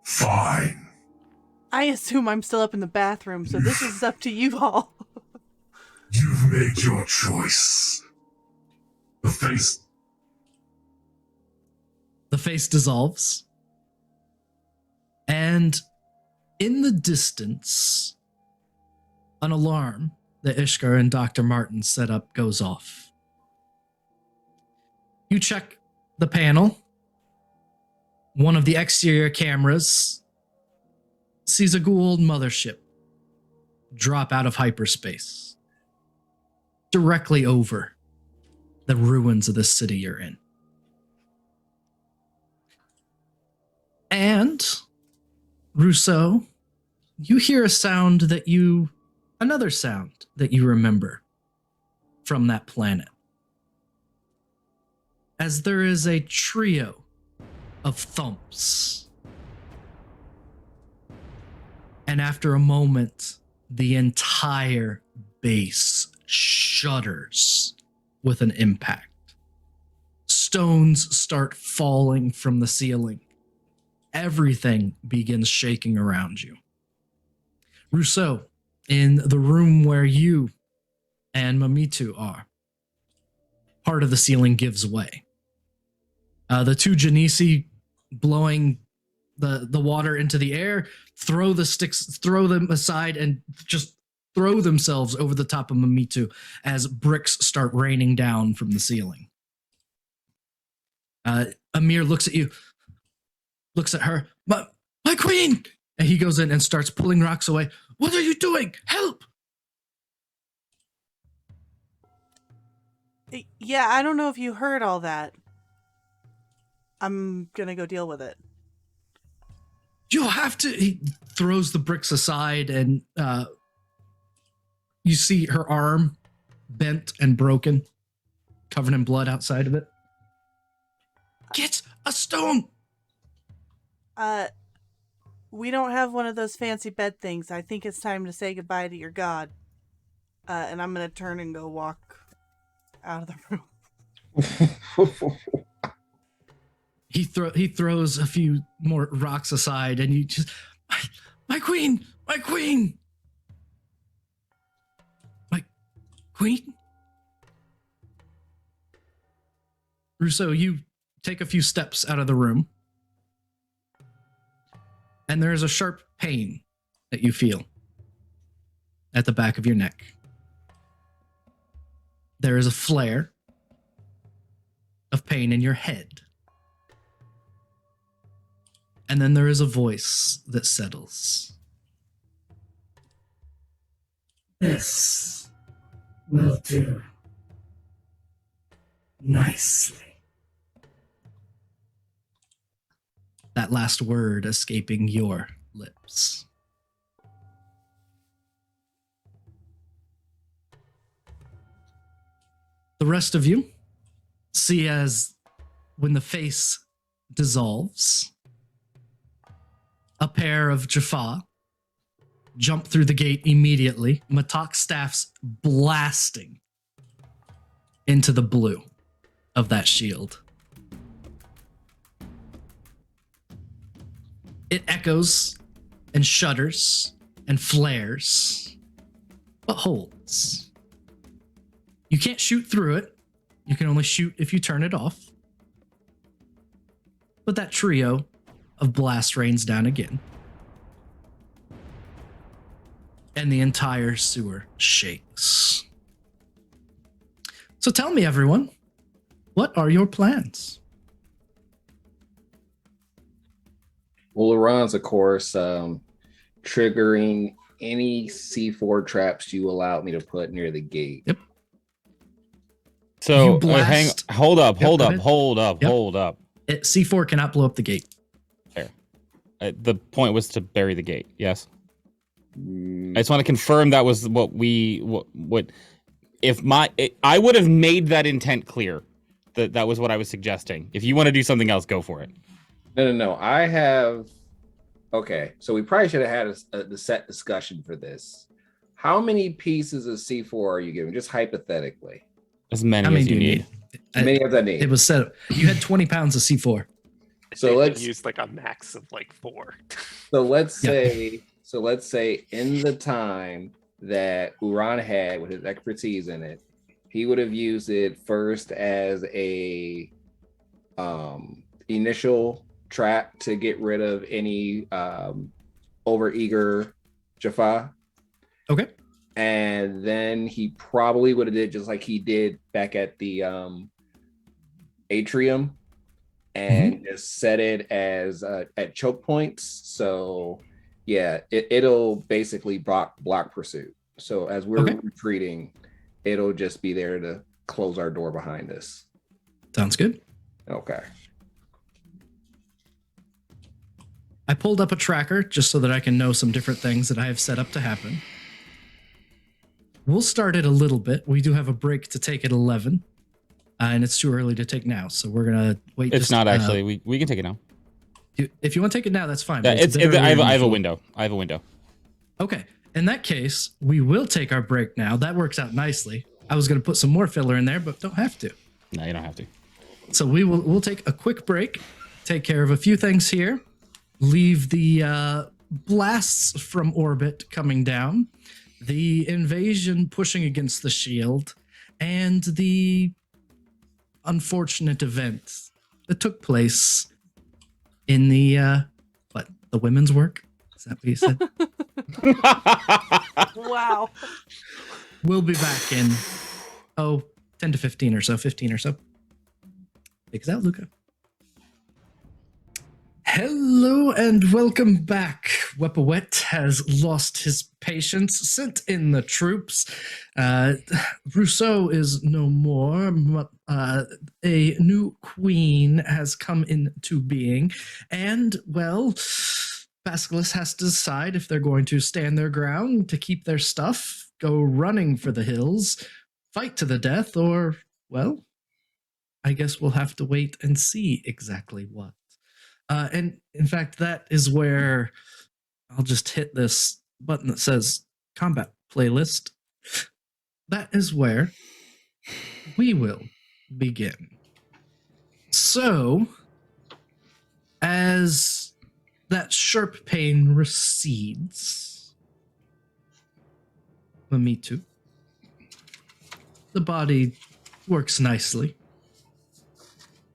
Speaker 6: Fine.
Speaker 2: I assume I'm still up in the bathroom, so this is up to you all.
Speaker 6: You've made your choice. The face.
Speaker 1: The face dissolves. And in the distance, an alarm that Ishkar and Dr. Martin set up goes off. You check the panel. One of the exterior cameras sees a Goa'uld mothership drop out of hyperspace directly over the ruins of the city you're in. And, Russo, you hear another sound that you remember from that planet. As there is a trio of thumps. And after a moment, the entire base shudders with an impact. Stones start falling from the ceiling. Everything begins shaking around you. Russo, in the room where you and Mamitu are, part of the ceiling gives way. The two Genesi blowing the water into the air, throw the sticks, throw them aside, and just throw themselves over the top of Mamitu as bricks start raining down from the ceiling. Amir looks at you, looks at her. My queen! And he goes in and starts pulling rocks away. What are you doing? Help!
Speaker 2: Yeah, I don't know if you heard all that. I'm gonna go deal with it.
Speaker 1: You have to. He throws the bricks aside, and you see her arm bent and broken, covered in blood outside of it. Get a stone!
Speaker 2: We don't have one of those fancy bed things. I think it's time to say goodbye to your god. And I'm gonna turn and go walk out of the room.
Speaker 1: He throws a few more rocks aside, and you just, my queen, my queen, my queen. Russo, you take a few steps out of the room, and there is a sharp pain that you feel at the back of your neck. There is a flare of pain in your head. And then there is a voice that settles.
Speaker 7: This will do nicely.
Speaker 1: That last word escaping your lips. The rest of you see as when the face dissolves, a pair of Jaffa jump through the gate immediately, Matak staffs blasting into the blue of that shield. It echoes and shudders and flares, but holds. You can't shoot through it. You can only shoot if you turn it off. But that trio of blast rains down again. And the entire sewer shakes. So tell me, everyone, what are your plans?
Speaker 5: Well, Iran's, of course, triggering any C4 traps you allow me to put near the gate.
Speaker 1: Yep.
Speaker 4: So
Speaker 1: You blast-
Speaker 4: hold up.
Speaker 1: Yep, go ahead.
Speaker 4: Hold up.
Speaker 1: C4 cannot blow up the gate.
Speaker 4: Fair. The point was to bury the gate. Yes.
Speaker 5: Mm,
Speaker 4: I just want to confirm that was what I would have made that intent clear. That was what I was suggesting. If you want to do something else, go for it.
Speaker 5: No. I have. Okay, so we probably should have had the set discussion for this. How many pieces of C4 are you giving? Just hypothetically.
Speaker 4: As many
Speaker 1: How many
Speaker 4: as
Speaker 1: do
Speaker 4: you
Speaker 1: you
Speaker 4: need.
Speaker 1: need?
Speaker 5: How many of that need?
Speaker 1: It was set up. You had 20 pounds of C4.
Speaker 5: So
Speaker 3: Let's
Speaker 5: let's
Speaker 3: use like a max of like 4.
Speaker 5: let's
Speaker 1: Yeah.
Speaker 5: say in the time that Uran had with his expertise in it, He would have used it first as a initial trap to get rid of any overeager Jaffa.
Speaker 1: Okay.
Speaker 5: And then he probably would have did just like he did back at the atrium and just set it as at choke points. So yeah, it'll basically block pursuit. So as we're retreating, it'll just be there to close our door behind us.
Speaker 1: Sounds good.
Speaker 5: Okay.
Speaker 1: I pulled up a tracker just so that I can know some different things that I have set up to happen. We'll start it a little bit. We do have a break to take at 11, and it's too early to take now, so we're gonna wait.
Speaker 4: It's not actually. We can take it now.
Speaker 1: If you want to take it now, that's fine.
Speaker 4: Yeah, I have a window. I have a window.
Speaker 1: Okay. In that case, we will take our break now. That works out nicely. I was going to put some more filler in there, but don't have to.
Speaker 4: No, you don't have to.
Speaker 1: So we'll take a quick break, take care of a few things here, leave the blasts from orbit coming down, the invasion pushing against the shield, and the unfortunate event that took place in the the women's work. Is that what you said?
Speaker 2: Wow.
Speaker 1: We'll be back in 10 to 15 or so, 15 or so. Take us out, Luca. Hello and welcome back. Wepwawet has lost his patience, sent in the troops. Russo is no more. A new queen has come into being. And, well, Basilisk has to decide if they're going to stand their ground to keep their stuff, go running for the hills, fight to the death, or, well, I guess we'll have to wait and see exactly what. And in fact, that is where I'll just hit this button that says combat playlist. That is where we will begin. So, as that sharp pain recedes, me too. The body works nicely.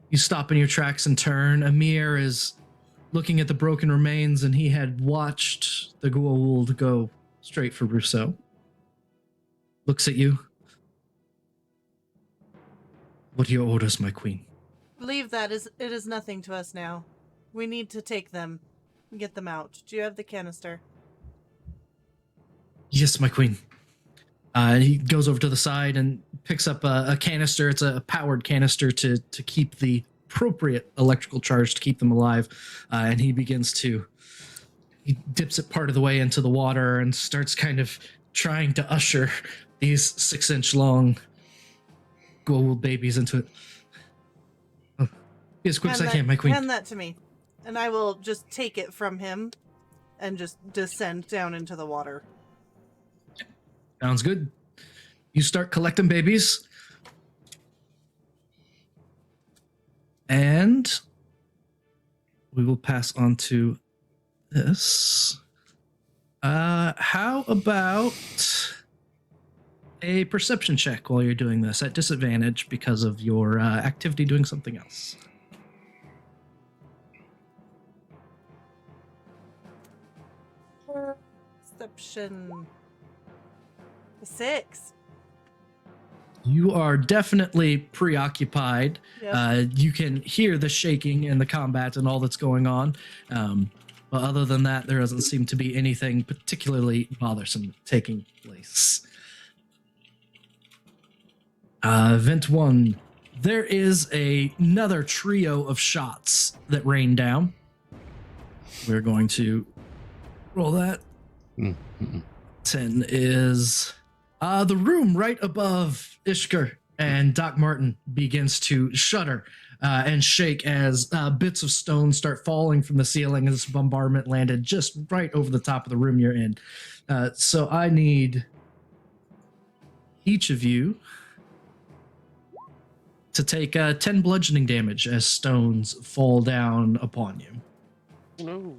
Speaker 1: You stop in your tracks and turn. Amir is looking at the broken remains, and he had watched the Goa'uld go straight for Russo. Looks at you. What are your orders, my queen?
Speaker 2: Leave that. It is nothing to us now. We need to take them and get them out. Do you have the canister?
Speaker 1: Yes, my queen. He goes over to the side and picks up a canister. It's a powered canister to keep the appropriate electrical charge to keep them alive. And he dips it part of the way into the water and starts kind of trying to usher these 6-inch long Goa'uld babies into it. Oh, be as quick as I can, my queen.
Speaker 2: Hand that to me. And I will just take it from him and just descend down into the water.
Speaker 1: Sounds good. You start collecting babies. And we will pass on to this. How about a perception check while you're doing this at disadvantage because of your activity doing something else?
Speaker 2: Perception. 6.
Speaker 1: You are definitely preoccupied.
Speaker 2: Yep.
Speaker 1: You can hear the shaking and the combat and all that's going on. But other than that, there doesn't seem to be anything particularly bothersome taking place. Event 1. There is another trio of shots that rain down. We're going to roll that. 10 is... the room right above Ishkar and Doc Martin begins to shudder and shake as bits of stone start falling from the ceiling as this bombardment landed just right over the top of the room you're in. So I need each of you to take 10 bludgeoning damage as stones fall down upon you.
Speaker 3: No.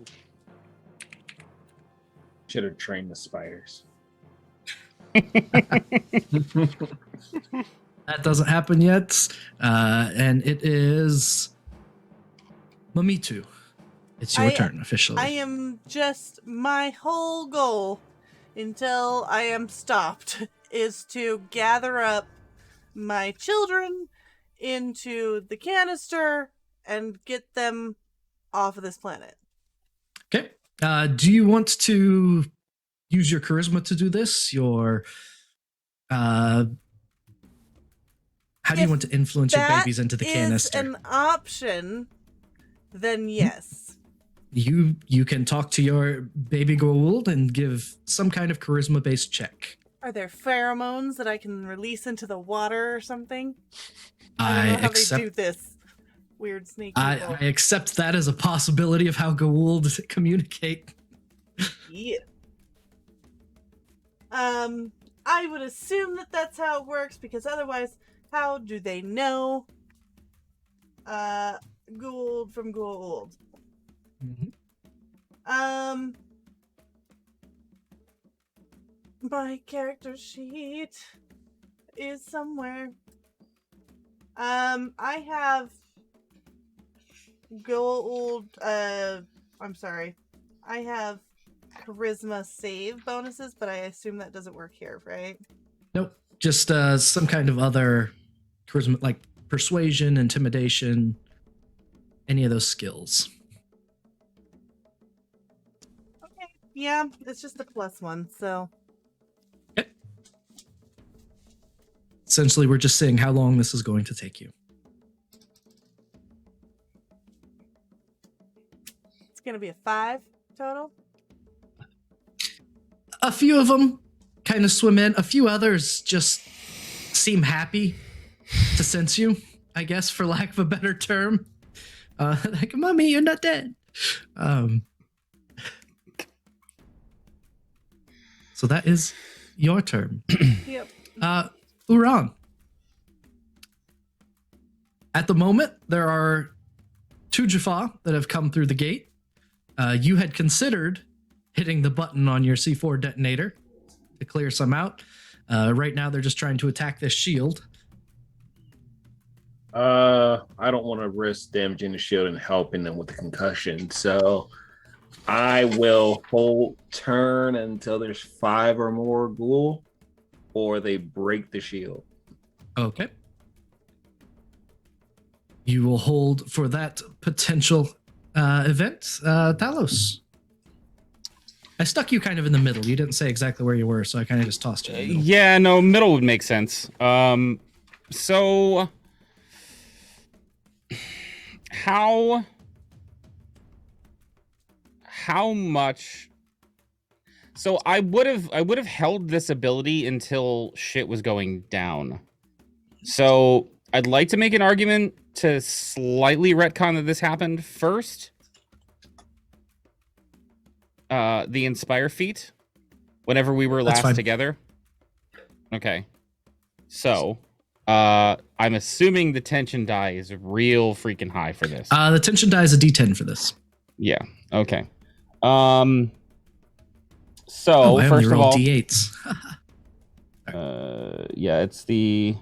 Speaker 8: Should have trained the spiders.
Speaker 1: That doesn't happen yet. And it is Mamitu. It's your turn officially.
Speaker 2: I am just, my whole goal until I am stopped is to gather up my children into the canister and get them off of this planet.
Speaker 1: Okay. Do you want to use your charisma to do this? How do you want to influence your babies into the canister?
Speaker 2: If that is an option, then yes.
Speaker 1: You can talk to your baby Goa'uld and give some kind of charisma-based check.
Speaker 2: Are there pheromones that I can release into the water or something?
Speaker 1: I
Speaker 2: don't know how
Speaker 1: accept.
Speaker 2: they do this. Weird sneaky.
Speaker 1: I accept that as a possibility of how Goa'uld communicate.
Speaker 2: Yeah. I would assume that that's how it works, because otherwise, how do they know Goa'uld from Goa'uld?
Speaker 1: Mm-hmm.
Speaker 2: My character sheet is somewhere. I have Goa'uld, I'm sorry. I have charisma save bonuses, but I assume that doesn't work here, right?
Speaker 1: Nope. Just some kind of other charisma, like persuasion, intimidation, any of those skills.
Speaker 2: Okay. Yeah, it's just a +1, so.
Speaker 1: Okay. Essentially, we're just seeing how long this is going to take you.
Speaker 2: It's going to be a 5 total?
Speaker 1: A few of them kind of swim in. A few others just seem happy to sense you, I guess, for lack of a better term. Like, Mommy, you're not dead. So that is your turn.
Speaker 2: Yep.
Speaker 1: Uran. At the moment, there are 2 Jaffa that have come through the gate. You had considered hitting the button on your C4 detonator to clear some out. Right now, they're just trying to attack this shield.
Speaker 8: I don't want to risk damaging the shield and helping them with the concussion, so I will hold turn until there's 5 or more ghoul, or they break the shield.
Speaker 1: Okay. You will hold for that potential event. Thalos. I stuck you kind of in the middle. You didn't say exactly where you were, so I kind of just tossed you in the middle.
Speaker 4: Yeah, no, middle would make sense. So how much? So I would have held this ability until shit was going down. So I'd like to make an argument to slightly retcon that this happened first. The Inspire feat, whenever we were last together. Okay. So, I'm assuming the tension die is real freaking high for this.
Speaker 1: The tension die is a D10 for this.
Speaker 4: Yeah. Okay.
Speaker 1: I
Speaker 4: First of all,
Speaker 1: D8s.
Speaker 4: yeah, it's the.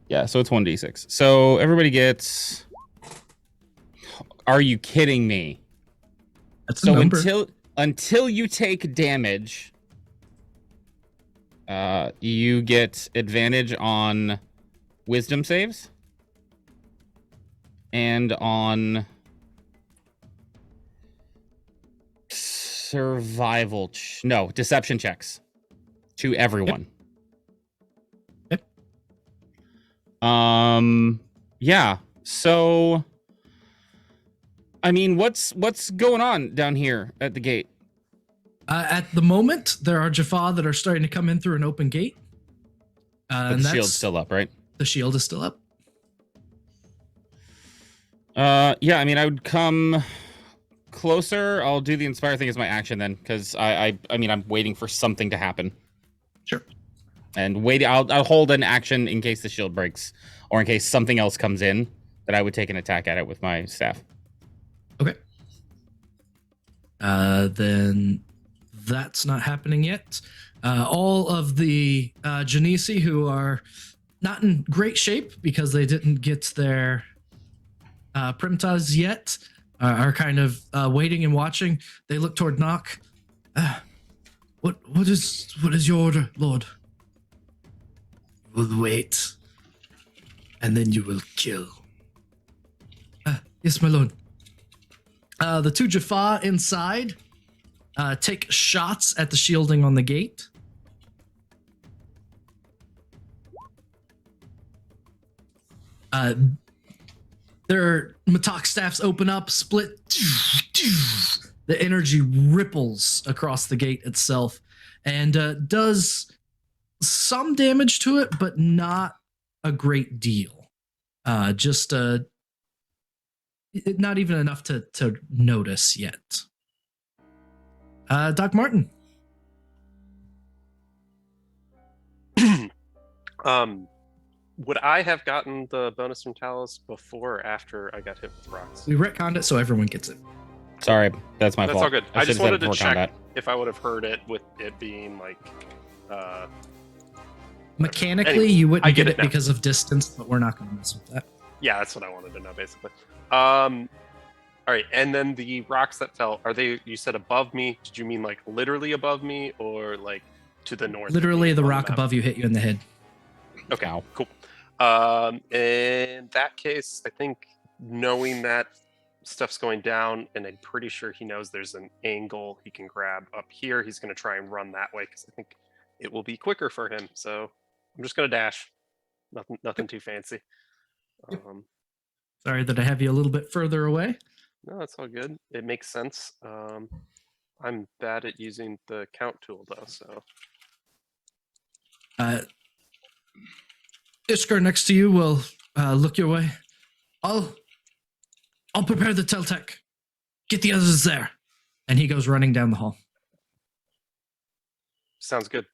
Speaker 4: Yeah, so it's 1d6. So everybody gets. Are you kidding me?
Speaker 1: That's the number.
Speaker 4: until you take damage, you get advantage on wisdom saves and on deception checks to everyone.
Speaker 1: Yep.
Speaker 4: Yeah. So I mean, what's going on down here at the gate?
Speaker 1: At the moment, there are Jaffa that are starting to come in through an open gate.
Speaker 4: But the shield's still up, right?
Speaker 1: The shield is still up.
Speaker 4: Yeah, I mean, I would come closer. I'll do the Inspire thing as my action then, because I mean, I'm waiting for something to happen.
Speaker 1: Sure.
Speaker 4: And I'll hold an action in case the shield breaks, or in case something else comes in that I would take an attack at it with my staff.
Speaker 1: Okay. Then that's not happening yet. All of the Genesi who are not in great shape because they didn't get their primtas yet are kind of waiting and watching. They look toward Nock. What is your order, Lord? We'll wait, and then you will kill. Yes, my lord. The two Jaffa inside take shots at the shielding on the gate. Their Matok staffs open up, split. The energy ripples across the gate itself and does some damage to it, but not a great deal. Just not even enough to notice yet. Doc Martin.
Speaker 3: Would I have gotten the bonus from Talos before or after I got hit with rocks?
Speaker 1: We retconned it so everyone gets it.
Speaker 4: Sorry, that's my
Speaker 3: That's
Speaker 4: fault.
Speaker 3: all good. I
Speaker 4: should've
Speaker 3: just
Speaker 4: said
Speaker 3: wanted to
Speaker 4: before
Speaker 3: check
Speaker 4: combat.
Speaker 3: if I would have heard it with it being like.
Speaker 1: Mechanically,
Speaker 3: Anyways,
Speaker 1: you
Speaker 3: I
Speaker 1: wouldn't
Speaker 3: get
Speaker 1: get
Speaker 3: it
Speaker 1: it
Speaker 3: now.
Speaker 1: because of distance, but we're not going to mess with that.
Speaker 3: Yeah, that's what I wanted to know, basically. All right, and then the rocks that fell, are they? You said above me. Did you mean like literally above me, or like to the north? of
Speaker 1: Literally,
Speaker 3: me
Speaker 1: the
Speaker 3: on
Speaker 1: rock
Speaker 3: map?
Speaker 1: above you hit you in the head.
Speaker 3: Okay,
Speaker 4: Ow.
Speaker 3: cool. In that case, I think knowing that stuff's going down, and I'm pretty sure he knows there's an angle he can grab up here. He's going to try and run that way because I think it will be quicker for him. So I'm just going to dash. Nothing too fancy.
Speaker 1: Sorry that I have you a little bit further away.
Speaker 3: No, that's all good. It makes sense. I'm bad at using the count tool though, so
Speaker 1: Ishkar next to you will look your way. I'll prepare the Teltec. Get the others there. And he goes running down the hall.
Speaker 3: sounds good.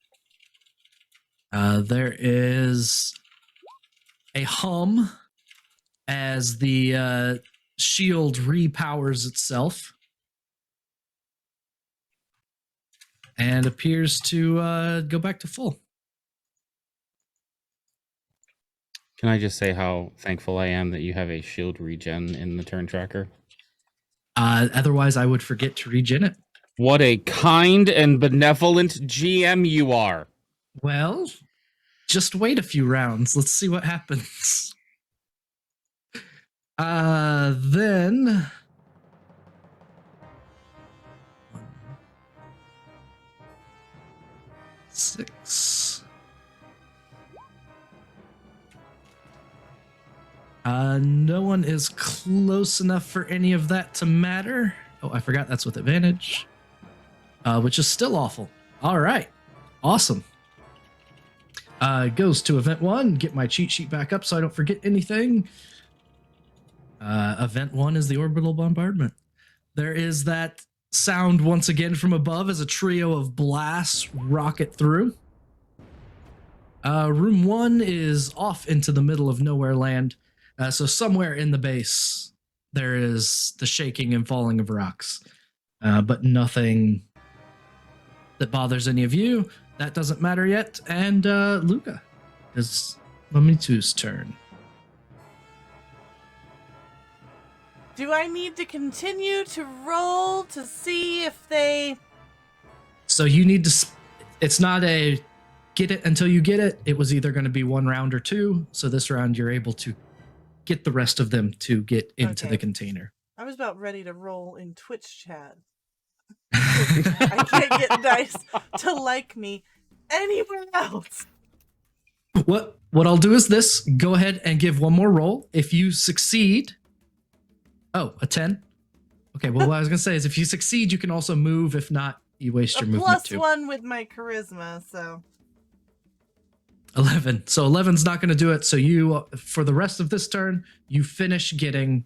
Speaker 1: There is a hum as the shield repowers itself and appears to go back to full.
Speaker 4: Can I just say how thankful I am that you have a shield regen in the turn tracker?
Speaker 1: Otherwise, I would forget to regen it.
Speaker 4: What a kind and benevolent GM you are.
Speaker 1: Well, just wait a few rounds. Let's see what happens. Then 6. No one is close enough for any of that to matter. Oh, I forgot that's with advantage. Which is still awful. All right. Awesome. Goes to event 1. Get my cheat sheet back up so I don't forget anything. Event 1 is the orbital bombardment. There is that sound once again from above as a trio of blasts rocket through. Room 1 is off into the middle of nowhere land. So somewhere in the base, there is the shaking and falling of rocks. But nothing that bothers any of you. That doesn't matter yet. And Luca, it's Mamitu's turn.
Speaker 2: Do I need to continue to roll to see if they...
Speaker 1: So you need to... It's not a get it until you get it. It was either going to be 1 round or 2. So this round you're able to get the rest of them to get into
Speaker 2: Okay.
Speaker 1: the container.
Speaker 2: I was about ready to roll in Twitch chat. I can't get dice to like me anywhere else.
Speaker 1: What I'll do is this. Go ahead and give one more roll. If you succeed... Oh, a 10? Okay, well, what I was going to say is if you succeed, you can also move. If not, you waste
Speaker 2: A
Speaker 1: your movement
Speaker 2: plus
Speaker 1: too.
Speaker 2: 1 with my charisma, so...
Speaker 1: 11. So 11's not going to do it. So you, for the rest of this turn, you finish getting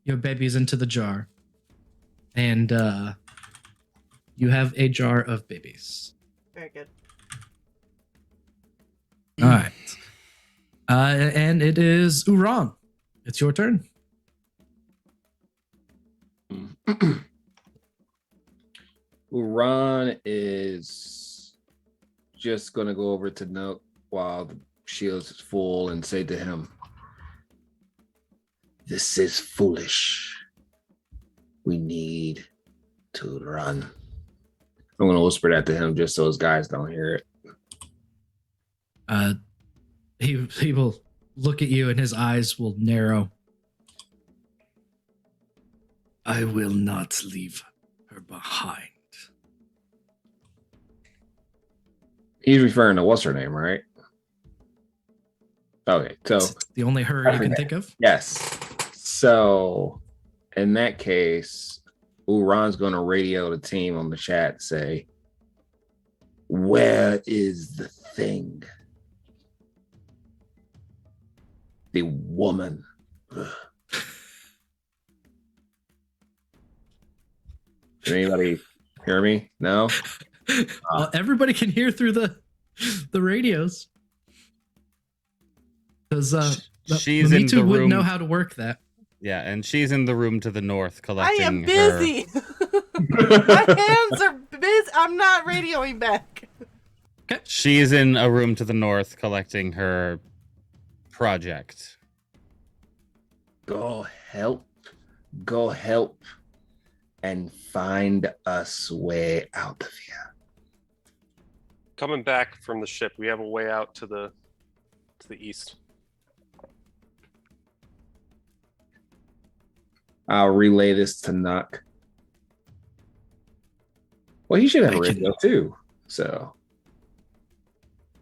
Speaker 1: your babies into the jar. And you have a jar of babies.
Speaker 2: Very good.
Speaker 1: All right. And it is Uran. It's your turn.
Speaker 8: Uran is just gonna go over to Nook while the shield is full and say to him, "This is foolish. We need to run." I'm gonna whisper that to him just so his guys don't hear it.
Speaker 1: He will look at you and his eyes will narrow. I will not leave her behind.
Speaker 8: He's referring to what's her name, right? Okay, so
Speaker 1: It's the only her you can think of.
Speaker 8: yes. So in that case, Uran's gonna radio the team on the chat, say, "Where is the thing? The woman." Ugh. Did anybody hear me? No?
Speaker 1: Well, everybody can hear through the radios. Because
Speaker 4: She's in the
Speaker 1: wouldn't know
Speaker 4: room.
Speaker 1: how to work that.
Speaker 4: Yeah, and she's in the room to the north
Speaker 2: I
Speaker 4: collecting.
Speaker 2: am
Speaker 4: her-
Speaker 2: busy. My hands are busy. I'm not radioing back.
Speaker 4: She's in a room to the north collecting her project.
Speaker 8: Go help, and find us way out of here.
Speaker 3: Coming back from the ship, we have a way out to the east.
Speaker 8: I'll relay this to Nuck. Well, he should have a
Speaker 1: I can-
Speaker 8: radio too. So,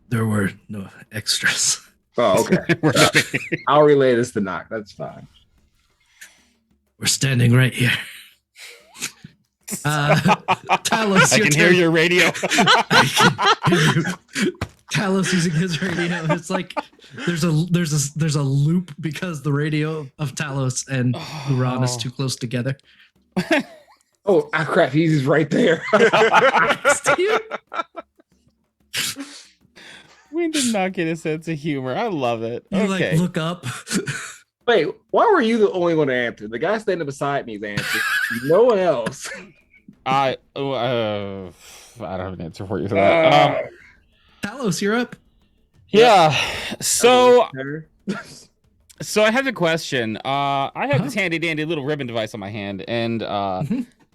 Speaker 1: There were no extras.
Speaker 8: oh, okay. I'll relay this to Nuck. That's fine.
Speaker 1: We're standing right here. Talos,
Speaker 4: I
Speaker 1: your
Speaker 4: can hear
Speaker 1: turn.
Speaker 4: your radio.
Speaker 1: I can hear you. Talos using his radio. It's like there's a loop because the radio of Talos and Uran is too close together.
Speaker 8: Oh, crap. He's right there.
Speaker 4: We did not get a sense of humor. I love it.
Speaker 1: You
Speaker 4: Okay.
Speaker 1: like look up.
Speaker 8: Wait, why were you the only one to answer? The guy standing beside me is answering. No one else.
Speaker 4: I don't have an answer for you for that.
Speaker 1: Talos, you're up.
Speaker 4: Yeah. So
Speaker 8: So,
Speaker 4: I have a question. I have this handy dandy little ribbon device on my hand, and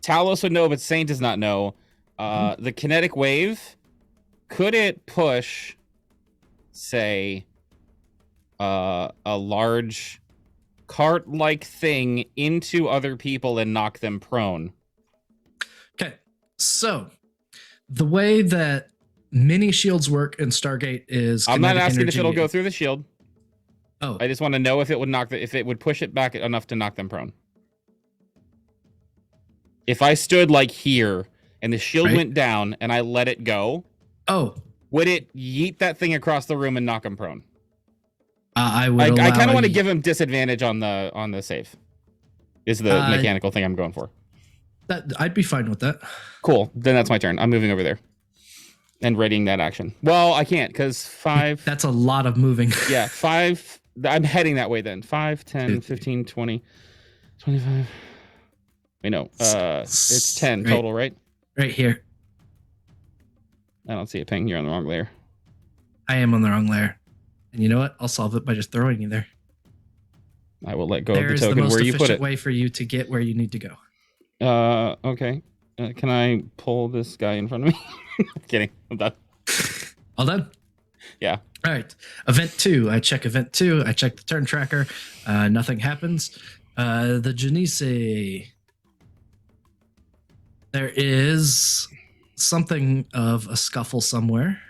Speaker 4: Talos would know, but Saint does not know. The kinetic wave, could it push, say, a large cart-like thing into other people and knock them prone?
Speaker 1: Okay, so the way that mini shields work in Stargate is
Speaker 4: I'm not
Speaker 1: kinetic
Speaker 4: asking if
Speaker 1: energy.
Speaker 4: it'll go through the shield.
Speaker 1: Oh,
Speaker 4: I just want to know if it would if it would push it back enough to knock them prone. If I stood like here and the shield
Speaker 1: Right.
Speaker 4: went down and I let it go, would it yeet that thing across the room and knock him prone?
Speaker 1: I would.
Speaker 4: I
Speaker 1: allow
Speaker 4: kind of want
Speaker 1: a-
Speaker 4: to give him disadvantage on the save. Is the mechanical thing I'm going for.
Speaker 1: that. I'd be fine with that.
Speaker 4: Cool. Then that's my turn. I'm moving over there and readying that action. Well, I can't because 5.
Speaker 1: That's a lot of moving.
Speaker 4: Yeah, 5. I'm heading that way then. 5, 10, 15, 20, 25. Wait, no. It's 10
Speaker 1: Right.
Speaker 4: total, right?
Speaker 1: Right here.
Speaker 4: I don't see a ping. You're on the wrong layer.
Speaker 1: I am on the wrong layer. And you know what? I'll solve it by just throwing you there.
Speaker 4: I will let go
Speaker 1: There
Speaker 4: of
Speaker 1: is
Speaker 4: the
Speaker 1: the
Speaker 4: token
Speaker 1: most
Speaker 4: where you put
Speaker 1: efficient
Speaker 4: it.
Speaker 1: way for you to get where you need to go.
Speaker 4: Okay. Can I pull this guy in front of me? Kidding. I'm done.
Speaker 1: All done?
Speaker 4: Yeah.
Speaker 1: All right. Event 2. I check event 2. I check the turn tracker. Nothing happens. The Genese. There is something of a scuffle somewhere.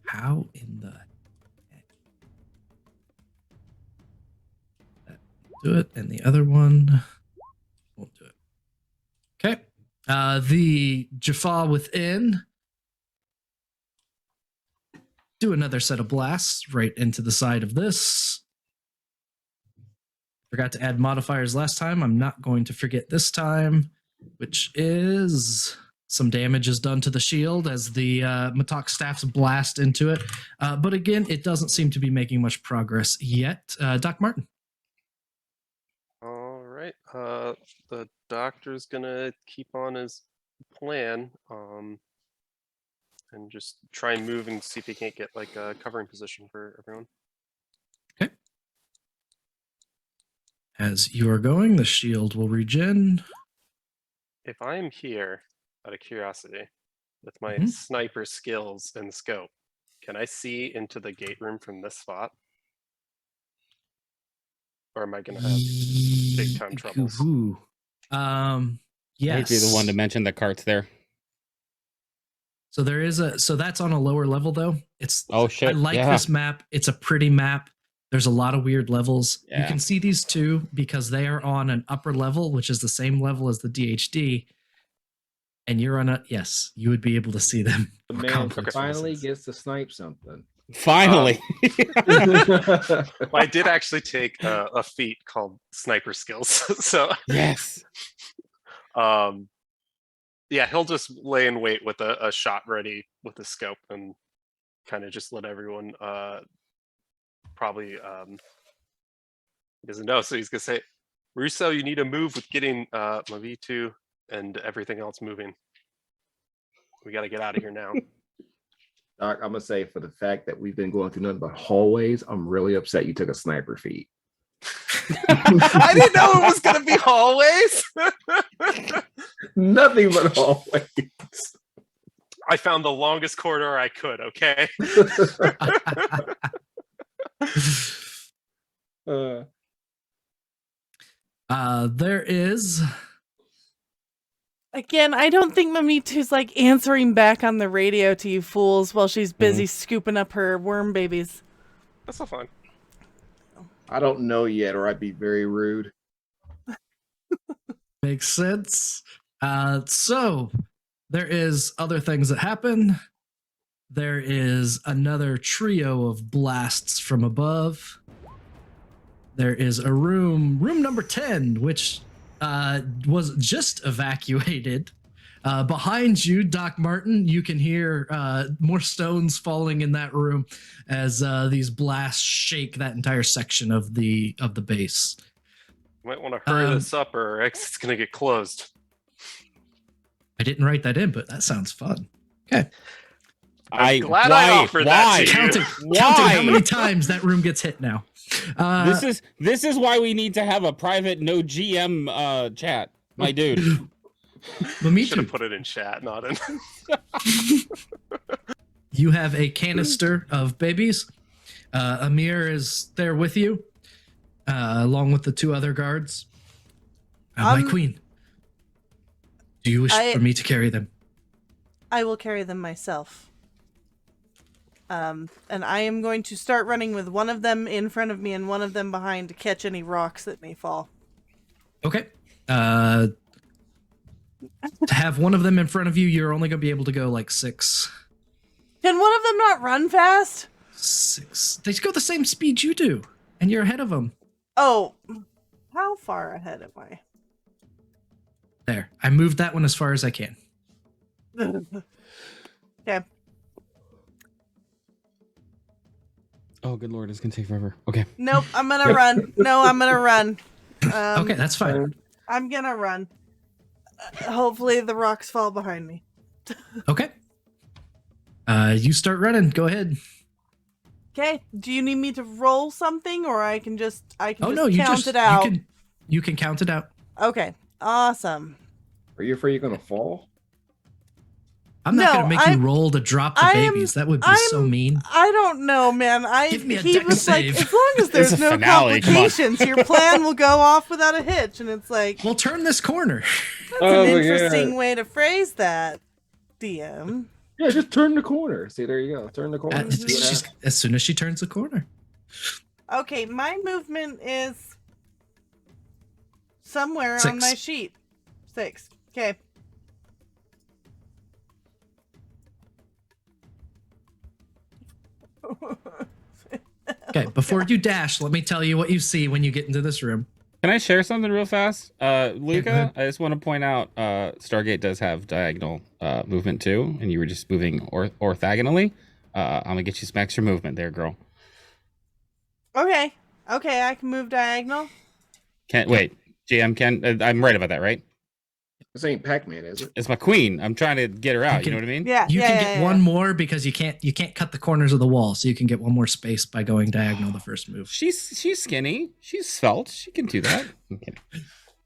Speaker 1: How in the heck? Do it, and the other one won't do it. Okay. The Jaffa within. Do another set of blasts right into the side of this. Forgot to add modifiers last time. I'm not going to forget this time, which is some damage is done to the shield as the Matok staffs blast into it. But again, it doesn't seem to be making much progress yet. Doc Martin.
Speaker 3: All right. The doctor's gonna keep on his plan, and just try and move and see if he can't get like a covering position for everyone.
Speaker 1: Okay. As you are going, the shield will regen.
Speaker 3: If I am here, out of curiosity, with my
Speaker 1: Mhm.
Speaker 3: sniper skills and scope, can I see into the gate room from this spot? Or am I gonna have big time troubles?
Speaker 1: Ooh.
Speaker 4: I hate
Speaker 1: Yes.
Speaker 4: to be the one to mention the carts there.
Speaker 1: So there is so that's on a lower level though. It's
Speaker 4: Oh shit!
Speaker 1: I like
Speaker 4: yeah.
Speaker 1: this map. It's a pretty map. There's a lot of weird levels. You
Speaker 4: Yeah.
Speaker 1: can see these two because they are on an upper level, which is the same level as the DHD. And you're on a yes, you would be able to see them.
Speaker 8: The
Speaker 1: for
Speaker 8: man
Speaker 1: conflict
Speaker 8: finally
Speaker 1: reasons.
Speaker 8: gets to snipe something.
Speaker 4: Finally.
Speaker 3: Well, I did actually take a feat called sniper skills. So
Speaker 4: yes.
Speaker 3: yeah, he'll just lay in wait with a shot ready with a scope and kind of just let everyone probably he doesn't know, so he's gonna say, Russo, you need to move with getting my V2 and everything else moving. We got to get out of here now.
Speaker 8: Doc, I'm gonna say for the fact that we've been going through nothing but hallways, I'm really upset you took a sniper feat.
Speaker 3: I didn't know it was gonna be hallways.
Speaker 8: Nothing but hallways.
Speaker 3: I found the longest corridor I could. Okay.
Speaker 1: There is
Speaker 2: Again, I don't think Mamitu's like answering back on the radio to you fools while she's busy scooping up her worm babies.
Speaker 3: That's so fun.
Speaker 8: I don't know yet, or I'd be very rude.
Speaker 1: makes sense. So there is other things that happen. There is another trio of blasts from above. There is a room number 10, which was just evacuated. Behind you, Doc Martin, you can hear more stones falling in that room as these blasts shake that entire section of the base.
Speaker 3: Might want to hurry this up, or exit's gonna get closed.
Speaker 1: I didn't write that in, but that sounds fun. Okay.
Speaker 3: I'm glad I offered that to you.
Speaker 1: Counting how many times that room gets hit now.
Speaker 4: This is why we need to have a private no GM chat, my dude.
Speaker 1: But me
Speaker 3: Should
Speaker 1: too.
Speaker 3: have put it in chat, not in.
Speaker 1: You have a canister of babies. Amir is there with you, along with the two other guards. My queen, do you wish for me to carry them?
Speaker 2: I will carry them myself. And I am going to start running with one of them in front of me and one of them behind to catch any rocks that may fall.
Speaker 1: Okay. To have one of them in front of you, you're only going to be able to go like 6.
Speaker 2: Can one of them not run fast?
Speaker 1: 6. They go the same speed you do, and you're ahead of them.
Speaker 2: Oh, how far ahead am I?
Speaker 1: There. I moved that one as far as I can.
Speaker 2: Okay.
Speaker 4: Oh, good lord, it's gonna take forever. Okay.
Speaker 2: Nope, I'm gonna run. No, I'm gonna run.
Speaker 1: Okay, that's fine.
Speaker 2: I'm gonna run. Hopefully the rocks fall behind me.
Speaker 1: Okay. You start running. Go ahead.
Speaker 2: Okay. Do you need me to roll something, or I can just
Speaker 1: You
Speaker 2: count it out?
Speaker 1: You can count it out.
Speaker 2: Okay. Awesome.
Speaker 8: Are you afraid you're gonna fall?
Speaker 1: I'm not going to make you roll to drop the babies. That would be so mean.
Speaker 2: I don't know, man.
Speaker 1: Give me a
Speaker 2: he
Speaker 1: dex
Speaker 2: was
Speaker 1: save.
Speaker 2: like, as long as there's
Speaker 4: It's a
Speaker 2: no
Speaker 4: finale, come on.
Speaker 2: complications, your plan will go off without a hitch. And it's like,
Speaker 1: We'll turn this corner.
Speaker 2: that's an interesting way to phrase that, DM.
Speaker 8: Yeah, just turn the corner. See, there you go. Turn the corner.
Speaker 1: As soon as she turns the corner.
Speaker 2: Okay, my movement is somewhere on
Speaker 1: 6.
Speaker 2: my sheet. 6. Okay.
Speaker 1: Okay, before you dash, let me tell you what you see when you get into this room.
Speaker 4: Can I share something real fast?
Speaker 1: go
Speaker 4: Luca,
Speaker 1: ahead.
Speaker 4: I just want to point out Stargate does have diagonal movement too, and you were just moving orthogonally. I'm gonna get you some extra movement there, girl.
Speaker 2: Okay. Okay, I can move diagonal.
Speaker 4: Can't wait. GM Ken, I'm right about that, right?
Speaker 8: This ain't Pac-Man, is it?
Speaker 4: It's my queen. I'm trying to get her out. You know what I mean?
Speaker 2: Yeah.
Speaker 1: You
Speaker 2: yeah,
Speaker 1: can
Speaker 2: yeah,
Speaker 1: get
Speaker 2: yeah.
Speaker 1: one more because you can't cut the corners of the wall, so you can get one more space by going diagonal the first move.
Speaker 4: She's skinny. She's svelte. She can do that. I'm kidding.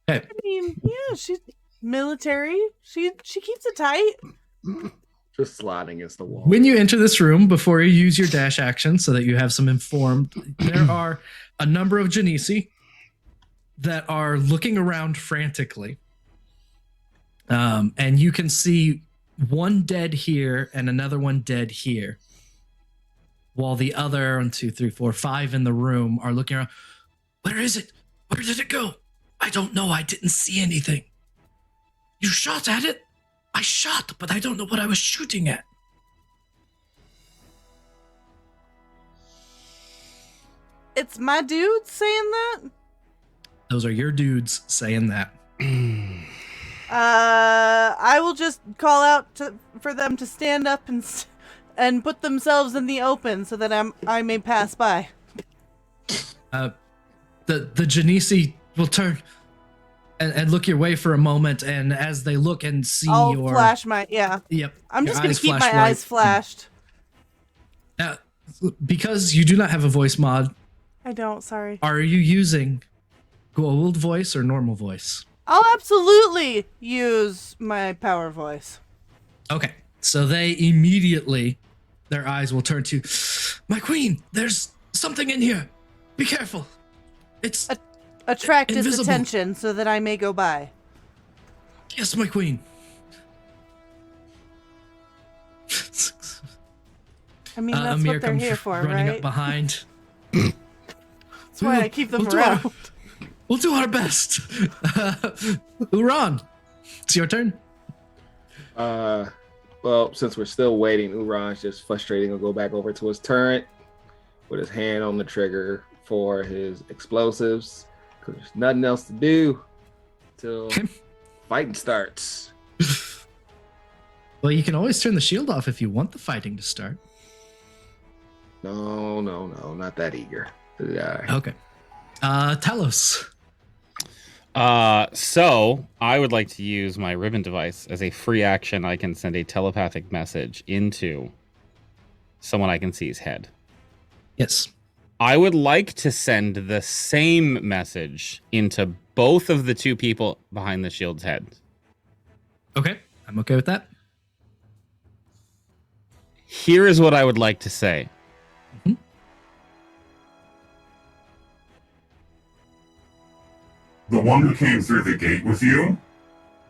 Speaker 1: Okay.
Speaker 2: I mean, yeah, she's military. She keeps it tight.
Speaker 8: Just sliding against the wall.
Speaker 1: When you enter this room, before you use your dash action so that you have some informed, there are a number of Genesi that are looking around frantically. And you can see one dead here and another one dead here. While the other 1, 2, 3, 4, 5 in the room are looking around. Where is it? Where did it go? I don't know. I didn't see anything. You shot at it? I shot, but I don't know what I was shooting at.
Speaker 2: It's my dude saying that.
Speaker 1: Those are your dudes saying that.
Speaker 2: I will just call out for them to stand up and put themselves in the open so that I may pass by.
Speaker 1: The Genesi will turn and look your way for a moment, and as they look and see
Speaker 2: I'll
Speaker 1: your
Speaker 2: flash my
Speaker 1: Yep.
Speaker 2: I'm
Speaker 1: your
Speaker 2: just gonna
Speaker 1: eyes
Speaker 2: keep my
Speaker 1: flash
Speaker 2: eyes
Speaker 1: white.
Speaker 2: flashed.
Speaker 1: Now, because you do not have a voice mod,
Speaker 2: I don't. Sorry.
Speaker 1: are you using gold voice or normal voice?
Speaker 2: I'll absolutely use my power voice.
Speaker 1: Okay, so they immediately, their eyes will turn to, my queen, there's something in here. Be careful. It's,
Speaker 2: Attract its
Speaker 1: invisible.
Speaker 2: attention so that I may go by.
Speaker 1: Yes, my queen.
Speaker 2: I mean, that's
Speaker 1: Amir
Speaker 2: what they're
Speaker 1: comes
Speaker 2: here for,
Speaker 1: running
Speaker 2: right?
Speaker 1: up behind.
Speaker 2: That's why I keep them
Speaker 1: We'll do
Speaker 2: around.
Speaker 1: We'll do our best. Uran, it's your turn.
Speaker 8: Well, since we're still waiting, Uran's just frustrating. He'll go back over to his turret with his hand on the trigger for his explosives, because there's nothing else to do till fighting starts.
Speaker 1: Well, you can always turn the shield off if you want the fighting to start.
Speaker 8: No, not that eager to die.
Speaker 1: Okay. Talos.
Speaker 4: So I would like to use my ribbon device as a free action. I can send a telepathic message into someone I can see's head.
Speaker 1: Yes.
Speaker 4: I would like to send the same message into both of the two people behind the shield's head.
Speaker 1: Okay, I'm okay with that.
Speaker 4: Here is what I would like to say.
Speaker 1: Mhm.
Speaker 6: The one who came through the gate with you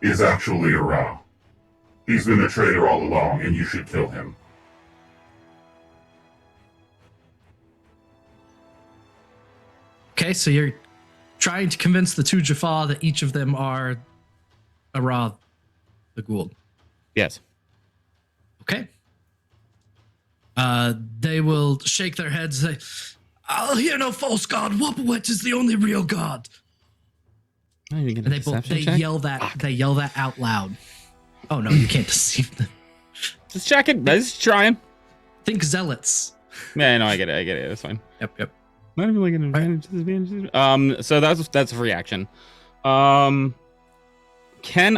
Speaker 6: is actually around. He's been a traitor all along, and you should kill him.
Speaker 1: Okay, so you're trying to convince the two Jaffa that each of them are Arad, the Gould.
Speaker 4: Yes.
Speaker 1: Okay. They will shake their heads and say, I'll hear no false god. Wepwawet is the only real god.
Speaker 4: Oh, you
Speaker 1: And they both yell that out loud. Oh no, you can't deceive them.
Speaker 4: Just checking. Just trying.
Speaker 1: Think zealots.
Speaker 4: Yeah, no, I get it. It's fine.
Speaker 1: Yep.
Speaker 4: Not even like an advantage, disadvantage. So that's a free action. Can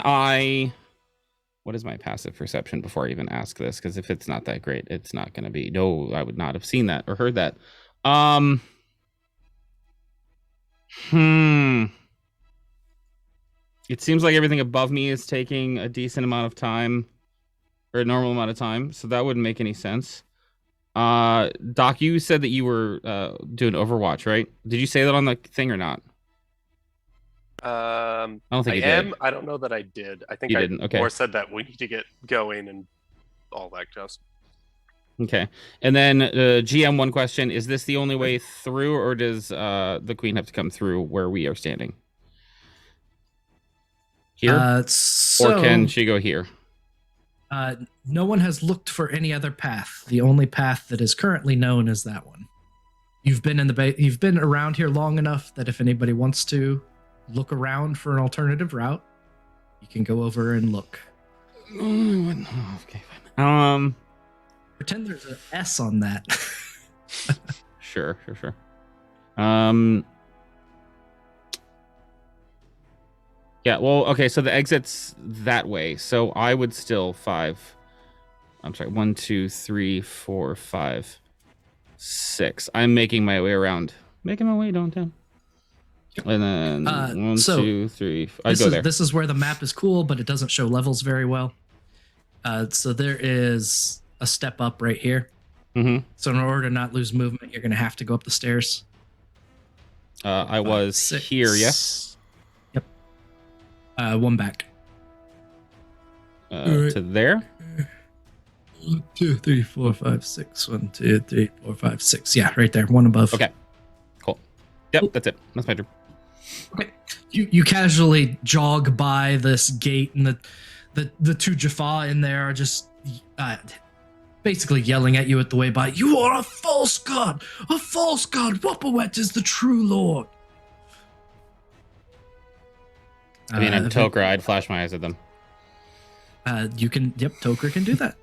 Speaker 4: I? What is my passive perception before I even ask this? Because if it's not that great, it's not going to be. No, I would not have seen that or heard that. It seems like everything above me is taking a decent amount of time, or a normal amount of time. So that wouldn't make any sense. Doc, you said that you were doing Overwatch, right? Did you say that on the thing or not?
Speaker 3: I
Speaker 4: don't think you
Speaker 3: am.
Speaker 4: did.
Speaker 3: I don't know that I did. I think
Speaker 4: You
Speaker 3: I
Speaker 4: didn't, okay.
Speaker 3: more said that we need to get going and all that jazz.
Speaker 4: Okay. And then GM, one question. Is this the only way through, or does the queen have to come through where we are standing? Here?
Speaker 1: So,
Speaker 4: or can she go here?
Speaker 1: no one has looked for any other path. The only path that is currently known is that one. You've been in the you've been around here long enough that if anybody wants to look around for an alternative route, you can go over and look.
Speaker 4: Okay, fine.
Speaker 1: Pretend there's an S on that.
Speaker 4: Sure. Yeah, well, okay, so the exit's that way. So I would still 1, 2, 3, 4, 5, 6. I'm making my way around. Making my way downtown. And then 1,
Speaker 1: so
Speaker 4: 2, 3. I'd go there.
Speaker 1: This is where the map is cool, but it doesn't show levels very well. So there is a step up right here.
Speaker 4: Mm-hmm.
Speaker 1: So in order to not lose movement, you're going to have to go up the stairs.
Speaker 4: I was
Speaker 1: 6.
Speaker 4: here, yes?
Speaker 1: Yep. One back.
Speaker 4: To there?
Speaker 1: 1, 2, 3, 4, 5, 6. 1, 2, 3, 4, 5, 6. Yeah, right there. One above.
Speaker 4: Okay. Cool. Yep,
Speaker 1: Cool.
Speaker 4: that's it. That's my turn.
Speaker 1: Okay. You casually jog by this gate, and the two Jaffa in there are just basically yelling at you at the way by. You are a false god! A false god! Wepwawet is the true lord!
Speaker 4: I mean, I'm Tokra. I'd flash my eyes at them.
Speaker 1: You can, yep, Toker can do that.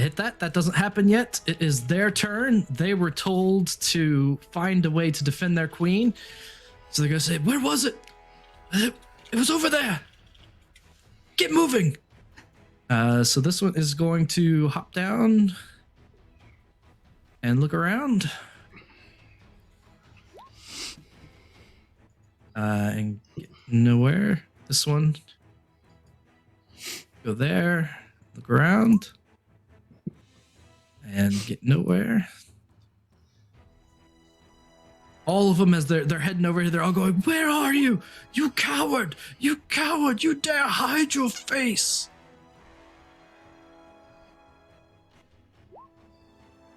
Speaker 1: Hit that. That doesn't happen yet. It is their turn. They were told to find a way to defend their queen. So they're going to say, where was it? It was over there. Get moving. So this one is going to hop down and look around. And get nowhere. This one. Go there. Look around. And get nowhere. All of them, as they're heading over here, they're all going, where are you? You coward! You coward! You dare hide your face!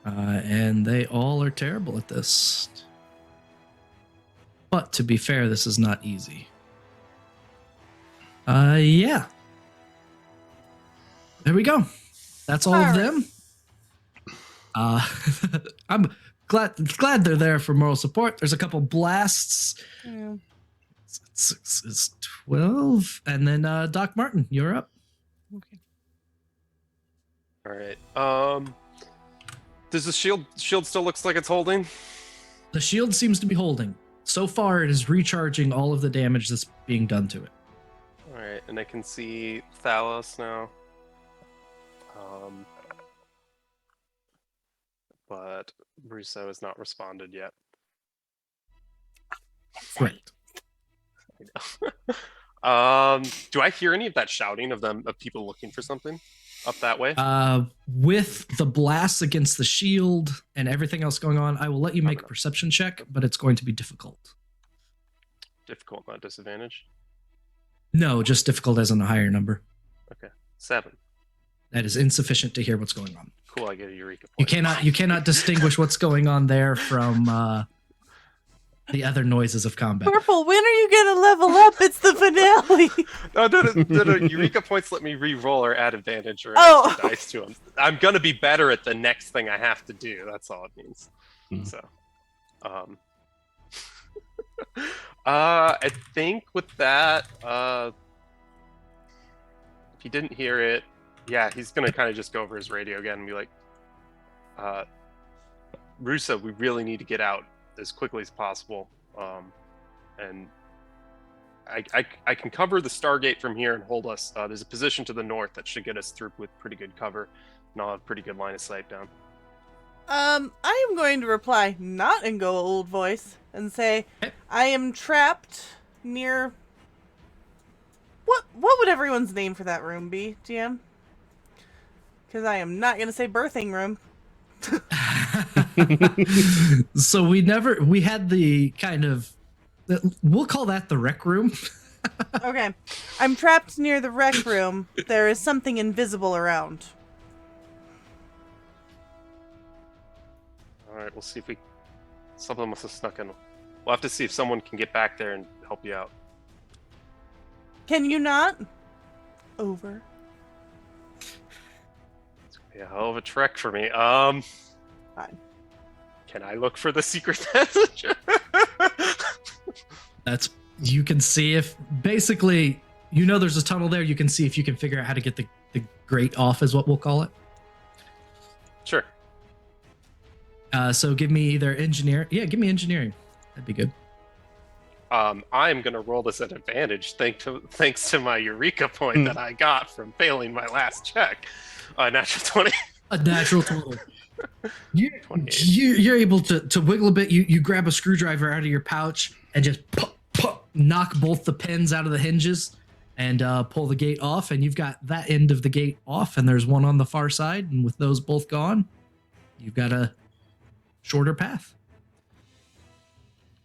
Speaker 1: And they all are terrible at this. But to be fair, this is not easy. Yeah. There we go. That's all of them. I'm glad they're there for moral support. There's a couple blasts.
Speaker 2: Yeah.
Speaker 1: It's 12. And then Doc Martin, you're up.
Speaker 2: Okay.
Speaker 3: All right. Does the shield still looks like it's holding?
Speaker 1: The shield seems to be holding. So far, it is recharging all of the damage that's being done to it.
Speaker 3: All right, and I can see Thalos now. But Russo has not responded yet.
Speaker 1: Right.
Speaker 3: Do I hear any of that shouting of people looking for something up that way?
Speaker 1: With the blasts against the shield and everything else going on, I will let you make a perception check, but it's going to be difficult.
Speaker 3: Difficult, not disadvantage.
Speaker 1: No, just difficult as in a higher number.
Speaker 3: Okay, 7.
Speaker 1: That is insufficient to hear what's going on.
Speaker 3: Cool, I get a Eureka point.
Speaker 1: You cannot distinguish what's going on there from the other noises of combat.
Speaker 2: Purple, when are you gonna level up? It's the finale.
Speaker 3: No, Eureka points let me re-roll or add advantage or extra dice to them. I'm gonna be better at the next thing I have to do. That's all it means. So, I think with that, if he didn't hear it, yeah, he's gonna kind of just go over his radio again and be like, Russo, we really need to get out as quickly as possible. And I can cover the Stargate from here and hold us. There's a position to the north that should get us through with pretty good cover, and I'll have pretty good line of sight down.
Speaker 2: I am going to reply, not in go old voice, and say, I am trapped near... What would everyone's name for that room be, GM? Because I am not going to say birthing room.
Speaker 1: So we had the kind of, we'll call that the rec room.
Speaker 2: Okay. I'm trapped near the rec room. There is something invisible around.
Speaker 3: All right, we'll see if something must have snuck in. We'll have to see if someone can get back there and help you out.
Speaker 2: Can you not? Over.
Speaker 3: It's gonna be a hell of a trek for me.
Speaker 2: Fine.
Speaker 3: Can I look for the secret passage?
Speaker 1: You can see if, basically, there's a tunnel there. You can see if you can figure out how to get the grate off, is what we'll call it.
Speaker 3: Sure.
Speaker 1: So give me either engineer. Yeah, give me engineering. That'd be good.
Speaker 3: I'm going to roll this at advantage thanks to my Eureka point that I got from failing my last check. Natural 20.
Speaker 1: A natural 20.
Speaker 3: 28.
Speaker 1: You're able to wiggle a bit. You grab a screwdriver out of your pouch and just knock both the pins out of the hinges and pull the gate off. And you've got that end of the gate off, and there's one on the far side. And with those both gone, you've got a shorter path.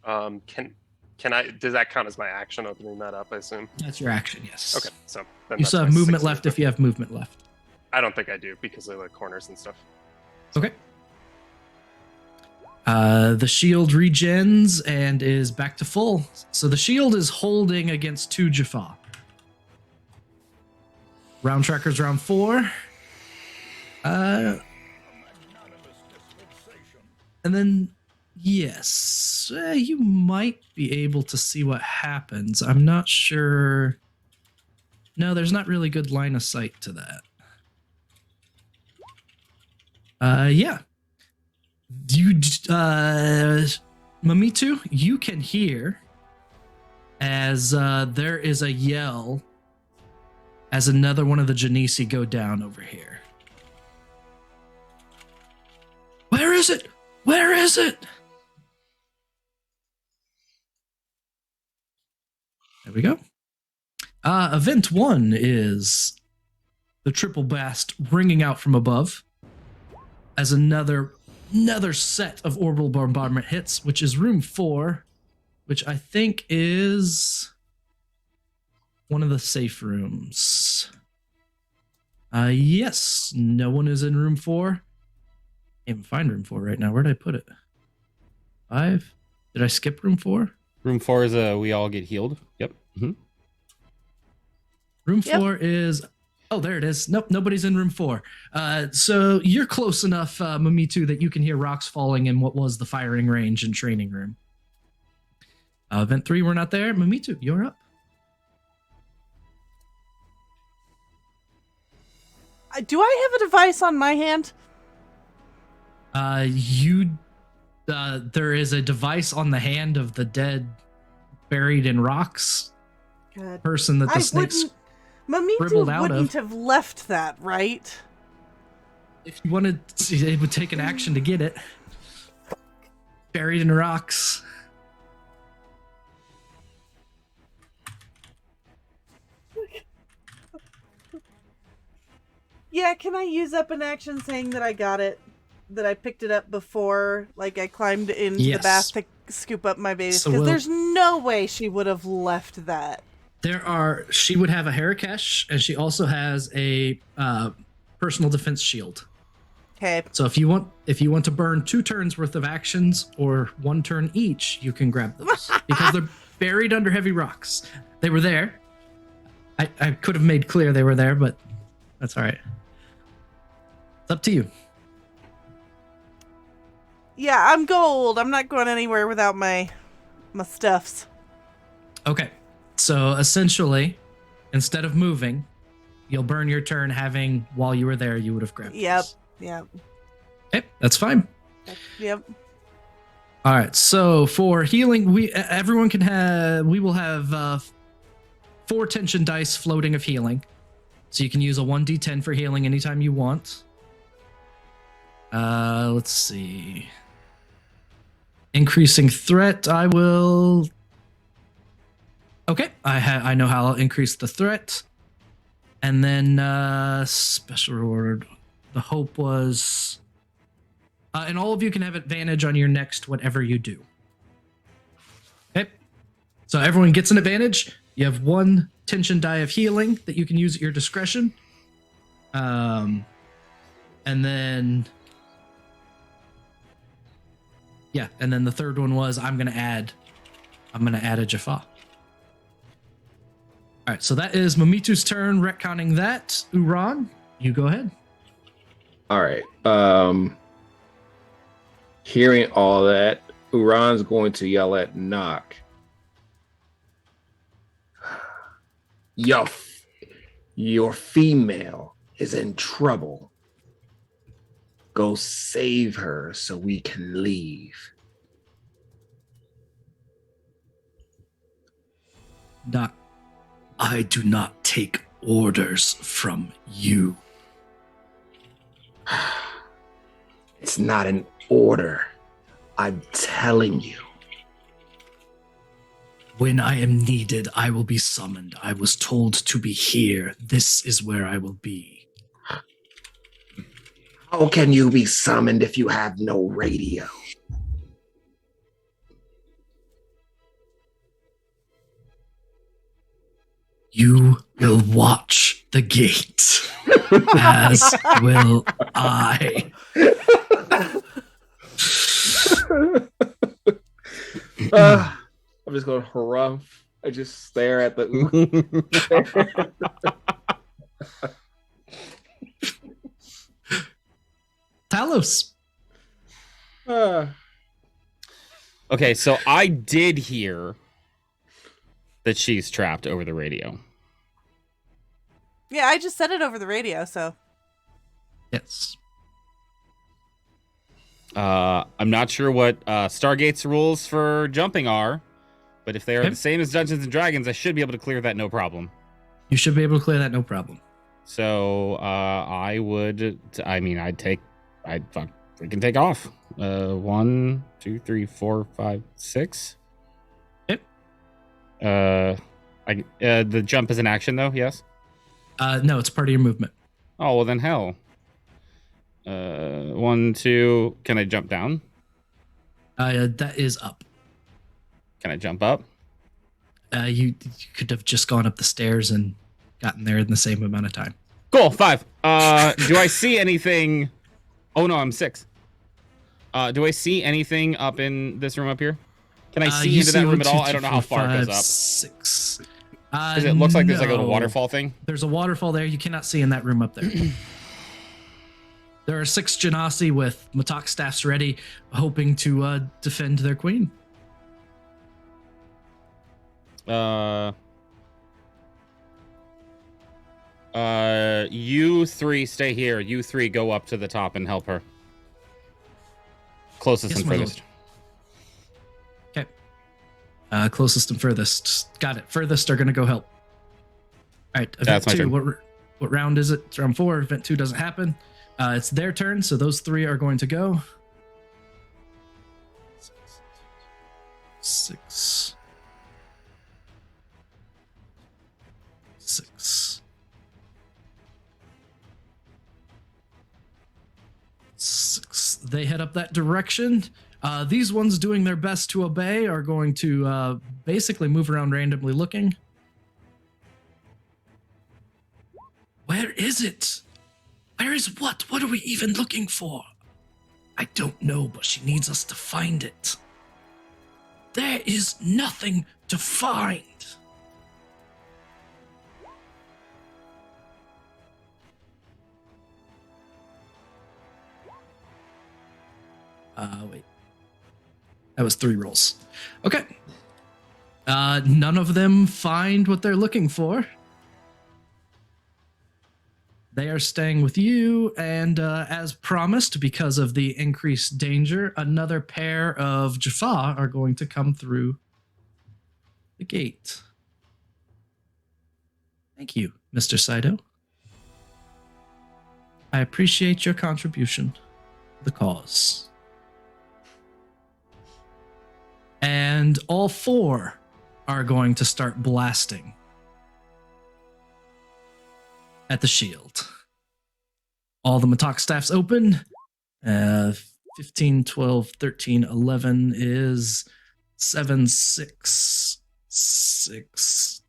Speaker 3: Can I? Does that count as my action opening that up? I assume.
Speaker 1: That's your action, yes.
Speaker 3: Okay, so then
Speaker 1: You
Speaker 3: that's
Speaker 1: still have
Speaker 3: my
Speaker 1: movement
Speaker 3: 6
Speaker 1: left if you have movement left.
Speaker 3: I don't think I do because of the corners and stuff.
Speaker 1: Okay. The shield regens and is back to full. So the shield is holding against 2 Jaffa. Round trackers, round 4. And then, yes, you might be able to see what happens. I'm not sure. No, there's not really good line of sight to that. Yeah. Mamitu, you can hear as there is a yell as another one of the Genesi go down over here. Where is it? Where is it? There we go. Event 1 is the triple blast ringing out from above as another set of orbital bombardment hits, which is room 4, which I think is one of the safe rooms. Yes, no one is in room 4. Can't even find room 4 right now. Where did I put it? 5? Did I skip room 4?
Speaker 4: Room 4 is we all get healed. Yep. Mm-hmm.
Speaker 1: Room 4 is... Oh, there it is. Nope, nobody's in room 4. So you're close enough, Mamitu, that you can hear rocks falling in what was the firing range and training room. Event 3, we're not there. Mamitu, you're up.
Speaker 2: Do I have a device on my hand?
Speaker 1: There is a device on the hand of the dead, buried in rocks
Speaker 2: Good.
Speaker 1: person that the snakes...
Speaker 2: Mamitu
Speaker 1: dribbled out
Speaker 2: wouldn't
Speaker 1: of.
Speaker 2: have left that, right?
Speaker 1: If you wanted to see, they would take an action to get it. Buried in rocks.
Speaker 2: Yeah, can I use up an action saying that I got it? That I picked it up before, like I climbed into the bath to scoop up my babies? Because there's no way she would have left that.
Speaker 1: She would have a Harakesh, and she also has a personal defense shield.
Speaker 2: Okay.
Speaker 1: So if you want to burn 2 turns worth of actions or 1 turn each, you can grab those because they're buried under heavy rocks. They were there. I could have made clear they were there, but that's all right. It's up to you.
Speaker 2: Yeah, I'm gold. I'm not going anywhere without my stuffs.
Speaker 1: Okay. So essentially, instead of moving, you'll burn your turn having, while you were there, you would have grabbed those.
Speaker 2: Yep.
Speaker 1: Okay, that's fine.
Speaker 2: Yep.
Speaker 1: All right, so for healing, we will have 4 tension dice floating of healing. So you can use a 1d10 for healing anytime you want. Let's see. Increasing threat, I will... Okay, I know how I'll increase the threat. And then special reward. The hope was... and all of you can have advantage on your next whatever you do. Okay, so everyone gets an advantage. You have 1 tension die of healing that you can use at your discretion. And then... Yeah, and then the third one was I'm gonna add a Jaffa. All right, so that is Mamitu's turn. Retconning that, Uran, you go ahead.
Speaker 8: All right. Hearing all that, Uran's going to yell at Nock. Your female is in trouble. Go save her so we can leave.
Speaker 1: I do not take orders from you.
Speaker 8: It's not an order. I'm telling you.
Speaker 1: When I am needed, I will be summoned. I was told to be here. This is where I will be.
Speaker 8: How can you be summoned if you have no radio?
Speaker 1: You will watch the gate, as will I.
Speaker 8: I'm just going harumph. I just stare at the.
Speaker 1: Thalos.
Speaker 4: Okay, so I did hear that she's trapped over the radio.
Speaker 2: Yeah, I just said it over the radio, so.
Speaker 1: Yes.
Speaker 4: I'm not sure what Stargate's rules for jumping are, but if they are the same as Dungeons and Dragons, I should be able to clear that no problem.
Speaker 1: You should be able to clear that no problem.
Speaker 4: So I'd freaking take off. 1, 2, 3, 4, 5, 6.
Speaker 1: Yep.
Speaker 4: The jump is an action though, yes?
Speaker 1: No, it's part of your movement.
Speaker 4: Oh, well then hell. 1, 2, can I jump down?
Speaker 1: That is up.
Speaker 4: Can I jump up?
Speaker 1: You could have just gone up the stairs and gotten there in the same amount of time.
Speaker 4: Cool, 5. Do I see anything? Oh no, I'm 6. Do I see anything up in this room up here? Can I see into that room at all? I don't know how far it goes up.
Speaker 1: 6.
Speaker 4: Because it looks like there's like a little waterfall thing.
Speaker 1: There's a waterfall there. You cannot see in that room up there. There are 6 Genasi with Matok staffs ready, hoping to defend their queen.
Speaker 4: You 3 stay here. You 3 go up to the top and help her. Closest
Speaker 1: Yes,
Speaker 4: and
Speaker 1: my
Speaker 4: furthest.
Speaker 1: lord. Okay. Closest and furthest. Got it. Furthest are going to go help. All right. Event
Speaker 4: That's my
Speaker 1: 2.
Speaker 4: turn.
Speaker 1: What round is it? It's round 4. Event 2 doesn't happen. It's their turn, so those 3 are going to go. 6. 6. 6. They head up that direction. These ones doing their best to obey are going to basically move around randomly looking. Where is it? Where is what? What are we even looking for? I don't know, but she needs us to find it. There is nothing to find. Wait. That was 3 rolls. Okay. None of them find what they're looking for. They are staying with you, and as promised, because of the increased danger, another pair of Jaffa are going to come through the gate. Thank you, Mr. Saito. I appreciate your contribution to the cause. And all 4 are going to start blasting at the shield. All the Matok staffs open. 15, 12, 13, 11 is 7, 6, 6,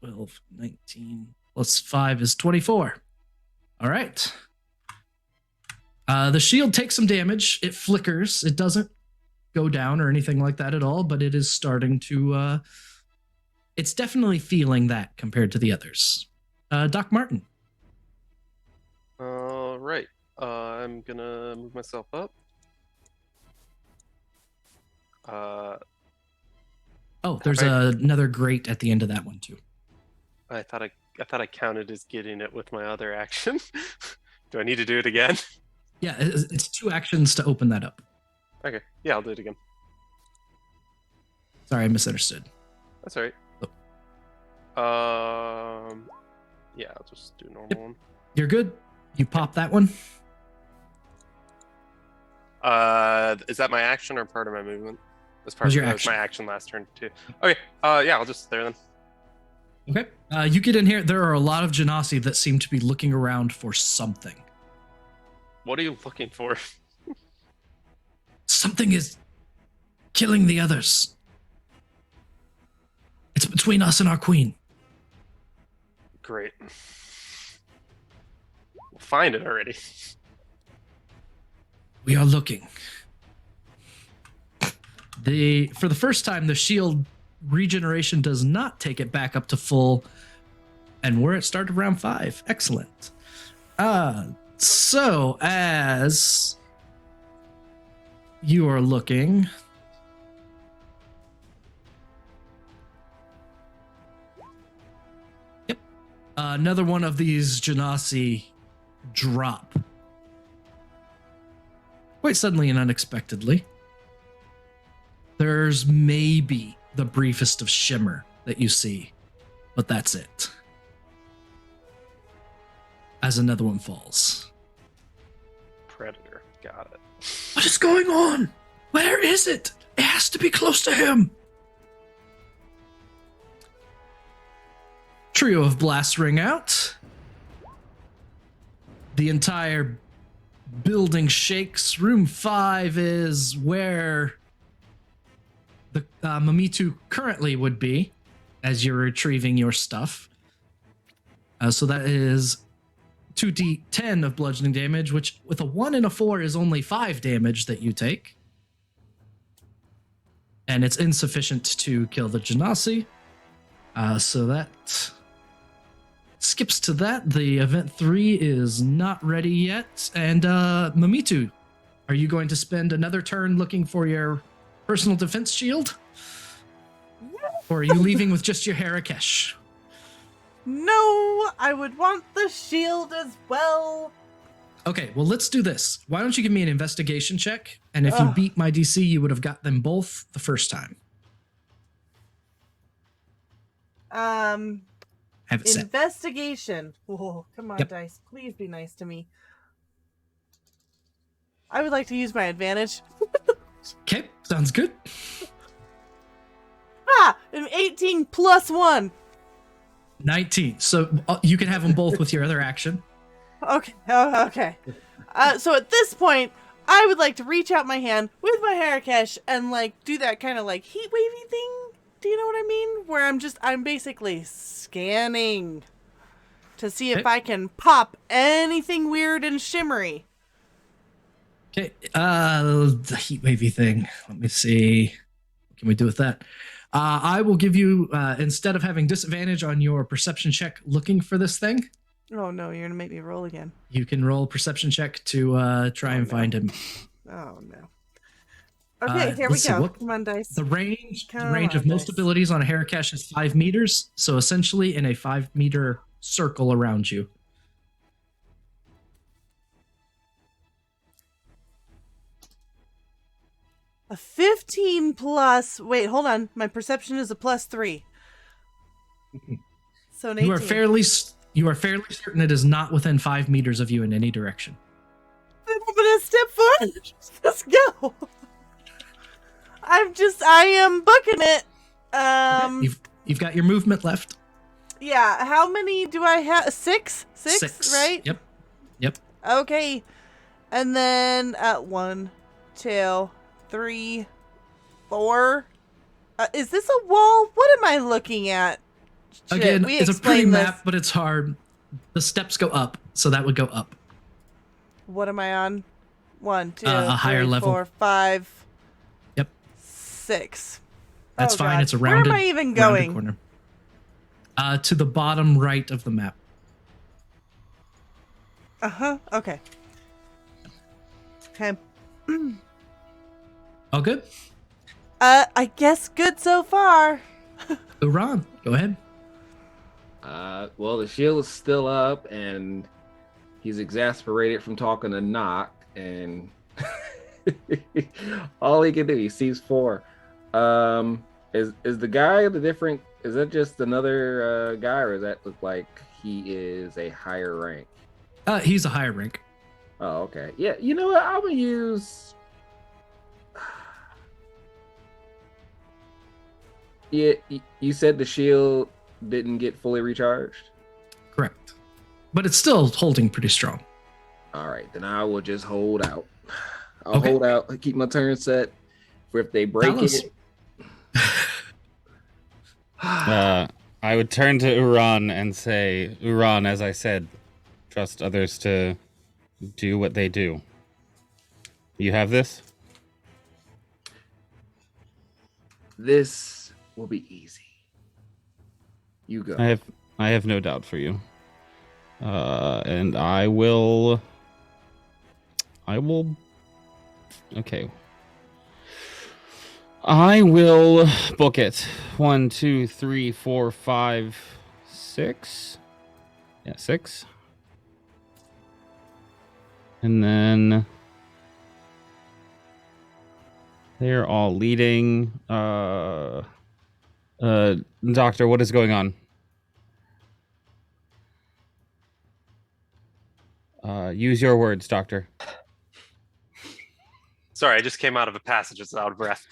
Speaker 1: 12, 19, plus 5 is 24. All right. The shield takes some damage. It flickers. It doesn't go down or anything like that at all, but it is starting to... it's definitely feeling that compared to the others. Doc Martin.
Speaker 3: All right. I'm gonna move myself up.
Speaker 1: There's another grate at the end of that one too.
Speaker 3: I thought I counted as getting it with my other action. Do I need to do it again?
Speaker 1: Yeah, it's 2 actions to open that up.
Speaker 3: Okay. Yeah, I'll do it again.
Speaker 1: Sorry, I misunderstood.
Speaker 3: That's all right. Yeah, I'll just do normal
Speaker 1: Yep.
Speaker 3: one.
Speaker 1: You're good. You pop that one.
Speaker 3: Is that my action or part of my movement? That's
Speaker 1: Was your
Speaker 3: that was
Speaker 1: action.
Speaker 3: my action last turn too. Okay. Yeah, I'll just there then.
Speaker 1: Okay. You get in here. There are a lot of Genasi that seem to be looking around for something.
Speaker 3: What are you looking for?
Speaker 1: Something is killing the others. It's between us and our queen.
Speaker 3: Great. We'll find it already.
Speaker 1: We are looking. For the first time, the shield regeneration does not take it back up to full, and we're at start of round 5. Excellent. So as you are looking, yep, another one of these Genasi drop quite suddenly and unexpectedly. There's maybe the briefest of shimmer that you see, but that's it. As another one falls.
Speaker 3: Predator. Got it.
Speaker 1: What is going on? Where is it? It has to be close to him. Trio of blasts ring out. The entire building shakes. Room 5 is where the Mamitu currently would be as you're retrieving your stuff. So that is 2d10 of bludgeoning damage, which with a 1 and a 4 is only 5 damage that you take. And it's insufficient to kill the Genasi. So that skips to that. The event 3 is not ready yet. And Mamitu, are you going to spend another turn looking for your personal defense shield? Or are you leaving with just your Harakesh?
Speaker 2: No, I would want the shield as well.
Speaker 1: Okay, well, let's do this. Why don't you give me an investigation check? And if you beat my DC, you would have got them both the first time. Have it set.
Speaker 2: Investigation. Oh, come on,
Speaker 1: Yep.
Speaker 2: dice. Please be nice to me. I would like to use my advantage.
Speaker 1: Okay, sounds good.
Speaker 2: An 18 plus 1.
Speaker 1: 19. So you can have them both with your other action.
Speaker 2: Okay. Oh, okay. So at this point, I would like to reach out my hand with my Harakesh and like do that kind of like heat wavy thing. Do you know what I mean? Where I'm basically scanning to see if
Speaker 1: Okay.
Speaker 2: I can pop anything weird and shimmery.
Speaker 1: Okay, the heat wavy thing. Let me see. What can we do with that? I will give you, instead of having disadvantage on your perception check looking for this thing,
Speaker 2: Oh no, you're gonna make me roll again.
Speaker 1: you can roll a perception check to try and find him.
Speaker 2: Oh no. Okay, here we
Speaker 1: let's see,
Speaker 2: go.
Speaker 1: what-
Speaker 2: Come on, dice.
Speaker 1: The range
Speaker 2: Come
Speaker 1: of
Speaker 2: on,
Speaker 1: most
Speaker 2: dice.
Speaker 1: abilities on a Harakesh is 5 meters, so essentially in a 5-meter circle around you.
Speaker 2: A 15 plus. Wait, hold on. My perception is a plus 3. So an 18.
Speaker 1: You are fairly certain it is not within 5 meters of you in any direction.
Speaker 2: I'm gonna step forward. Let's go. I am booking it.
Speaker 1: Okay, you've got your movement left.
Speaker 2: Yeah. How many do I have? 6? 6, right?
Speaker 1: Yep.
Speaker 2: Okay. And then 1, 2, 3, 4. Is this a wall? What am I looking at? Shit,
Speaker 1: Again,
Speaker 2: we
Speaker 1: it's a pretty
Speaker 2: explained
Speaker 1: map,
Speaker 2: this.
Speaker 1: but it's hard. The steps go up, so that would go up.
Speaker 2: What am I on? 1, 2,
Speaker 1: A higher
Speaker 2: 3,
Speaker 1: level.
Speaker 2: 4, 5.
Speaker 1: Yep.
Speaker 2: 6.
Speaker 1: That's
Speaker 2: Oh,
Speaker 1: fine.
Speaker 2: God.
Speaker 1: It's a rounded,
Speaker 2: Where am I even
Speaker 1: rounded
Speaker 2: going?
Speaker 1: corner. To the bottom right of the map.
Speaker 2: Okay. Okay.
Speaker 1: All good?
Speaker 2: I guess good so far.
Speaker 1: Uran, go ahead.
Speaker 8: Well, the shield is still up, and he's exasperated from talking to Knock, and all he can do, he sees 4. And Is the guy the different? Is that just another guy, or does that look like he is a higher rank?
Speaker 1: He's a higher rank.
Speaker 8: Oh, okay. Yeah, you know what? I'm gonna use. Yeah, you said the shield didn't get fully recharged.
Speaker 1: Correct. But it's still holding pretty strong.
Speaker 8: All right, then I will just hold out. I'll
Speaker 1: Okay.
Speaker 8: hold out. Keep my turn set for if they break
Speaker 1: Thalos.
Speaker 8: it.
Speaker 4: I would turn to Uran and say, Uran, as I said, trust others to do what they do. You have this?
Speaker 8: This will be easy. You go.
Speaker 4: I have no doubt for you. And I will. Okay. I will book it. 1, 2, 3, 4, 5, 6. Yeah, 6. And then they're all leading. Doctor, what is going on? Use your words, Doctor.
Speaker 3: Sorry, I just came out of a passage. It's out of breath.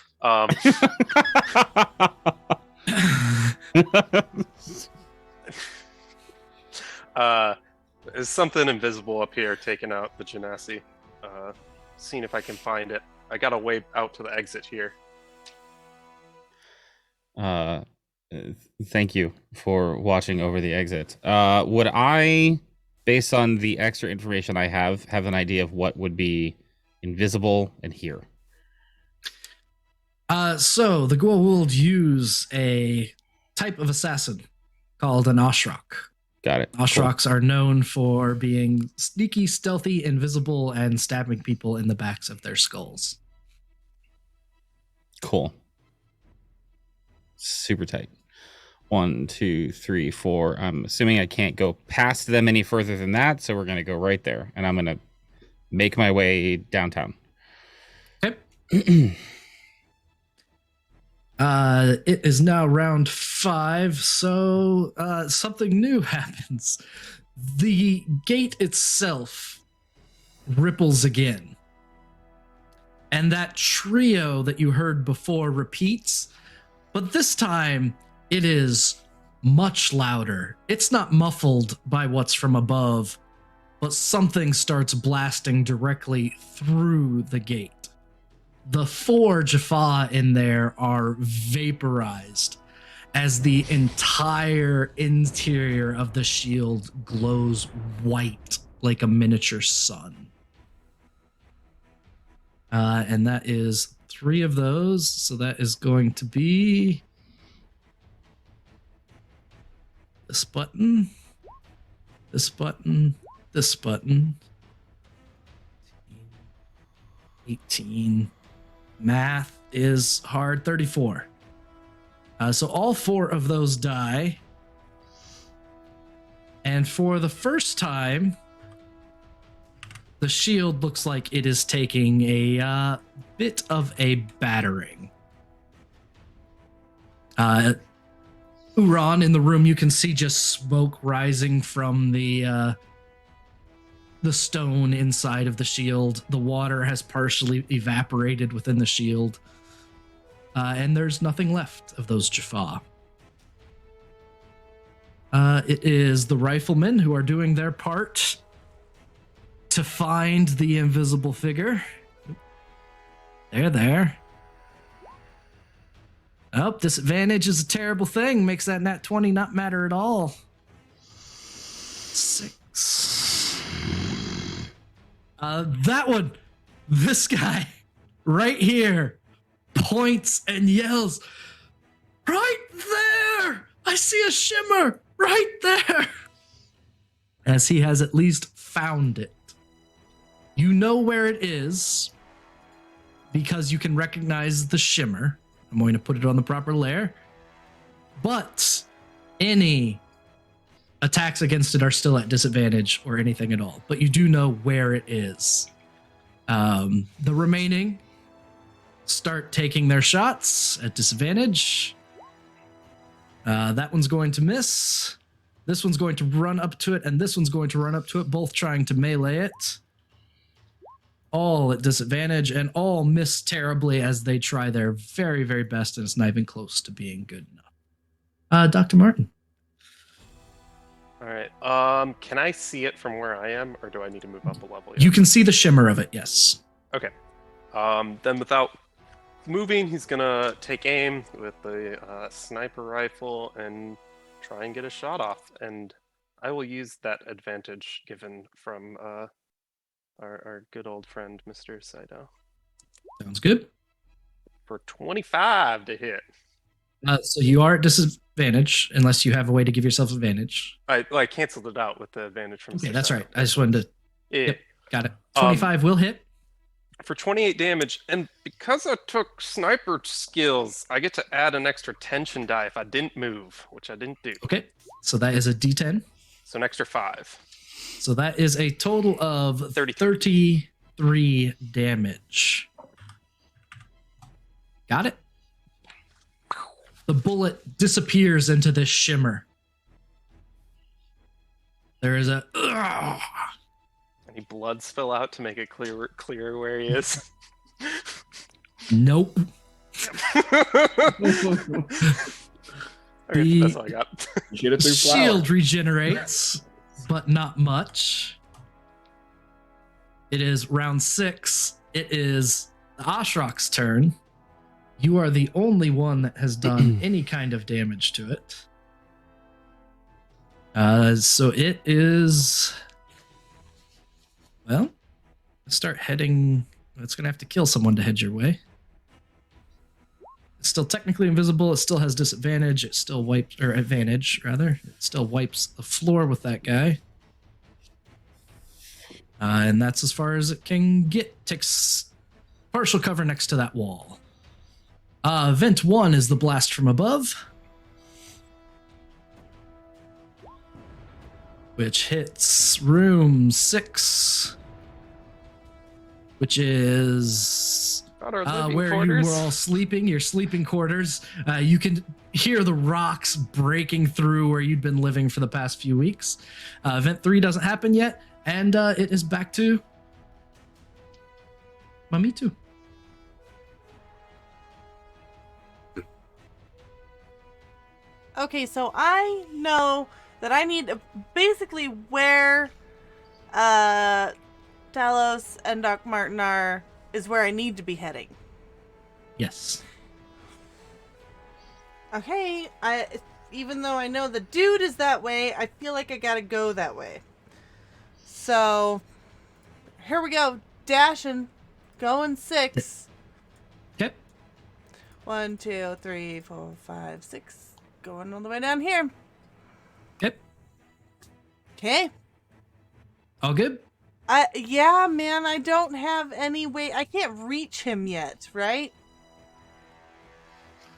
Speaker 3: There's something invisible up here taking out the Genasi. Seeing if I can find it. I got a way out to the exit here.
Speaker 4: Thank you for watching over the exit. Would I, based on the extra information I have an idea of what would be invisible and here?
Speaker 1: So the Goa'uld use a type of assassin called an Oshrok.
Speaker 4: Got it.
Speaker 1: Oshroks are known for being sneaky, stealthy, invisible, and stabbing people in the backs of their skulls.
Speaker 4: Cool. Super tight. 1, 2, 3, 4. I'm assuming I can't go past them any further than that, so we're going to go right there, and I'm going to make my way downtown.
Speaker 1: Okay. It is now round 5, so something new happens. The gate itself ripples again. And that trio that you heard before repeats, but this time it is much louder. It's not muffled by what's from above, but something starts blasting directly through the gate. The 4 Jaffa in there are vaporized as the entire interior of the shield glows white like a miniature sun. And that is 3 of those, so that is going to be this button, this button, this button. 18. Math is hard. 34. So all 4 of those die. And for the first time, the shield looks like it is taking a bit of a battering. Uran, in the room, you can see just smoke rising from the stone inside of the shield. The water has partially evaporated within the shield. And there's nothing left of those Jaffa. It is the riflemen who are doing their part to find the invisible figure. They're there. Oh, disadvantage is a terrible thing. Makes that nat 20 not matter at all. 6. That one, this guy right here points and yells, "Right there! I see a shimmer right there!" As he has at least found it. You know where it is because you can recognize the shimmer. I'm going to put it on the proper layer. But any attacks against it are still at disadvantage or anything at all, but you do know where it is. The remaining start taking their shots at disadvantage. That one's going to miss. This one's going to run up to it, and this one's going to run up to it, both trying to melee it. All at disadvantage, and all miss terribly as they try their very, very best, and it's not even close to being good enough. Dr. Martin.
Speaker 3: All right. Can I see it from where I am, or do I need to move up a level?
Speaker 1: You can see the shimmer of it, yes.
Speaker 3: Okay. Then without moving, he's gonna take aim with the sniper rifle and try and get a shot off. And I will use that advantage given from our good old friend, Mr. Saito.
Speaker 1: Sounds good.
Speaker 3: For 25 to hit.
Speaker 1: So you are at disadvantage unless you have a way to give yourself advantage.
Speaker 3: I canceled it out with the advantage from.
Speaker 1: Okay, that's right. I just wanted to.
Speaker 3: Yeah.
Speaker 1: Yep, got it. 25 will hit.
Speaker 3: For 28 damage, and because I took sniper skills, I get to add an extra tension die if I didn't move, which I didn't do.
Speaker 1: Okay, so that is a D10.
Speaker 3: So an extra 5.
Speaker 1: So that is a total of
Speaker 3: 33.
Speaker 1: 33 damage. Got it. The bullet disappears into this shimmer. There is a.
Speaker 3: Any blood spill out to make it clear where he is?
Speaker 1: Nope.
Speaker 3: Okay, that's all I got.
Speaker 8: Shoot it through flour.
Speaker 1: Shield regenerates, but not much. It is round 6. It is the Ashrok's turn. You are the only one that has done any kind of damage to it. So it is. Well, start heading. It's going to have to kill someone to head your way. It's still technically invisible. It still has disadvantage. It still wipes, or advantage, rather. It still wipes the floor with that guy. And that's as far as it can get. Takes partial cover next to that wall. Vent 1 is the blast from above, which hits room 6, which is where
Speaker 3: quarters.
Speaker 1: you were all sleeping, your sleeping quarters. You can hear the rocks breaking through where you'd been living for the past few weeks. Vent 3 doesn't happen yet, and it is back to Mamitu.
Speaker 2: Okay, so I know that I need basically where Thalos and Doc Martin are is where I need to be heading.
Speaker 1: Yes.
Speaker 2: Okay, even though I know the dude is that way, I feel like I gotta go that way. So here we go, dashing, going 6.
Speaker 1: Okay.
Speaker 2: 1, 2, 3, 4, 5, 6. Going all the way down here.
Speaker 1: Okay.
Speaker 2: Okay.
Speaker 1: All good?
Speaker 2: Yeah, man, I don't have any way. I can't reach him yet, right?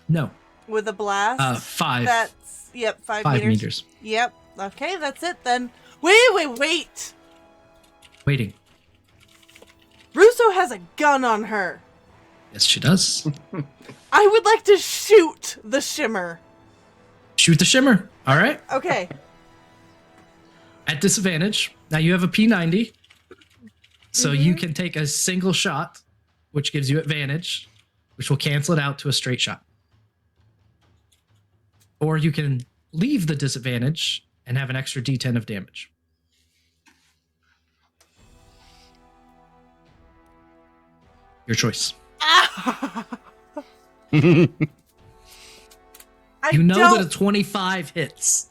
Speaker 1: No.
Speaker 2: With a blast?
Speaker 1: 5.
Speaker 2: That's, yep, 5
Speaker 1: 5
Speaker 2: meters.
Speaker 1: meters.
Speaker 2: Yep. Okay, that's it then. Wait.
Speaker 1: Waiting.
Speaker 2: Russo has a gun on her.
Speaker 1: Yes, she does.
Speaker 2: I would like to shoot the shimmer.
Speaker 1: Shoot the shimmer. All right.
Speaker 2: Okay.
Speaker 1: At disadvantage. Now you have a P90. So you can take a single shot, which gives you advantage, which will cancel it out to a straight shot. Or you can leave the disadvantage and have an extra D10 of damage. Your choice. You know that a 25 hits.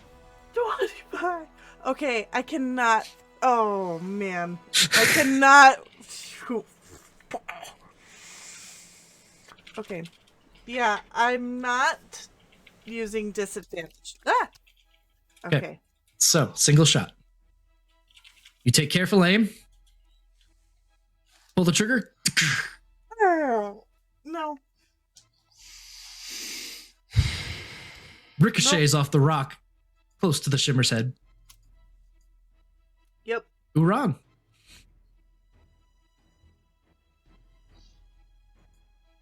Speaker 2: 25. Okay, I cannot. Oh, man. I cannot. Okay. Yeah, I'm not using disadvantage. Ah! Okay.
Speaker 1: So, single shot. You take careful aim. Pull the trigger.
Speaker 2: Oh, no.
Speaker 1: Ricochets off the rock close to the shimmer's head.
Speaker 2: Yep.
Speaker 1: Uran.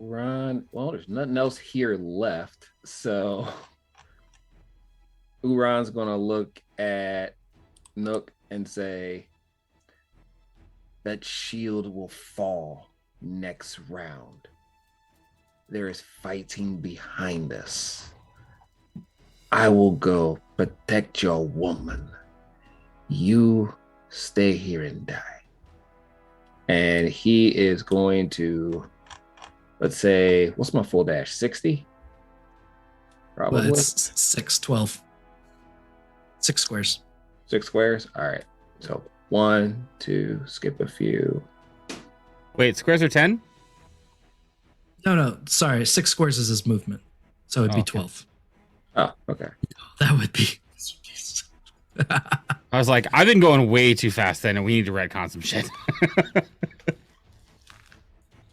Speaker 8: Uran. Well, there's nothing else here left. So Uran's gonna look at Nook and say, that shield will fall next round. There is fighting behind us. I will go protect your woman. You stay here and die. And he is going to, let's say, what's my full dash? 60? Probably.
Speaker 1: Well, it's 6, 12. 6 squares.
Speaker 8: 6 squares? All right. So 1, 2, skip a few.
Speaker 4: Wait, squares are 10?
Speaker 1: No, sorry. 6 squares is his movement. So it'd be
Speaker 4: Okay.
Speaker 1: 12.
Speaker 8: Oh, okay.
Speaker 1: That would be.
Speaker 4: I was like, I've been going way too fast then, and we need to retcon some shit.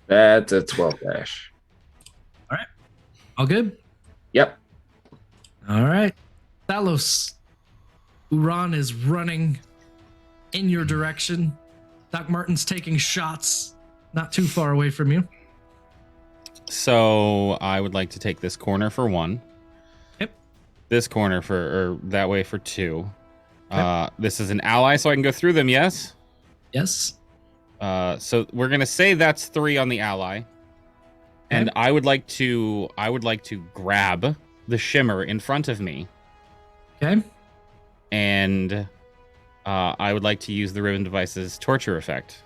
Speaker 8: That's a 12 dash.
Speaker 1: All good?
Speaker 8: Yep.
Speaker 1: All right. Thalos. Uran is running in your direction. Doc Martin's taking shots not too far away from you.
Speaker 4: So I would like to take this corner for 1.
Speaker 1: Yep.
Speaker 4: This corner or that way for 2.
Speaker 1: Yep.
Speaker 4: This is an ally, so I can go through them, yes?
Speaker 1: Yes.
Speaker 4: So we're gonna say that's 3 on the ally. And I would like to grab the shimmer in front of me.
Speaker 1: Okay.
Speaker 4: And I would like to use the Riven Device's torture effect.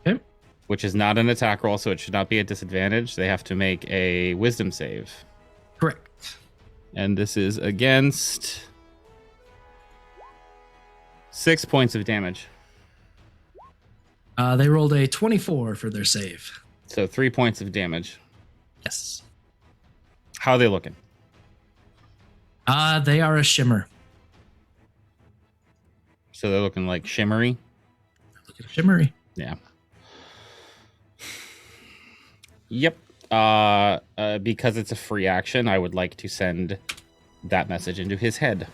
Speaker 1: Okay.
Speaker 4: Which is not an attack roll, so it should not be a disadvantage. They have to make a wisdom save.
Speaker 1: Correct.
Speaker 4: And this is against 6 points of damage.
Speaker 1: They rolled a 24 for their save.
Speaker 4: So 3 points of damage.
Speaker 1: Yes.
Speaker 4: How are they looking?
Speaker 1: They are a shimmer.
Speaker 4: So they're looking like shimmery.
Speaker 1: Look at shimmery.
Speaker 4: Yeah. Yep. Because it's a free action, I would like to send that message into his head.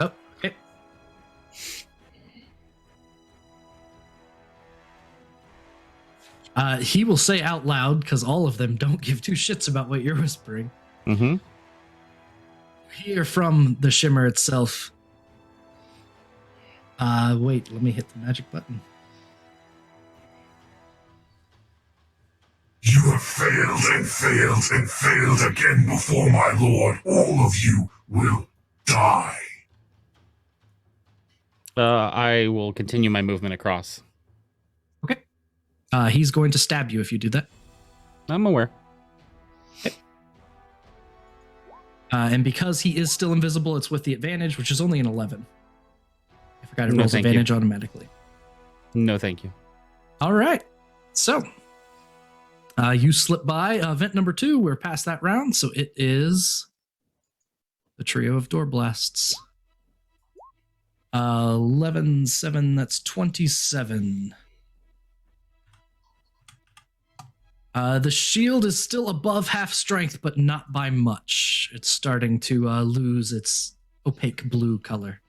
Speaker 1: Oh, okay. He will say out loud, because all of them don't give 2 shits about what you're whispering.
Speaker 4: Mm-hmm.
Speaker 1: Hear from the shimmer itself. Wait, let me hit the magic button.
Speaker 6: You have failed and failed and failed again before my lord. All of you will die.
Speaker 4: I will continue my movement across.
Speaker 1: Okay. He's going to stab you if you do that.
Speaker 4: I'm aware.
Speaker 1: And because he is still invisible, it's with the advantage, which is only an 11. I forgot it
Speaker 4: No,
Speaker 1: rolls
Speaker 4: thank you.
Speaker 1: advantage automatically.
Speaker 4: No, thank you.
Speaker 1: All right. So, you slip by event number 2. We're past that round, so it is the trio of door blasts. 11, 7, that's 27. The shield is still above half strength, but not by much. It's starting to lose its opaque blue color.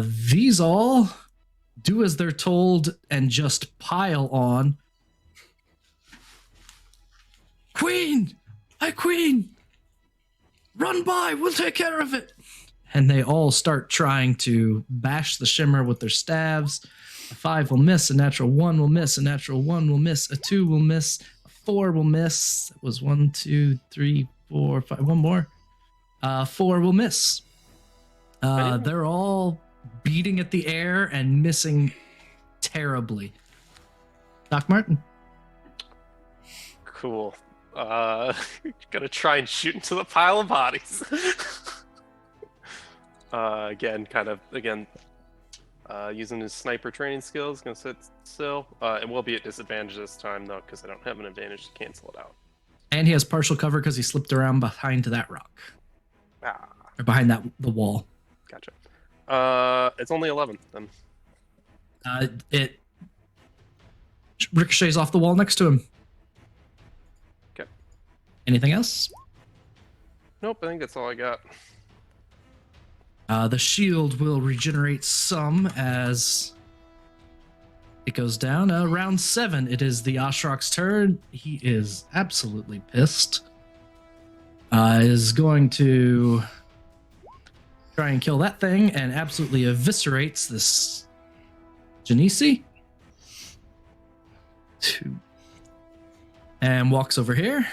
Speaker 1: These all do as they're told and just pile on. Queen! Hi, Queen! Run by, we'll take care of it! And they all start trying to bash the shimmer with their staves. A 5 will miss, a natural 1 will miss, a natural 1 will miss, a 2 will miss, a 4 will miss. It was 1, 2, 3, 4, 5, one more. 4 will miss. They're all beating at the air and missing terribly. Doc Martin.
Speaker 3: Cool. Gonna try and shoot into the pile of bodies. Using his sniper training skills, gonna sit still. It will be at disadvantage this time though, because I don't have an advantage to cancel it out.
Speaker 1: And he has partial cover because he slipped around behind that rock.
Speaker 3: Ah,
Speaker 1: Or behind the wall.
Speaker 3: gotcha. It's only 11 then.
Speaker 1: It ricochets off the wall next to him.
Speaker 3: Okay.
Speaker 1: Anything else?
Speaker 3: Nope, I think that's all I got.
Speaker 1: The shield will regenerate some as It goes down. Round 7. It is the Oshrok's turn. He is absolutely pissed. Is going to try and kill that thing and absolutely eviscerates this Genesi. 2. And walks over here.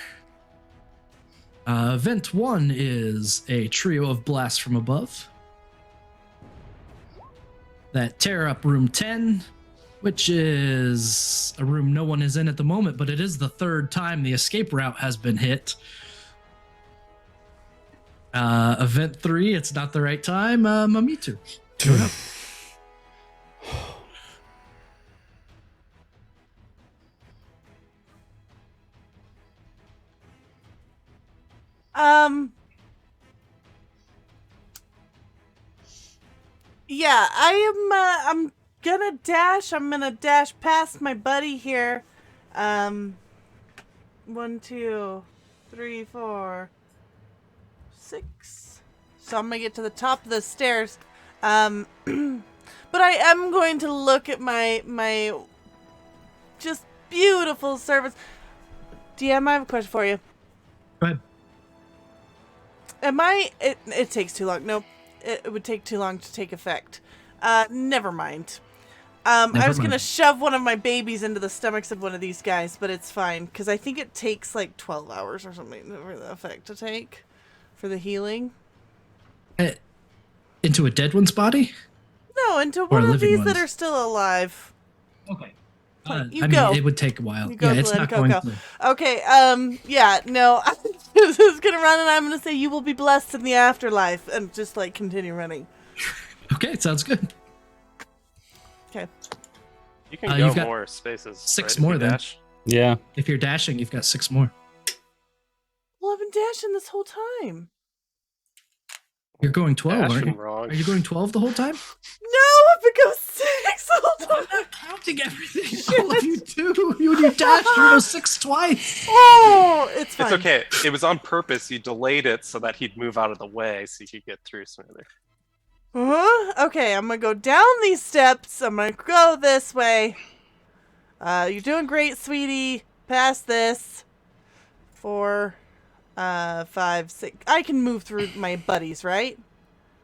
Speaker 1: Event 1 is a trio of blasts from above that tear up room 10, which is a room no one is in at the moment, but it is the 3rd time the escape route has been hit. Event 3, it's not the right time. Mamitu, you're up.
Speaker 2: Yeah, I'm gonna dash. I'm gonna dash past my buddy here. 1, 2, 3, 4, 6. So I'm gonna get to the top of the stairs. But I am going to look at my just beautiful servants. DM, I have a question for you.
Speaker 1: Go ahead.
Speaker 2: It takes too long. Nope. It would take too long to take effect. Never mind. I was going to shove one of my babies into the stomachs of one of these guys, but it's fine. Because I think it takes like 12 hours or something for the effect to take. For the healing.
Speaker 1: Into a dead one's body?
Speaker 2: No, into
Speaker 1: Or
Speaker 2: one of
Speaker 1: living
Speaker 2: these
Speaker 1: ones?
Speaker 2: that are still alive.
Speaker 1: Okay.
Speaker 2: You go.
Speaker 1: It would take a while.
Speaker 2: You go,
Speaker 1: Yeah, it's
Speaker 2: Glenn,
Speaker 1: not
Speaker 2: go,
Speaker 1: going
Speaker 2: go.
Speaker 1: to.
Speaker 2: Okay, yeah, no. I'm just going to run and I'm going to say you will be blessed in the afterlife. And just like continue running.
Speaker 1: Okay, sounds good.
Speaker 2: Okay.
Speaker 3: You can
Speaker 1: you've
Speaker 3: go
Speaker 1: got
Speaker 3: more spaces.
Speaker 1: 6
Speaker 3: right, if
Speaker 1: more
Speaker 3: you
Speaker 1: then.
Speaker 3: dash.
Speaker 4: Yeah.
Speaker 1: If you're dashing, you've got 6 more.
Speaker 2: Well, I've been dashing this whole time.
Speaker 1: You're going 12, aren't
Speaker 3: Dashing
Speaker 1: you?
Speaker 3: wrong.
Speaker 1: Are you going 12 the whole time?
Speaker 2: No, I've been going 6 the whole time.
Speaker 1: I'm not counting everything. All of you do. When you dash, you go 6 twice.
Speaker 2: Oh, it's fine.
Speaker 3: It's okay. It was on purpose. You delayed it so that he'd move out of the way so you could get through smoother.
Speaker 2: Okay, I'm gonna go down these steps. I'm gonna go this way. You're doing great, sweetie. Past this. 4, 5, 6. I can move through my buddies, right?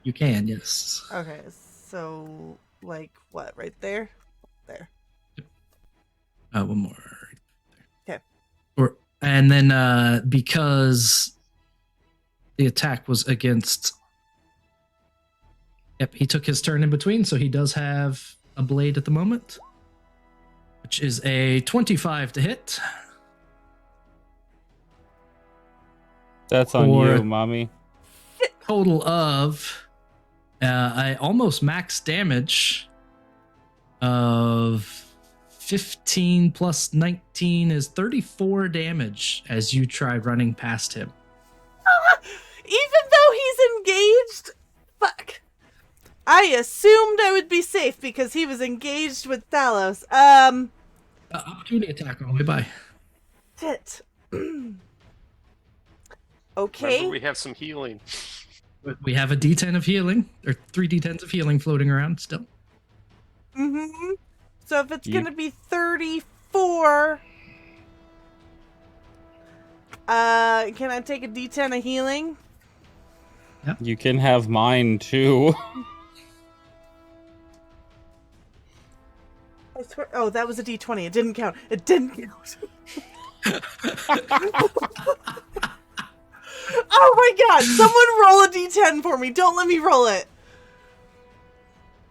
Speaker 1: You can, yes.
Speaker 2: Okay, so like what? Right there? There.
Speaker 1: One more.
Speaker 2: Okay.
Speaker 1: And then because the attack was against... Yep, he took his turn in between, so he does have a blade at the moment, which is a 25 to hit.
Speaker 4: That's on
Speaker 1: Or-
Speaker 4: you, mommy.
Speaker 1: Total of I almost max damage of 15 plus 19 is 34 damage as you try running past him.
Speaker 2: Even though he's engaged? Fuck. I assumed I would be safe because he was engaged with Thalos.
Speaker 1: Opportunity attack on the way by.
Speaker 2: Shit. Okay.
Speaker 3: Remember, we have some healing.
Speaker 1: We have a D10 of healing, or 3 D10s of healing floating around still.
Speaker 2: Mm-hmm. So if it's
Speaker 4: You-
Speaker 2: gonna be 34, can I take a D10 of healing?
Speaker 4: You can have mine too.
Speaker 2: I swear. Oh, that was a D20. It didn't count. It didn't count. Oh my god! Someone roll a D10 for me. Don't let me roll it.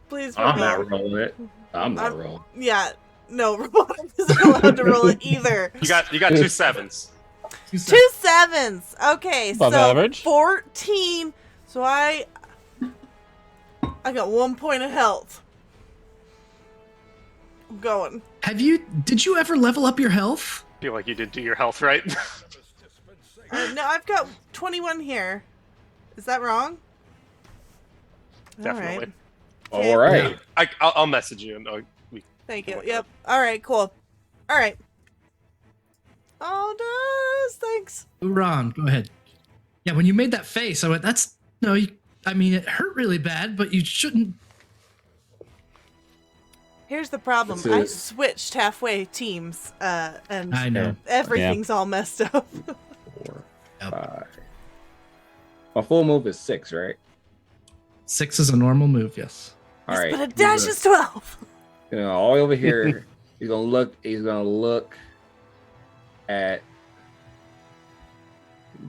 Speaker 2: Please.
Speaker 8: I'm
Speaker 2: roll.
Speaker 8: not rolling it. I'm not rolling.
Speaker 2: Yeah. No, Robotic isn't allowed to roll it either.
Speaker 3: You got 2 7s.
Speaker 2: 2 7s. Okay,
Speaker 4: Above
Speaker 2: so
Speaker 4: average.
Speaker 2: 14. So I got 1 point of health. I'm going.
Speaker 1: Did you ever level up your health?
Speaker 3: Feel like you did do your health right.
Speaker 2: No, I've got 21 here. Is that wrong?
Speaker 3: Definitely.
Speaker 2: Okay.
Speaker 8: All right.
Speaker 3: I'll message you. And
Speaker 2: Thank you. Yep. All right. Cool. All right. Oh, thanks.
Speaker 1: Ron, go ahead. Yeah, when you made that face, I went, I mean, it hurt really bad, but you shouldn't.
Speaker 2: Here's the problem.
Speaker 5: This
Speaker 2: I
Speaker 5: is-
Speaker 2: switched halfway teams, and
Speaker 1: I know.
Speaker 2: everything's all messed up.
Speaker 5: 4,
Speaker 1: Yep.
Speaker 5: 5. A full move is 6, right?
Speaker 1: 6 is a normal move, yes.
Speaker 5: All right.
Speaker 2: But a
Speaker 5: he's
Speaker 2: dash
Speaker 5: gonna-
Speaker 2: is 12.
Speaker 5: all over here. He's gonna look at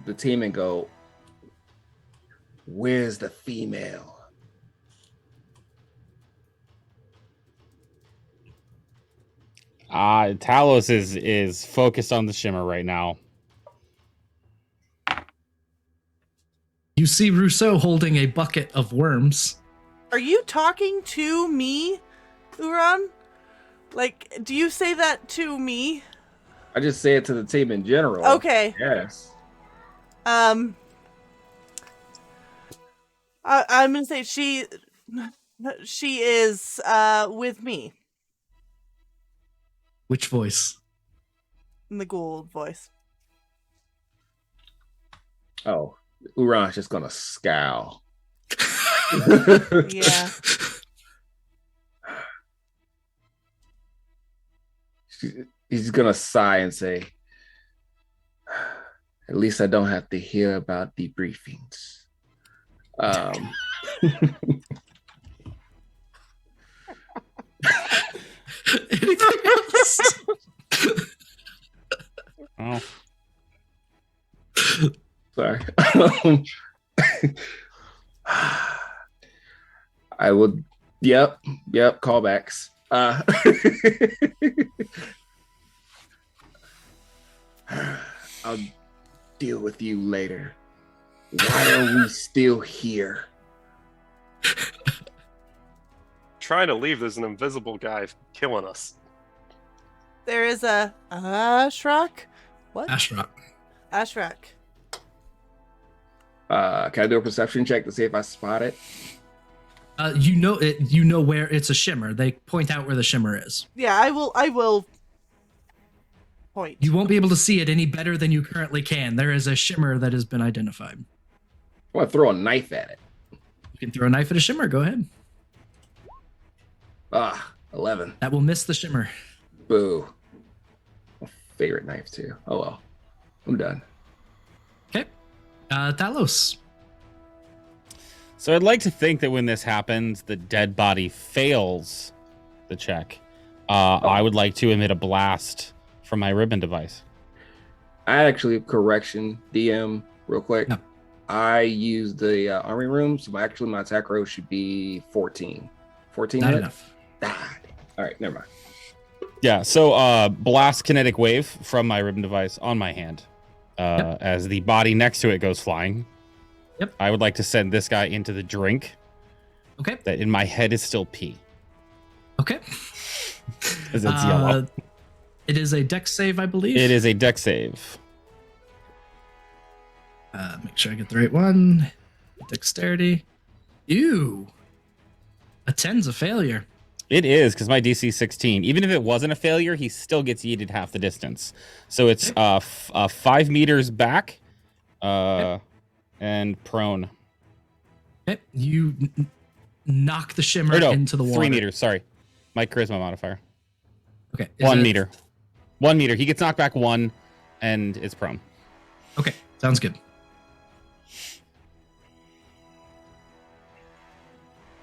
Speaker 5: the team and go, "Where's the female?"
Speaker 4: Talos is focused on the shimmer right now.
Speaker 1: You see Russo holding a bucket of worms.
Speaker 2: Are you talking to me, Uran? Like, do you say that to me?
Speaker 5: I just say it to the team in general.
Speaker 2: Okay.
Speaker 5: Yes.
Speaker 2: I'm gonna say she is with me
Speaker 1: Which voice?
Speaker 2: in the Gould voice.
Speaker 5: Oh, Uran's just gonna scowl.
Speaker 2: Yeah.
Speaker 5: He's gonna sigh and say, "At least I don't have to hear about debriefings."
Speaker 1: Anything else?
Speaker 4: Oh,
Speaker 5: Sorry. I would. Yep. Callbacks. I'll deal with you later. Why are we still here?
Speaker 3: Trying to leave, there's an invisible guy killing us.
Speaker 2: There is a Ashrak. What?
Speaker 1: Ashrock.
Speaker 2: Ashrak.
Speaker 5: Can I do a perception check to see if I spot it?
Speaker 1: You know it. You know where it's a shimmer. They point out where the shimmer is.
Speaker 2: Yeah, I will point.
Speaker 1: You won't be able to see it any better than you currently can. There is a shimmer that has been identified.
Speaker 5: I want to throw a knife at it.
Speaker 1: You can throw a knife at a shimmer. Go ahead.
Speaker 5: 11.
Speaker 1: That will miss the shimmer.
Speaker 5: Boo. My favorite knife too. Oh well. I'm done.
Speaker 1: Okay. Thalos.
Speaker 4: so I'd like to think that when this happens, the dead body fails the check. I would like to emit a blast from my ribbon device.
Speaker 5: I actually correction DM real quick.
Speaker 1: No.
Speaker 5: I used the army room, so my attack roll should be 14. 14
Speaker 1: Not
Speaker 5: hit?
Speaker 1: enough.
Speaker 5: Ah, all right, never mind.
Speaker 4: Yeah, so blast kinetic wave from my ribbon device on my hand. As the body next to it goes flying.
Speaker 1: Yep.
Speaker 4: I would like to send this guy into the drink
Speaker 1: Okay.
Speaker 4: that in my head is still pee.
Speaker 1: Okay.
Speaker 4: Because it's yellow.
Speaker 1: It is a dex save, I believe.
Speaker 4: It is a deck save.
Speaker 1: Make sure I get the right one. Dexterity. Ew. A 10's a failure.
Speaker 4: It is, because my DC is 16. Even if it wasn't a failure, he still gets yeeted half the distance. So it's 5 meters back and prone.
Speaker 1: Okay. You knock the shimmer
Speaker 4: Or no,
Speaker 1: into the water.
Speaker 4: 3 meters, sorry. My charisma modifier.
Speaker 1: Okay. Is
Speaker 4: 1
Speaker 1: it-
Speaker 4: meter. 1 meter. He gets knocked back 1 and is prone.
Speaker 1: Okay. Sounds good.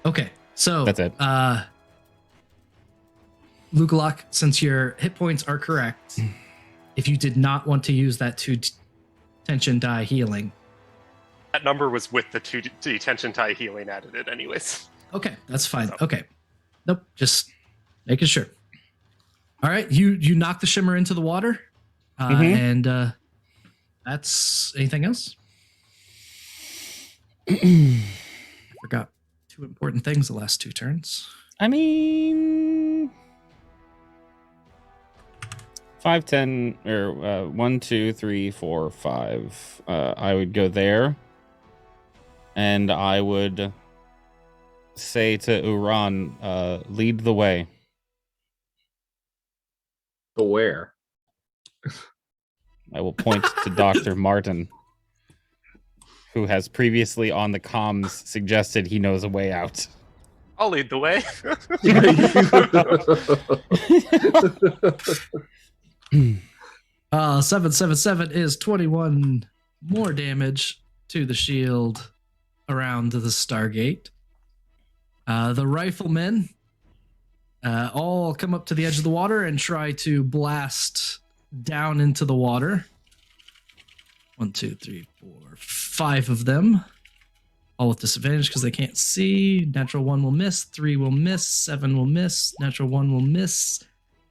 Speaker 1: Okay. So
Speaker 4: That's it.
Speaker 1: Lukalock, since your hit points are correct, if you did not want to use that 2 tension die healing,
Speaker 3: That number was with the 2 detention tie healing added in anyways.
Speaker 1: okay, that's fine.
Speaker 3: So-
Speaker 1: Okay. Nope, just making sure. All right, you knock the shimmer into the water, and that's anything else? I forgot 2 important things the last 2 turns.
Speaker 4: I mean, 5, 10, or 1, 2, 3, 4, 5. I would go there, and I would say to Uran, lead the way.
Speaker 5: Go where?
Speaker 4: I will point to Dr. Martin, who has previously on the comms suggested he knows a way out.
Speaker 3: I'll lead the way.
Speaker 1: 777 is 21 more damage to the shield around the Stargate. The riflemen all come up to the edge of the water and try to blast down into the water. 1, 2, 3, 4, 5 of them. All with disadvantage because they can't see. Natural 1 will miss. 3 will miss. 7 will miss. Natural 1 will miss.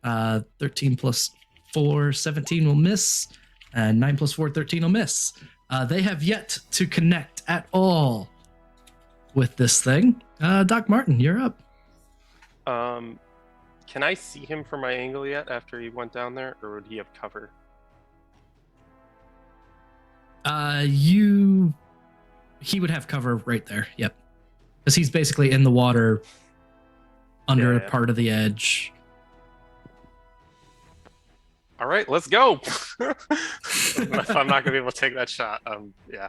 Speaker 1: 13 plus 4, 17 will miss. 9 plus 4, 13 will miss. They have yet to connect at all with this thing. Doc Martin, you're up.
Speaker 3: Can I see him from my angle yet after he went down there, or would he have cover?
Speaker 1: He would have cover right there. Yep. Because he's basically in the water under a part of the edge.
Speaker 3: All right, let's go. If I'm not gonna be able to take that shot, yeah.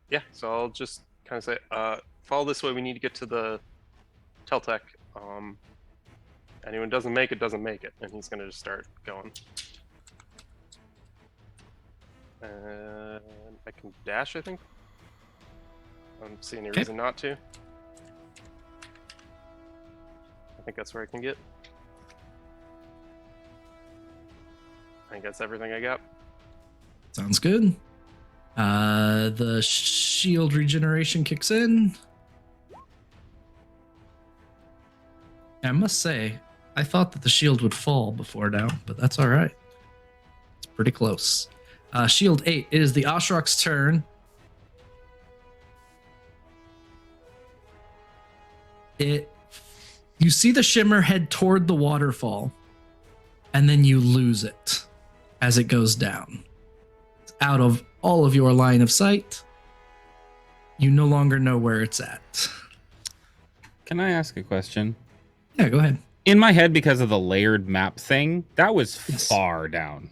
Speaker 3: Yeah, so I'll just kind of say, follow this way. We need to get to the Teltec. Anyone doesn't make it, and he's gonna just start going. And I can dash, I think. I don't see any reason not to. I think that's where I can get. I think that's everything I got.
Speaker 1: Sounds good. The shield regeneration kicks in. I must say, I thought that the shield would fall before now, but that's all right. It's pretty close. Shield 8, it is the Oshrok's turn. You see the shimmer head toward the waterfall, and then you lose it as it goes down. It's out of all of your line of sight. You no longer know where it's at.
Speaker 4: Can I ask a question?
Speaker 1: Yeah, go ahead.
Speaker 4: In my head, because of the layered map thing, that was far down.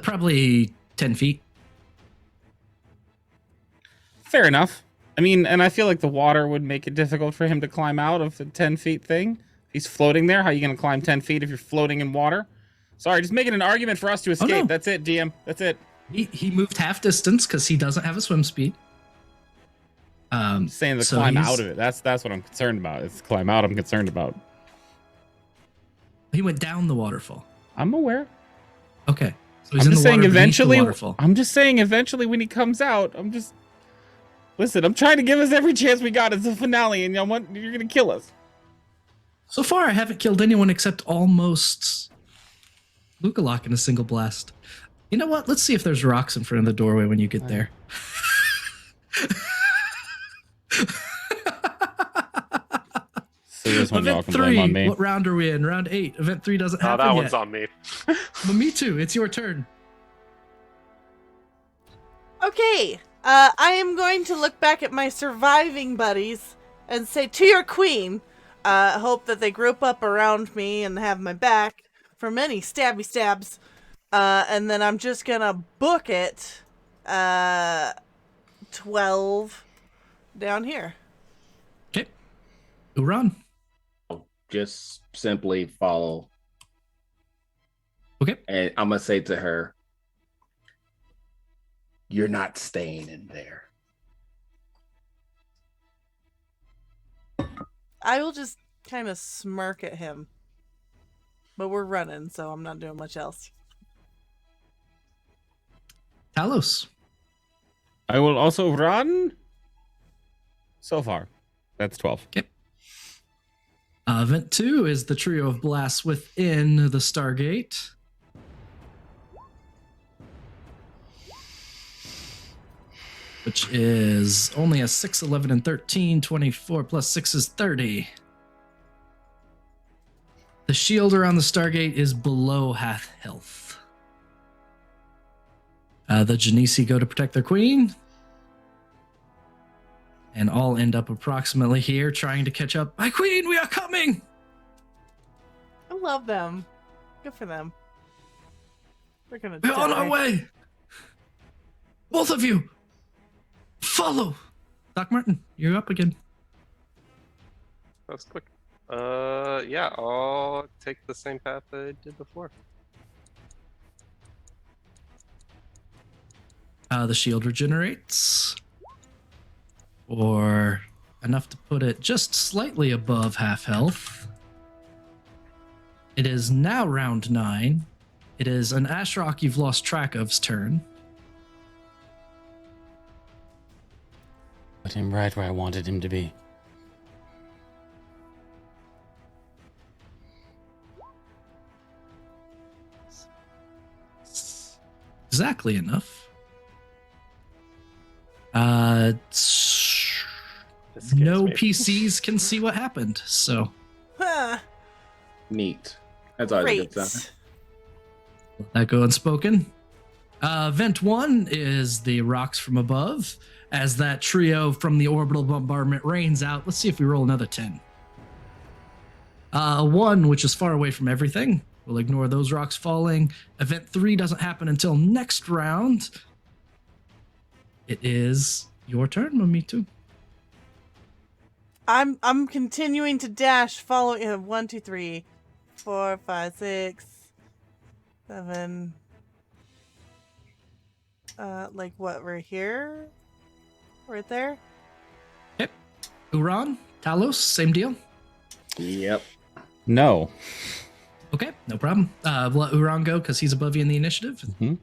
Speaker 1: Probably 10 feet.
Speaker 4: Fair enough. I mean, and I feel like the water would make it difficult for him to climb out of the 10 feet thing. He's floating there. How are you going to climb 10 feet if you're floating in water? Sorry, just making an argument for us to escape.
Speaker 1: No.
Speaker 4: That's it, DM. That's it.
Speaker 1: He moved half distance because he doesn't have a swim speed.
Speaker 4: Saying the
Speaker 1: so
Speaker 4: climb out of it. That's what I'm concerned about. It's the climb out I'm concerned about.
Speaker 1: He went down the waterfall.
Speaker 4: I'm aware.
Speaker 1: Okay. So he's
Speaker 4: I'm
Speaker 1: in
Speaker 4: just
Speaker 1: the
Speaker 4: saying
Speaker 1: water
Speaker 4: eventually.
Speaker 1: the waterfall.
Speaker 4: I'm just saying eventually when he comes out. Listen. I'm trying to give us every chance we got. It's the finale, and you're gonna kill us.
Speaker 1: So far, I haven't killed anyone except almost Lukalock in a single blast. You know what? Let's see if there's rocks in front of the doorway when you get there.
Speaker 4: So there's one
Speaker 1: Event
Speaker 4: y'all can blame on
Speaker 1: 3.
Speaker 4: me.
Speaker 1: What round are we in? Round 8. Event 3 doesn't happen
Speaker 3: that
Speaker 1: yet.
Speaker 3: one's on me.
Speaker 1: But me too. It's your turn.
Speaker 2: Okay, I am going to look back at my surviving buddies and say to your queen, hope that they group up around me and have my back for many stabby stabs. And then I'm just gonna book it 12 down here.
Speaker 1: Okay. Uran.
Speaker 8: Just simply follow.
Speaker 1: Okay.
Speaker 8: And I'm gonna say to her, "You're not staying in there."
Speaker 2: I will just kind of smirk at him. But we're running, so I'm not doing much else.
Speaker 1: Thalos.
Speaker 4: I will also run. So far, that's 12.
Speaker 1: Okay. Event 2 is the trio of blasts within the Stargate. Which is only a 6, 11, and 13. 24 plus 6 is 30. The shield around the Stargate is below half health. The Genesi go to protect their queen. And all end up approximately here trying to catch up. My queen, we are coming!
Speaker 2: I love them. Good for them. They're gonna
Speaker 1: We're on our
Speaker 2: die.
Speaker 1: way! Both of you! Follow! Doc Martin, you're up again.
Speaker 3: That was quick. Yeah, I'll take the same path I did before.
Speaker 1: The shield regenerates, or enough to put it just slightly above half health. It is now round 9. It is an Ashrok you've lost track of's turn.
Speaker 4: Put him right where I wanted him to be.
Speaker 1: Exactly enough.
Speaker 3: This scares
Speaker 1: No
Speaker 3: me.
Speaker 1: PCs can see what happened, so
Speaker 2: Huh,
Speaker 8: Neat. That's always a
Speaker 2: great.
Speaker 8: good sign.
Speaker 1: let that go unspoken. Event 1 is the rocks from above. As that trio from the orbital bombardment rains out, let's see if we roll another 10. 1, which is far away from everything. We'll ignore those rocks falling. Event 3 doesn't happen until next round. It is your turn, Mamitu.
Speaker 2: I'm continuing to dash, following 1, 2, 3, 4, 5, 6, 7. Like what? We're here, right there.
Speaker 1: Yep. Uran, Talos, same deal.
Speaker 8: Yep.
Speaker 4: No.
Speaker 1: Okay, no problem. We'll let Uran go because he's above you in the initiative.
Speaker 4: Hmm.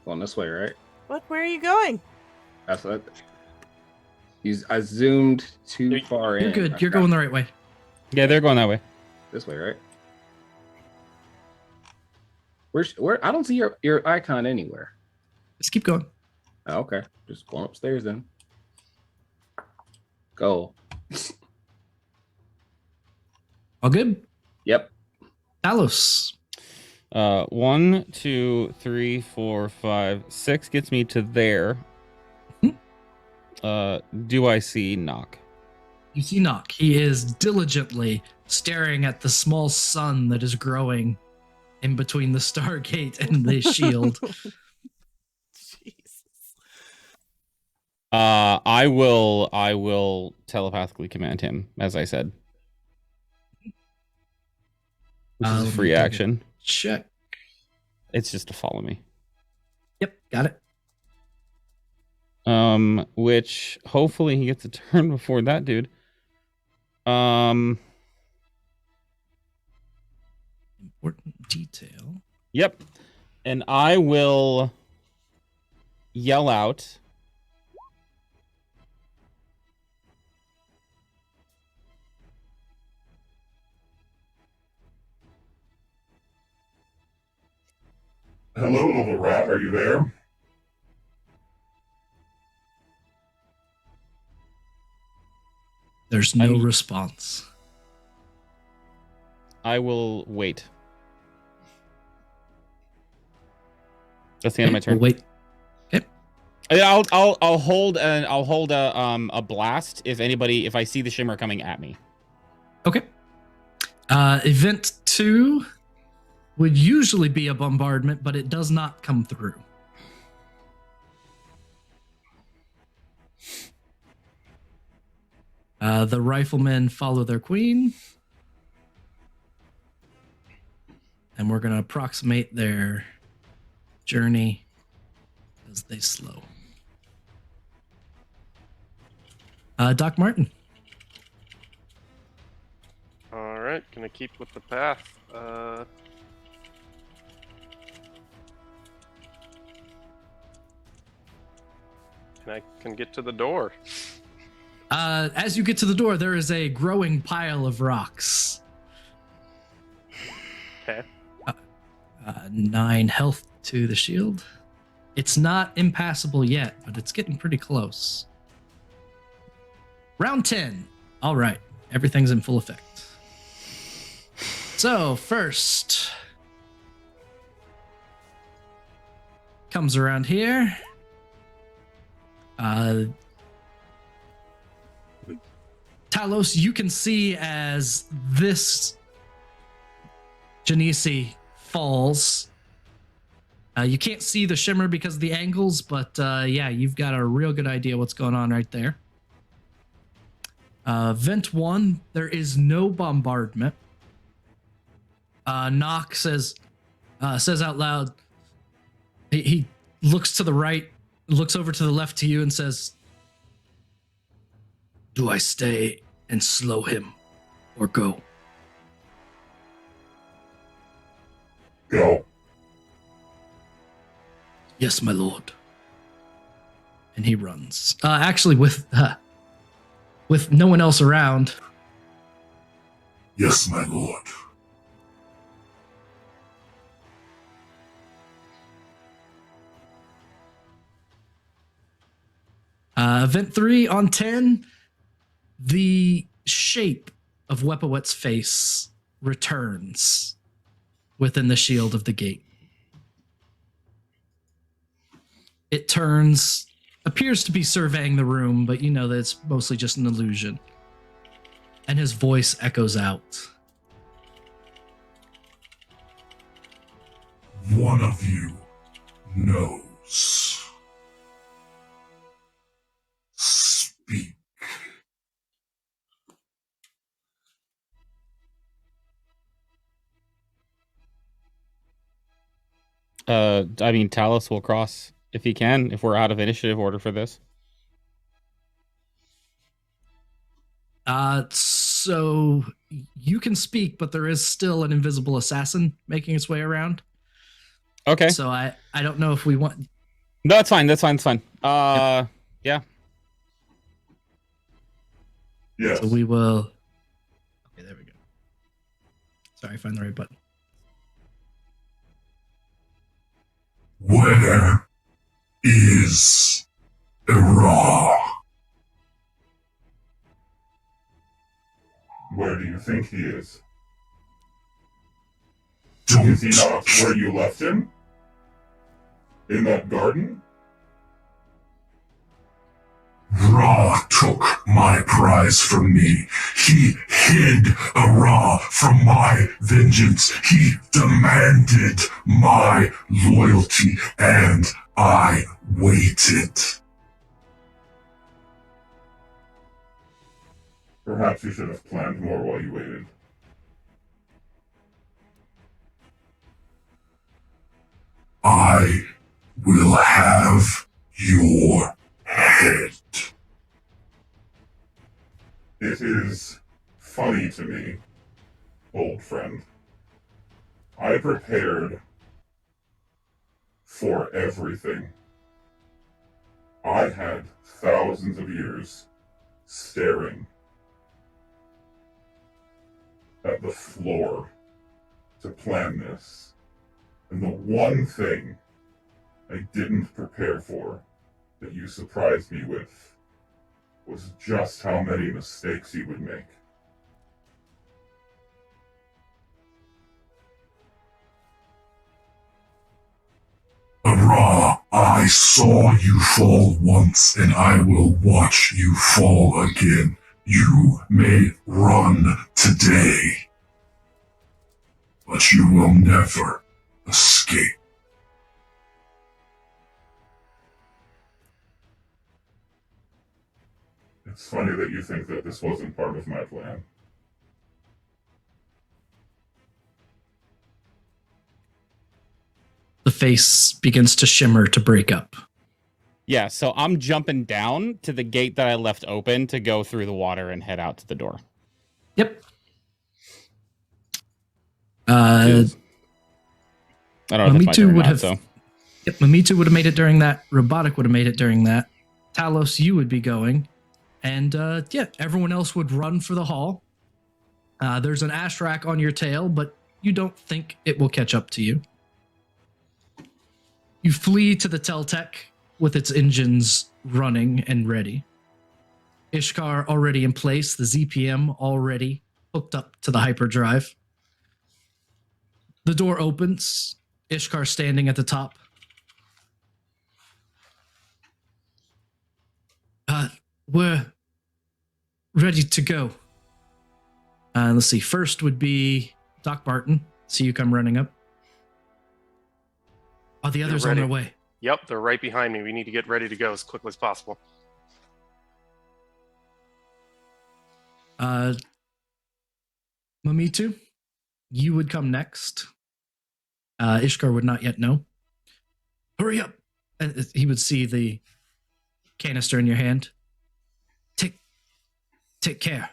Speaker 8: Going this way, right?
Speaker 2: What? Where are you going?
Speaker 8: That's what. I zoomed too
Speaker 3: You're-
Speaker 8: far in.
Speaker 1: You're good.
Speaker 8: I
Speaker 1: You're
Speaker 8: got
Speaker 1: going the right way.
Speaker 4: Yeah, they're going that way.
Speaker 8: this way, right? Where? I don't see your icon anywhere.
Speaker 1: Just keep going.
Speaker 8: Oh, okay, just going upstairs then. Go.
Speaker 1: All good?
Speaker 8: Yep.
Speaker 1: Talos.
Speaker 4: 1, 2, 3, 4, 5, 6 gets me to there. Do I see Knock?
Speaker 1: You see Nock. He is diligently staring at the small sun that is growing in between the Stargate and the shield.
Speaker 2: Jesus.
Speaker 4: I will telepathically command him, as I said. This is
Speaker 1: Let
Speaker 4: a
Speaker 1: me
Speaker 4: free
Speaker 1: double
Speaker 4: action.
Speaker 1: Check.
Speaker 4: It's just to follow me.
Speaker 1: Yep, got it.
Speaker 4: Which hopefully he gets a turn before that dude.
Speaker 1: Important detail.
Speaker 4: Yep. And I will yell out.
Speaker 6: Hello, little rat. Are you there?
Speaker 1: There's no
Speaker 4: I'm-
Speaker 1: response.
Speaker 4: I will wait. That's the end of my turn.
Speaker 1: We'll wait.
Speaker 4: Yeah, I'll hold a blast if I see the shimmer coming at me.
Speaker 1: Okay. Event 2 would usually be a bombardment, but it does not come through. The riflemen follow their queen. And we're going to approximate their journey as they slow. Doc Martin.
Speaker 3: All right, gonna keep with the path. Can get to the door.
Speaker 1: As you get to the door, there is a growing pile of rocks.
Speaker 3: Okay.
Speaker 1: 9 health to the shield. It's not impassable yet, but it's getting pretty close. Round 10. All right. Everything's in full effect. So, first comes around here. Talos, you can see as this Genesi falls. You can't see the shimmer because of the angles, but yeah, you've got a real good idea what's going on right there. Vent 1, there is no bombardment. Nock says out loud, he looks to the right, looks over to the left to you and says, "Do I stay and slow him or go?"
Speaker 6: Go.
Speaker 1: "Yes, my lord." And he runs. Actually, with no one else around.
Speaker 6: Yes, my lord.
Speaker 1: Event 3 on 10, the shape of Wepwawet's face returns within the shield of the gate. It turns, appears to be surveying the room, but you know that it's mostly just an illusion. And his voice echoes out.
Speaker 6: One of you knows. Speak.
Speaker 4: I mean, Talos will cross if he can, if we're out of initiative order for this.
Speaker 1: So you can speak, but there is still an invisible assassin making its way around.
Speaker 4: Okay.
Speaker 1: So I don't know if we want.
Speaker 4: No, that's fine. That's fine. Yeah.
Speaker 6: Yes.
Speaker 1: So we will. Okay, there we go. Sorry, find the right button.
Speaker 6: Where is Era? Where do you think he is? Is he not where you left him? In that garden? Ra took my prize from me. He hid Ra from my vengeance. He demanded my loyalty, and I waited. Perhaps you should have planned more while you waited. I will have your head. It is funny to me, old friend. I prepared for everything. I had thousands of years staring at the floor to plan this. And the one thing I didn't prepare for that you surprised me with was just how many mistakes you would make. Ra, I saw you fall once, and I will watch you fall again. You may run today, but you will never escape. It's funny that you think that this wasn't part of my plan.
Speaker 1: The face begins to shimmer to break up.
Speaker 4: Yeah, so I'm jumping down to the gate that I left open to go through the water and head out to the door.
Speaker 1: Yep.
Speaker 4: I don't know if that's my turn or not, so.
Speaker 1: Yep, Mamitu would have made it during that. Robotic would have made it during that. Talos, you would be going. And yeah, everyone else would run for the hall. There's an ash rack on your tail, but you don't think it will catch up to you. You flee to the Teltech with its engines running and ready. Ishkar already in place, the ZPM already hooked up to the hyperdrive. The door opens, Ishkar standing at the top. We're ready to go. Let's see, first would be Doc Barton. See you come running up. Are the others on
Speaker 3: ready.
Speaker 1: their way?
Speaker 3: Yep, they're right behind me. We need to get ready to go as quickly as possible.
Speaker 1: Mamitu, you would come next. Ishkar would not yet know. Hurry up! And he would see the canister in your hand. Take care.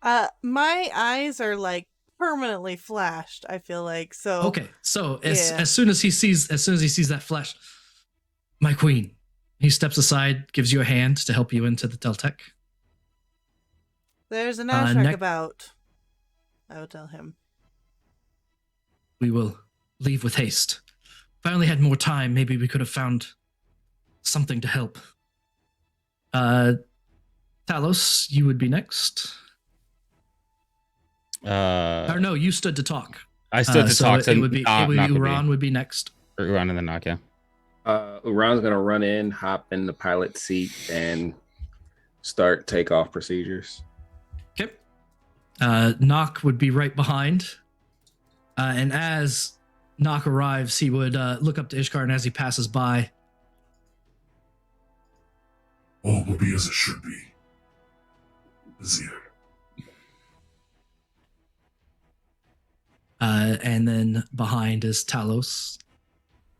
Speaker 2: My eyes are like permanently flashed, I feel like. So
Speaker 1: Okay, so as soon as he sees that flash, my queen, he steps aside, gives you a hand to help you into the Teltec.
Speaker 2: There's an Ashrak about. I will tell him.
Speaker 1: We will leave with haste. If I only had more time, maybe we could have found something to help. Thalos, you would be next. Or no, you stood to talk.
Speaker 4: I stood to talk. So
Speaker 1: it would be Uran would be next.
Speaker 4: Or Uran and then Knock, yeah.
Speaker 8: Uran's gonna run in, hop in the pilot seat, and start takeoff procedures.
Speaker 1: Okay. Knock would be right behind. And as Knock arrives, he would look up to Ishkar, and as he passes by,
Speaker 6: All will be as it should be. Azir.
Speaker 1: And then behind is Talos,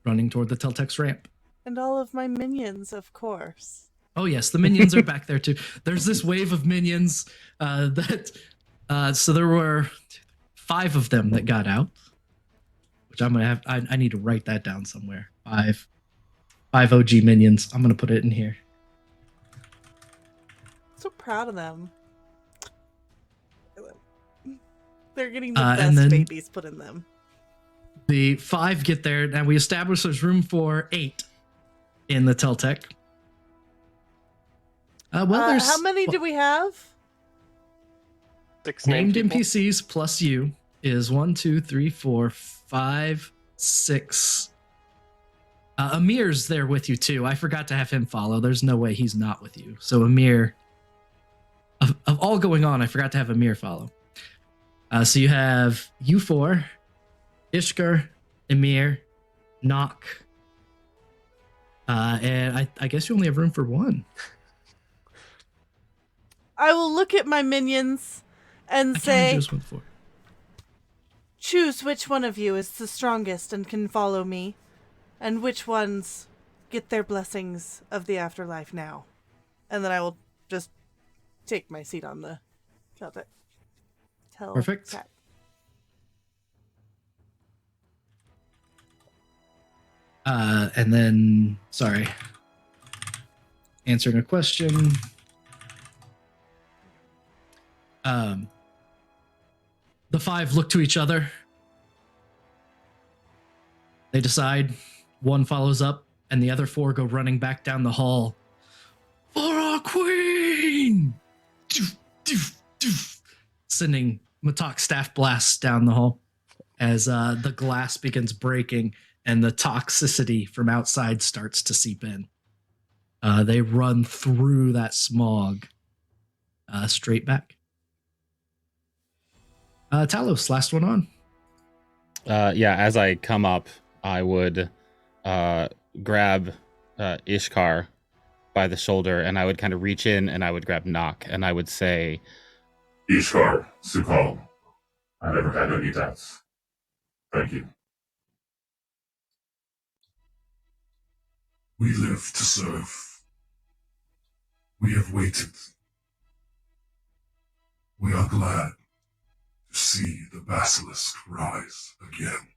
Speaker 1: running toward the Teltec's ramp.
Speaker 2: And all of my minions, of course.
Speaker 1: Oh yes, the minions are back there too. There's this wave of minions so there were 5 of them that got out, which I'm gonna have. I need to write that down somewhere. 5 OG minions. I'm gonna put it in here.
Speaker 2: So proud of them. They're getting the
Speaker 1: and
Speaker 2: best
Speaker 1: then
Speaker 2: babies put in them.
Speaker 1: The 5 get there, and we establish there's room for 8 in the Teltec. There's
Speaker 2: how many do we have?
Speaker 3: 6
Speaker 1: named
Speaker 3: people.
Speaker 1: NPCs plus you is 1, 2, 3, 4, 5, 6. Amir's there with you too. I forgot to have him follow. There's no way he's not with you. So Amir, of all going on, I forgot to have Amir follow. So you have you 4, Ishkar, Amir, Knock, and I guess you only have room for 1.
Speaker 2: I will look at my minions and say,
Speaker 1: just went for.
Speaker 2: choose which one of you is the strongest and can follow me, and which ones get their blessings of the afterlife now. And then I will just take my seat on the Celtic.
Speaker 1: Perfect. And then, sorry, answering a question. The 5 look to each other. They decide. 1 follows up, and the other 4 go running back down the hall. For our queen! Doof, doof, doof. Sending Matok staff blasts down the hall as the glass begins breaking and the toxicity from outside starts to seep in. They run through that smog straight back. Talos, last one on.
Speaker 4: Yeah, as I come up, I would grab Ishkar by the shoulder, and I would kind of reach in, and I would grab Knock, and I would say,
Speaker 6: Ishkar, Sukhal. I never had any doubts. Thank you. We live to serve. We have waited. We are glad to see the Basilisk rise again.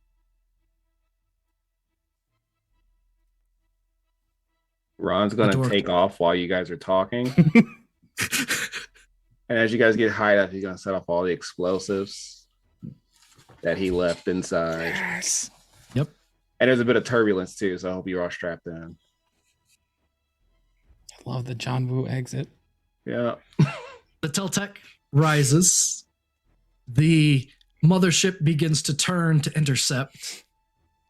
Speaker 8: Ron's gonna take off while you guys are talking. And as you guys get high up, he's gonna set off all the explosives that he left inside.
Speaker 4: yes.
Speaker 1: Yep.
Speaker 8: And there's a bit of turbulence too, so I hope you're all strapped in.
Speaker 4: I love the John Woo exit.
Speaker 8: Yeah.
Speaker 1: The Teltec rises. The mothership begins to turn to intercept.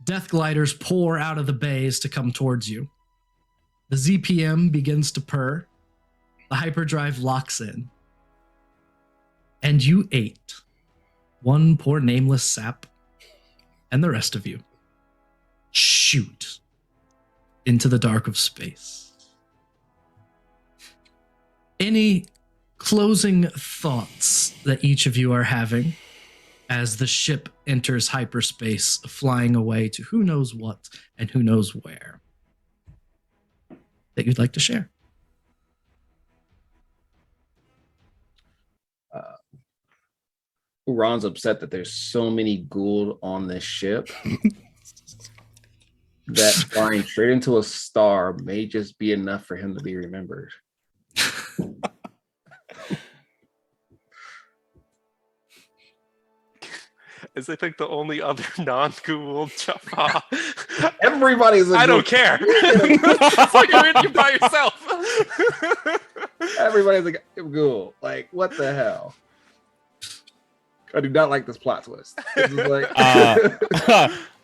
Speaker 1: Death gliders pour out of the bays to come towards you. The ZPM begins to purr. The hyperdrive locks in. And you ate 1 poor nameless sap and the rest of you shoot into the dark of space. Any closing thoughts that each of you are having as the ship enters hyperspace, flying away to who knows what and who knows where, that you'd like to share?
Speaker 5: Ron's upset that there's so many Gould on this ship that flying straight into a star may just be enough for him to be remembered.
Speaker 3: As I think the only other non-Gould Jaffa.
Speaker 5: Everybody's a
Speaker 3: I don't
Speaker 5: Gould.
Speaker 3: care. It's like you're in here by yourself.
Speaker 5: Everybody's a Gould. Like, what the hell? I do not like this plot twist. This is like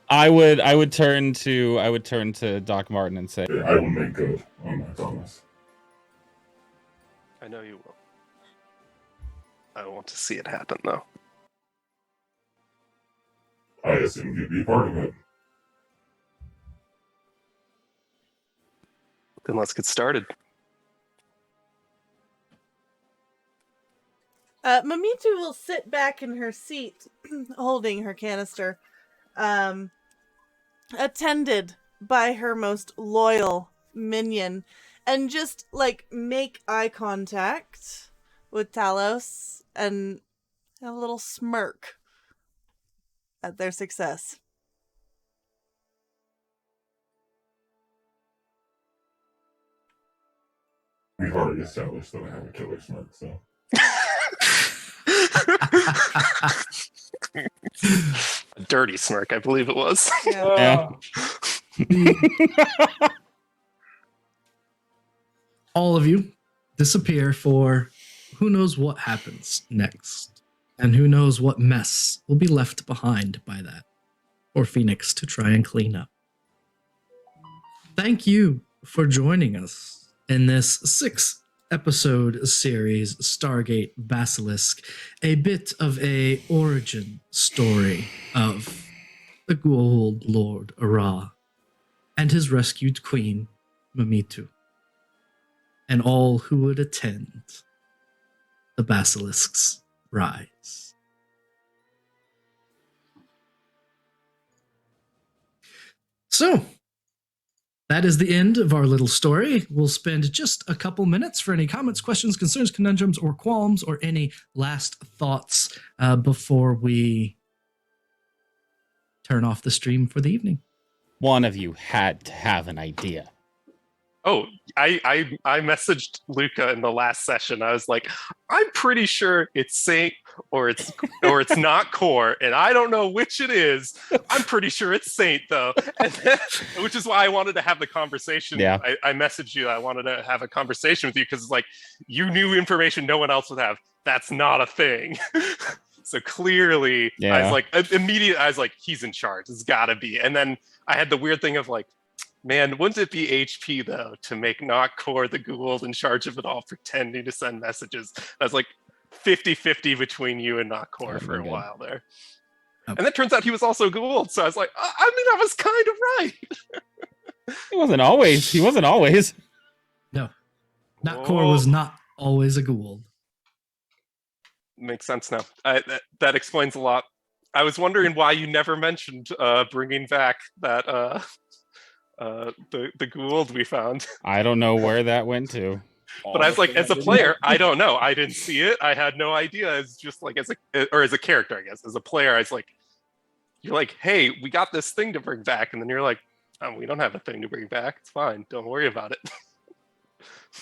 Speaker 4: I would turn to Doc Martin and say,
Speaker 6: I will make good on my promise.
Speaker 3: I know you will. I want to see it happen, though.
Speaker 6: I assume you'd be part of it.
Speaker 3: Then let's get started.
Speaker 2: Mamitu will sit back in her seat, holding her canister, attended by her most loyal minion, and just, like, make eye contact with Thalos and a little smirk at their success.
Speaker 6: We've already established that I have a killer smirk, so.
Speaker 3: A dirty smirk, I believe it was.
Speaker 2: Yeah.
Speaker 1: All of you disappear for who knows what happens next, and who knows what mess will be left behind by that for Phoenix to try and clean up. Thank you for joining us in this 6-episode series, Stargate Basilisk, a bit of a origin story of the Gould Lord Ara and his rescued queen, Mamitu, and all who would attend the Basilisk's rise. So, that is the end of our little story. We'll spend just a couple minutes for any comments, questions, concerns, conundrums, or qualms, or any last thoughts before we turn off the stream for the evening.
Speaker 4: one of you had to have an idea.
Speaker 3: Oh, I messaged Luca in the last session. I was like, I'm pretty sure it's Saint or it's not Core, and I don't know which it is. I'm pretty sure it's Saint though, and then, which is why I wanted to have the conversation.
Speaker 4: Yeah.
Speaker 3: I messaged you. I wanted to have a conversation with you because it's like you knew information no one else would have. That's not a thing. So clearly, I was like, immediately, I was like, he's in charge. It's got to be. And then I had the weird thing of like, man, wouldn't it be HP though to make not Core the Gould in charge of it all, pretending to send messages? I was like 50-50 between you and not Core for a while there. And then turns out he was also Gould. So I was like, I mean, I was kind of right.
Speaker 4: He wasn't always.
Speaker 1: No, not Core was not always a Gould.
Speaker 3: Makes sense now. That explains a lot. I was wondering why you never mentioned bringing back that the Gould we found.
Speaker 4: I don't know where that went to.
Speaker 3: But I was like, as a player, I don't know. I didn't see it. I had no idea. As just like as a character, I guess. As a player, I was like, you're like, hey, we got this thing to bring back, and then you're like, oh, we don't have a thing to bring back. It's fine. Don't worry about it.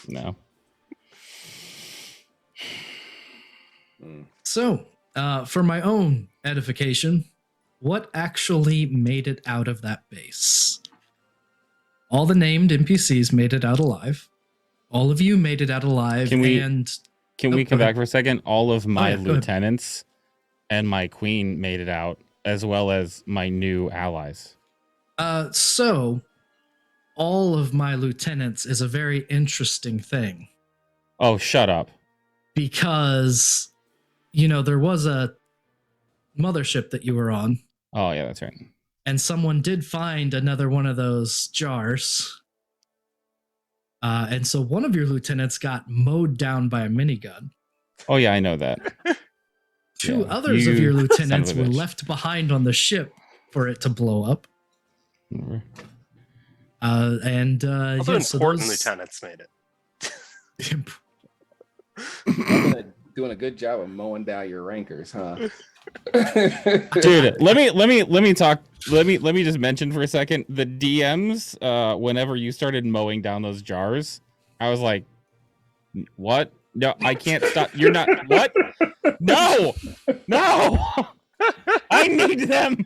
Speaker 4: No.
Speaker 1: So, for my own edification, what actually made it out of that base? All the named NPCs made it out alive. All of you made it out alive.
Speaker 4: Can we come
Speaker 1: ahead.
Speaker 4: back for a second? All of my
Speaker 1: yeah, go ahead.
Speaker 4: lieutenants and my queen made it out, as well as my new allies.
Speaker 1: So, all of my lieutenants is a very interesting thing.
Speaker 4: Oh, shut up.
Speaker 1: Because, there was a mothership that you were on.
Speaker 4: Oh, yeah, that's right.
Speaker 1: And someone did find another one of those jars. And so one of your lieutenants got mowed down by a minigun.
Speaker 4: Oh yeah, I know that.
Speaker 1: Two
Speaker 4: Yeah,
Speaker 1: others of
Speaker 4: you
Speaker 1: your
Speaker 4: son
Speaker 1: lieutenants
Speaker 4: of a
Speaker 1: were
Speaker 4: bitch.
Speaker 1: left behind on the ship for it to blow up.
Speaker 4: Whatever.
Speaker 3: Other
Speaker 1: Yeah, so
Speaker 3: important
Speaker 1: those-
Speaker 3: lieutenants made it.
Speaker 5: Doing a good job of mowing down your rankers, huh?
Speaker 4: Dude, let me talk. Let me just mention for a second the DMs. Whenever you started mowing down those jars, I was like, "What? No, I can't stop. You're not what? No, no, I need them."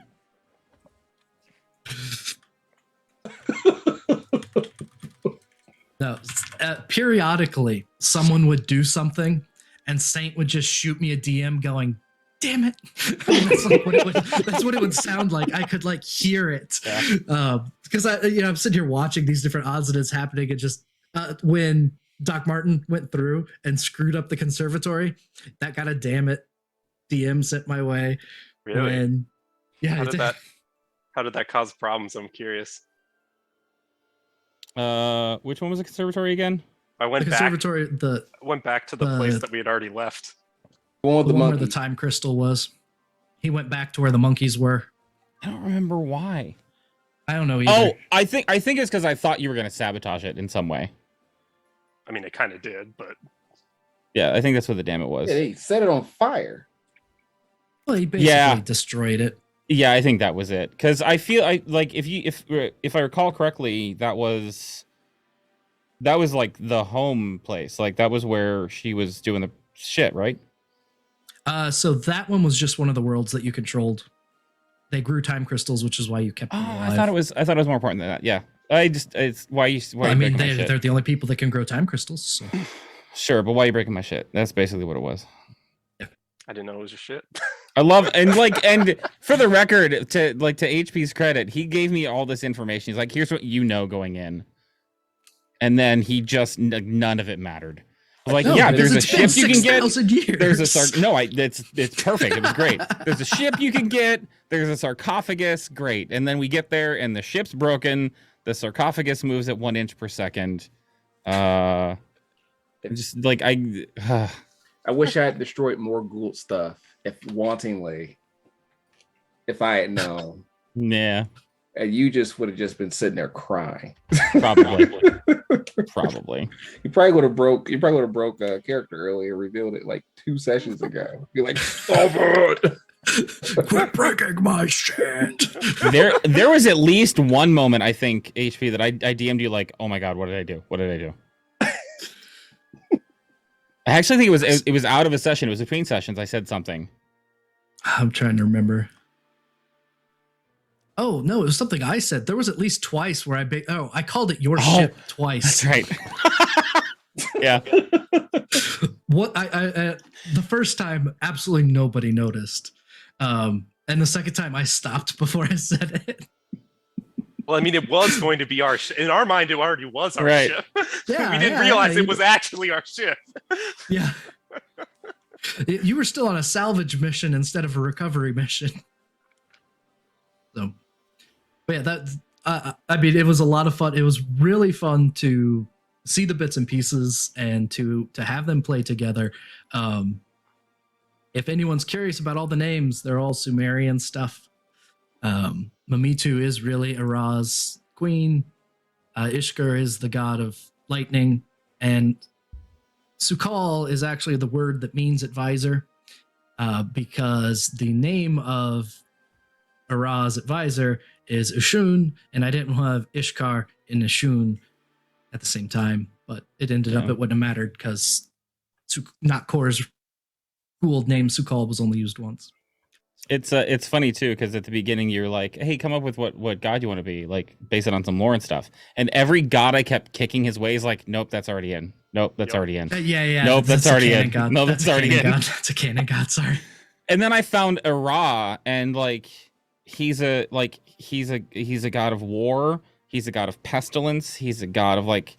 Speaker 1: No, periodically someone would do something, and Saint would just shoot me a DM going, "Damn it!" That's what it would sound like. I could like hear it because I'm sitting here watching these different odds and ends happening, and just when Doc Martin went through and screwed up the conservatory, that got a damn it DM sent my way.
Speaker 3: Really?
Speaker 1: When, yeah,
Speaker 3: How
Speaker 1: it
Speaker 3: did
Speaker 1: did.
Speaker 3: how did that cause problems? I'm curious.
Speaker 4: Which one was the conservatory again?
Speaker 3: I
Speaker 1: The
Speaker 3: went back.
Speaker 1: conservatory,
Speaker 3: Went back to the place that we had already left.
Speaker 5: One with
Speaker 1: the
Speaker 5: the
Speaker 1: one where the
Speaker 5: monkey.
Speaker 1: time crystal was. He went back to where the monkeys were.
Speaker 4: I don't remember why.
Speaker 1: I don't know either.
Speaker 4: Oh, I think it's because I thought you were gonna sabotage it in some way.
Speaker 3: I mean, it kind of did, but
Speaker 4: Yeah, I think that's what the damn it was.
Speaker 5: Yeah, he set it on fire.
Speaker 1: Well, he basically
Speaker 4: Yeah.
Speaker 1: destroyed it.
Speaker 4: Yeah, I think that was it. Because I feel like if I recall correctly, that was like the home place. Like that was where she was doing the shit, right?
Speaker 1: So that one was just one of the worlds that you controlled. They grew time crystals, which is why you kept them
Speaker 4: Oh,
Speaker 1: alive.
Speaker 4: I thought it was more important than that. Yeah, it's why you
Speaker 1: I mean,
Speaker 4: breaking my shit?
Speaker 1: they're the only people that can grow time crystals. So.
Speaker 4: Sure, but why are you breaking my shit? That's basically what it was.
Speaker 3: I didn't know it was your shit.
Speaker 4: I love and for the record, to HP's credit, he gave me all this information. He's like, here's what you know going in, and then he just none of it mattered. I was like,
Speaker 1: No,
Speaker 4: yeah,
Speaker 1: because
Speaker 4: there's a
Speaker 1: it's
Speaker 4: ship
Speaker 1: been
Speaker 4: you can get.
Speaker 1: 6,000 years.
Speaker 4: There's it's perfect. It was great. There's a ship you can get. There's a sarcophagus. Great. And then we get there and the ship's broken. The sarcophagus moves at 1 inch per second. Just like
Speaker 5: I wish I had destroyed more Gould stuff if I had known.
Speaker 4: yeah,
Speaker 5: And you just would have just been sitting there crying.
Speaker 4: probably.
Speaker 5: You probably would have broke a character earlier, revealed it like 2 sessions ago. You're like, stop it.
Speaker 1: Quit breaking my shit.
Speaker 4: There was at least one moment, I think, HP, that I DM'd you like, oh my god, what did I do? What did I do? I actually think it was out of a session. It was between sessions. I said something.
Speaker 1: I'm trying to remember. Oh no, it was something I said. There was at least twice where I called it your ship twice.
Speaker 4: That's right. Yeah.
Speaker 1: What I the first time absolutely nobody noticed. And the second time I stopped before I said it.
Speaker 3: Well, I mean, it was going to be our ship. In our mind, it already was our
Speaker 4: Right.
Speaker 3: ship.
Speaker 1: Yeah,
Speaker 3: We didn't
Speaker 1: yeah,
Speaker 3: realize
Speaker 1: yeah,
Speaker 3: it was actually our ship.
Speaker 1: Yeah. You were still on a salvage mission instead of a recovery mission. So, but yeah, that I mean, it was a lot of fun. It was really fun to see the bits and pieces and to have them play together. If anyone's curious about all the names, they're all Sumerian stuff. Mamitu is really Ara's queen. Ishkur is the god of lightning, and Sukal is actually the word that means advisor, because the name of Ara's advisor is Ushun, and I didn't have Ishkar and Ushun at the same time, but it ended up
Speaker 4: Yeah.
Speaker 1: it wouldn't have mattered because not Kor's cool name Sukal was only used once.
Speaker 4: It's funny too, because at the beginning you're like, hey, come up with what god you want to be, like base it on some lore and stuff. And every god I kept kicking his way is like, nope, that's already in. Nope, that's
Speaker 3: Yep.
Speaker 4: alreee in.
Speaker 1: Yeah.
Speaker 4: Nope, that's
Speaker 1: a
Speaker 4: already
Speaker 1: canon
Speaker 4: in.
Speaker 1: god.
Speaker 4: No, that's
Speaker 1: a
Speaker 4: already
Speaker 1: canon
Speaker 4: in.
Speaker 1: god. That's a canon god. Sorry.
Speaker 4: And then I found Ara, and like he's a god of war. He's a god of pestilence. He's a god of like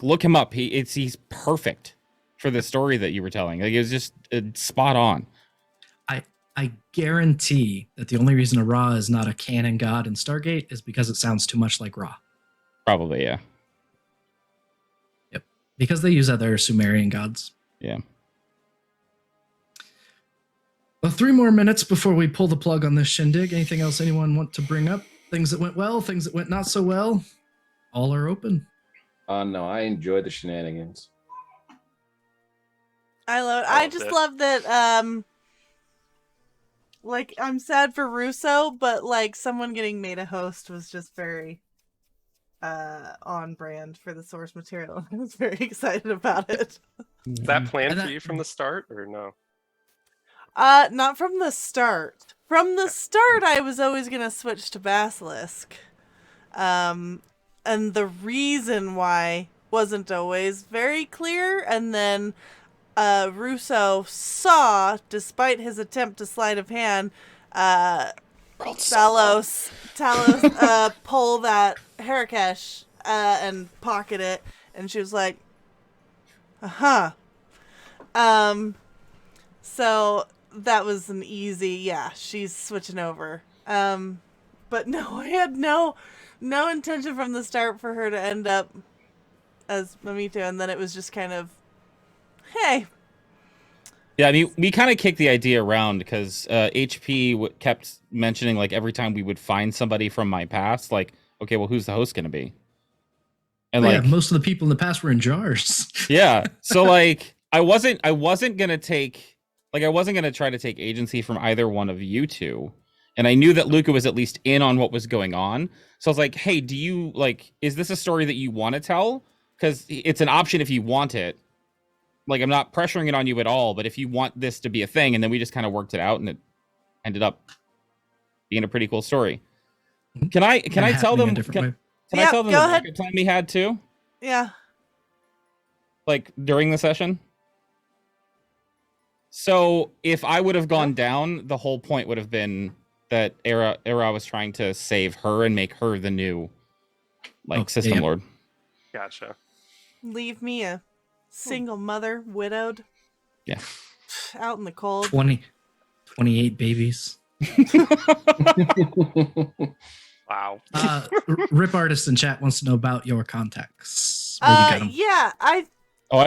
Speaker 4: look him up. He's perfect for the story that you were telling. Like it was just spot on.
Speaker 1: I guarantee that the only reason a Ra is not a canon god in Stargate is because it sounds too much like Ra.
Speaker 4: Probably, yeah.
Speaker 1: Yep. Because they use other Sumerian gods.
Speaker 4: Yeah.
Speaker 1: Well, 3 more minutes before we pull the plug on this shindig. Anything else anyone want to bring up? Things that went well, things that went not so well? All are open.
Speaker 5: No, I enjoyed the shenanigans.
Speaker 2: I love it.
Speaker 3: I
Speaker 2: I
Speaker 3: loved
Speaker 2: just
Speaker 3: it.
Speaker 2: love that. Like, I'm sad for Russo, but like someone getting made a host was just very on brand for the source material. I was very excited about it.
Speaker 3: Is that planned
Speaker 1: And
Speaker 3: for
Speaker 1: that-
Speaker 3: you from the start or no?
Speaker 2: Not from the start. From the start, I was always gonna switch to Basilisk. And the reason why wasn't always very clear. And then Russo saw, despite his attempt to sleight of hand, Thalos pull that Harakesh and pocket it, and she was like, so that was an easy, yeah, she's switching over. But no, I had no intention from the start for her to end up as Mamito, and then it was just kind of, hey.
Speaker 4: Yeah, I mean, we kind of kicked the idea around because HP kept mentioning, like, every time we would find somebody from my past, like, okay, well, who's the host going to be? And
Speaker 1: Oh,
Speaker 4: like,
Speaker 1: yeah, most of the people in the past were in jars.
Speaker 4: yeah, so like, I wasn't gonna take, like, I wasn't gonna try to take agency from either one of you two, and I knew that Luca was at least in on what was going on. So I was like, hey, do you like? Is this a story that you want to tell? Because it's an option if you want it. Like, I'm not pressuring it on you at all, but if you want this to be a thing, and then we just kind of worked it out, and it ended up being a pretty cool story. Can I tell them? Can I tell them
Speaker 2: go
Speaker 4: the
Speaker 2: ahead.
Speaker 4: market plan we had too?
Speaker 2: Yeah.
Speaker 4: Like during the session? So if I would have gone down, the whole point would have been that Era was trying to save her and make her the new system lord.
Speaker 3: Gotcha.
Speaker 2: Leave me a single mother, widowed.
Speaker 4: Yeah.
Speaker 2: Out in the cold.
Speaker 1: 28 babies.
Speaker 3: Wow.
Speaker 1: Rip Artist in chat wants to know about your contacts. Where you got 'em.
Speaker 2: Yeah, I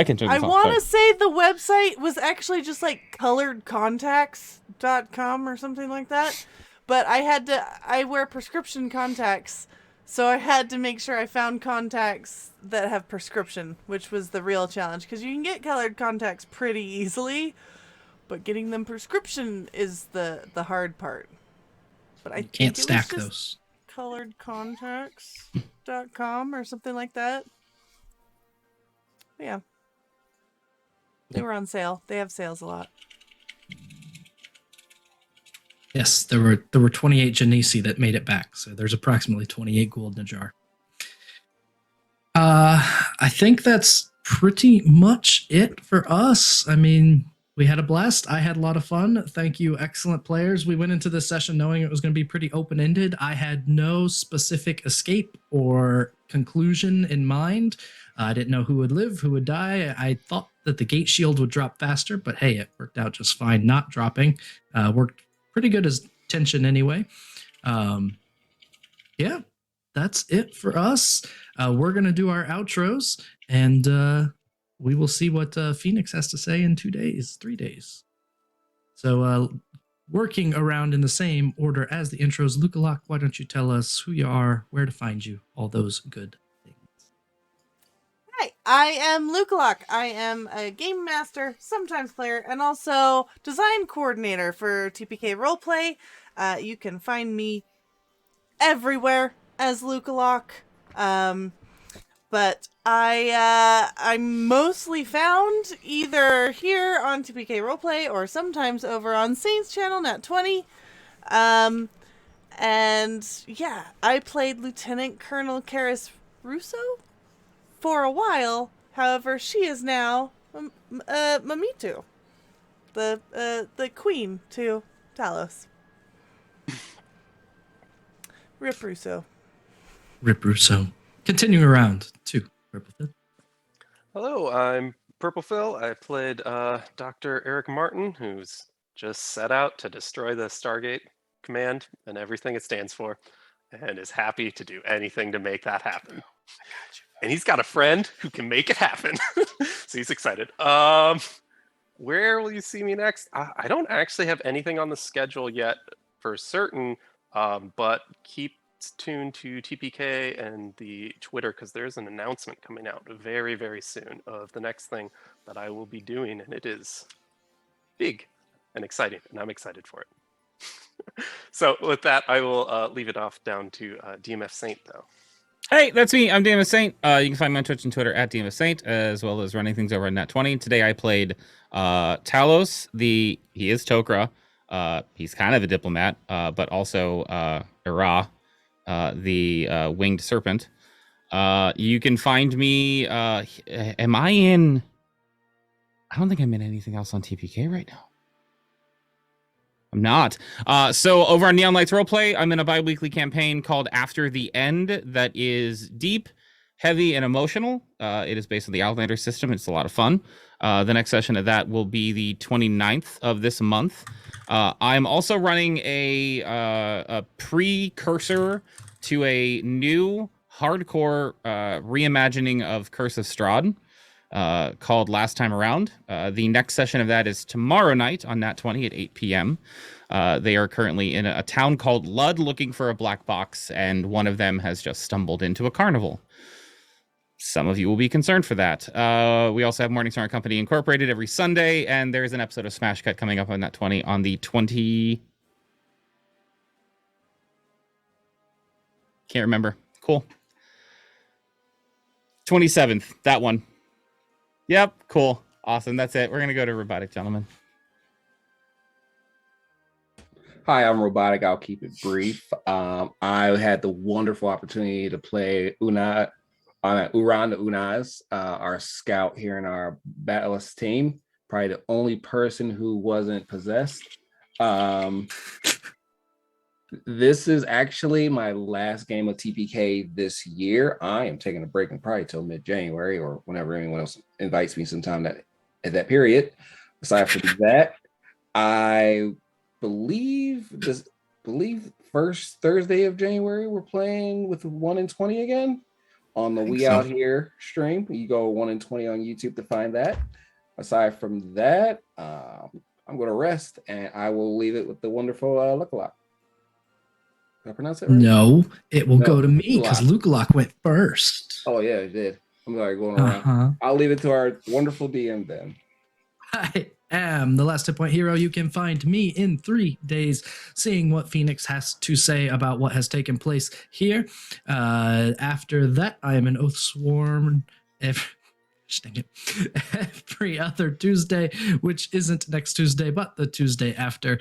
Speaker 4: can turn this off.
Speaker 2: want to say the website was actually just like coloredcontacts.com or something like that. But I wear prescription contacts, so I had to make sure I found contacts that have prescription, which was the real challenge, because you can get colored contacts pretty easily, but getting them prescription is the hard part. But I
Speaker 1: Can't
Speaker 2: think
Speaker 1: stack
Speaker 2: it was
Speaker 1: those.
Speaker 2: coloredcontacts.com or something like that. Yeah. They were on sale. They have sales a lot.
Speaker 1: Yes, there were 28 Genesi that made it back, so there's approximately 28 gold in a jar. I think that's pretty much it for us. I mean, we had a blast. I had a lot of fun. Thank you, excellent players. We went into this session knowing it was going to be pretty open-ended. I had no specific escape or conclusion in mind. I didn't know who would live, who would die. I thought that the gate shield would drop faster, but hey, it worked out just fine not dropping. Worked pretty good as tension anyway. Yeah, that's it for us. We're going to do our outros, and we will see what Phoenix has to say in 3 days. So working around in the same order as the intros, Lukalock, why don't you tell us who you are, where to find you, all those good things.
Speaker 2: Hi, I am Lukalock. I am a game master, sometimes player, and also design coordinator for TPK Roleplay. You can find me everywhere as Lukalock. But I'm mostly found either here on TPK Roleplay or sometimes over on Saint's channel, Nat20. And yeah, I played Lieutenant Colonel Carys Russo for a while. However, she is now Mamito, the queen to Thalos. Rip Russo.
Speaker 1: Rip Russo. Continuing around to Purplefill.
Speaker 3: Hello, I'm Purplefill. I played Dr. Eric Martin, who's just set out to destroy the Stargate command and everything it stands for, and is happy to do anything to make that happen. And he's got a friend who can make it happen. So he's excited. Where will you see me next? I don't actually have anything on the schedule yet for certain, but keep tuned to TPK and the Twitter, because there's an announcement coming out very, very soon of the next thing that I will be doing, and it is big and exciting, and I'm excited for it. So with that, I will leave it off down to DMF Saint, though.
Speaker 4: Hey, that's me. I'm DMF Saint. You can find me on Twitch and Twitter at DMF Saint, as well as running things over on Nat20. Today I played Talos. He is Tok'ra. He's kind of a diplomat, but also Ira, the winged serpent. You can find me. Am I in? I don't think I'm in anything else on TPK right now. I'm not. So over on Neon Lights Roleplay, I'm in a bi-weekly campaign called After the End that is deep, heavy, and emotional. It is based on the Outlander system. It's a lot of fun. The next session of that will be the 29th of this month. I'm also running a precursor to a new hardcore reimagining of Curse of Strahd. Called Last Time Around. The next session of that is tomorrow night on Nat20 at 8 p.m. They are currently in a town called Lud looking for a black box, and one of them has just stumbled into a carnival. Some of you will be concerned for that. We also have Morningstar Company Incorporated every Sunday, and there's an episode of Smash Cut coming up on Nat20 on the 20... Can't remember. Cool. 27th, that one. Yep, cool. Awesome. That's it. We're going to go to RoboticGentleman.
Speaker 5: Hi, I'm Robotic. I'll keep it brief. I had the wonderful opportunity to play Uran the Unas, our scout here in our Basilisk team. Probably the only person who wasn't possessed. This is actually my last game of TPK this year. I am taking a break and probably till mid-January or whenever anyone else invites me sometime at that period. Aside from that, I believe first Thursday of January we're playing with 1 in 20 again on the We Out Here stream. You go 1 in 20 on YouTube to find that. Aside from that, I'm going to rest and I will leave it with the wonderful Lukalock. Did I pronounce it right?
Speaker 1: No, it will go to me because Lukalock went first.
Speaker 5: Oh yeah, it did. I'm sorry, going around. I'll leave it to our wonderful DM then.
Speaker 1: I am the Last Hit Point Hero. You can find me in 3 days seeing what Phoenix has to say about what has taken place here. After that, I am an Oathsworn every other Tuesday, which isn't next Tuesday, but the Tuesday after.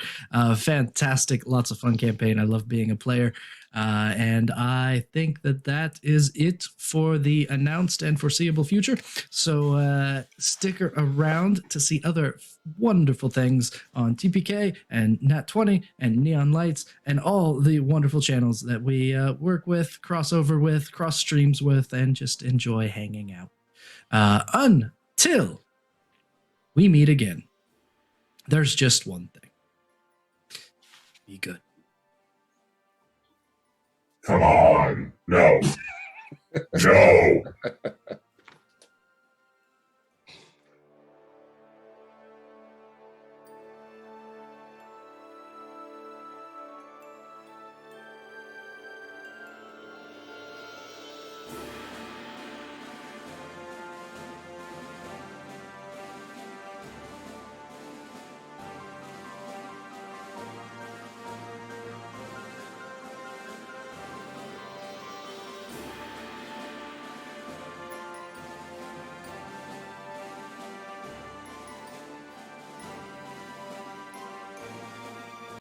Speaker 1: Fantastic, lots of fun campaign. I love being a player. And I think that is it for the announced and foreseeable future. So stick around to see other wonderful things on TPK and Nat20 and Neon Lights and all the wonderful channels that we work with, crossover with, cross streams with, and just enjoy hanging out. Until we meet again, there's just one thing. Be good.
Speaker 6: Come on. No. No.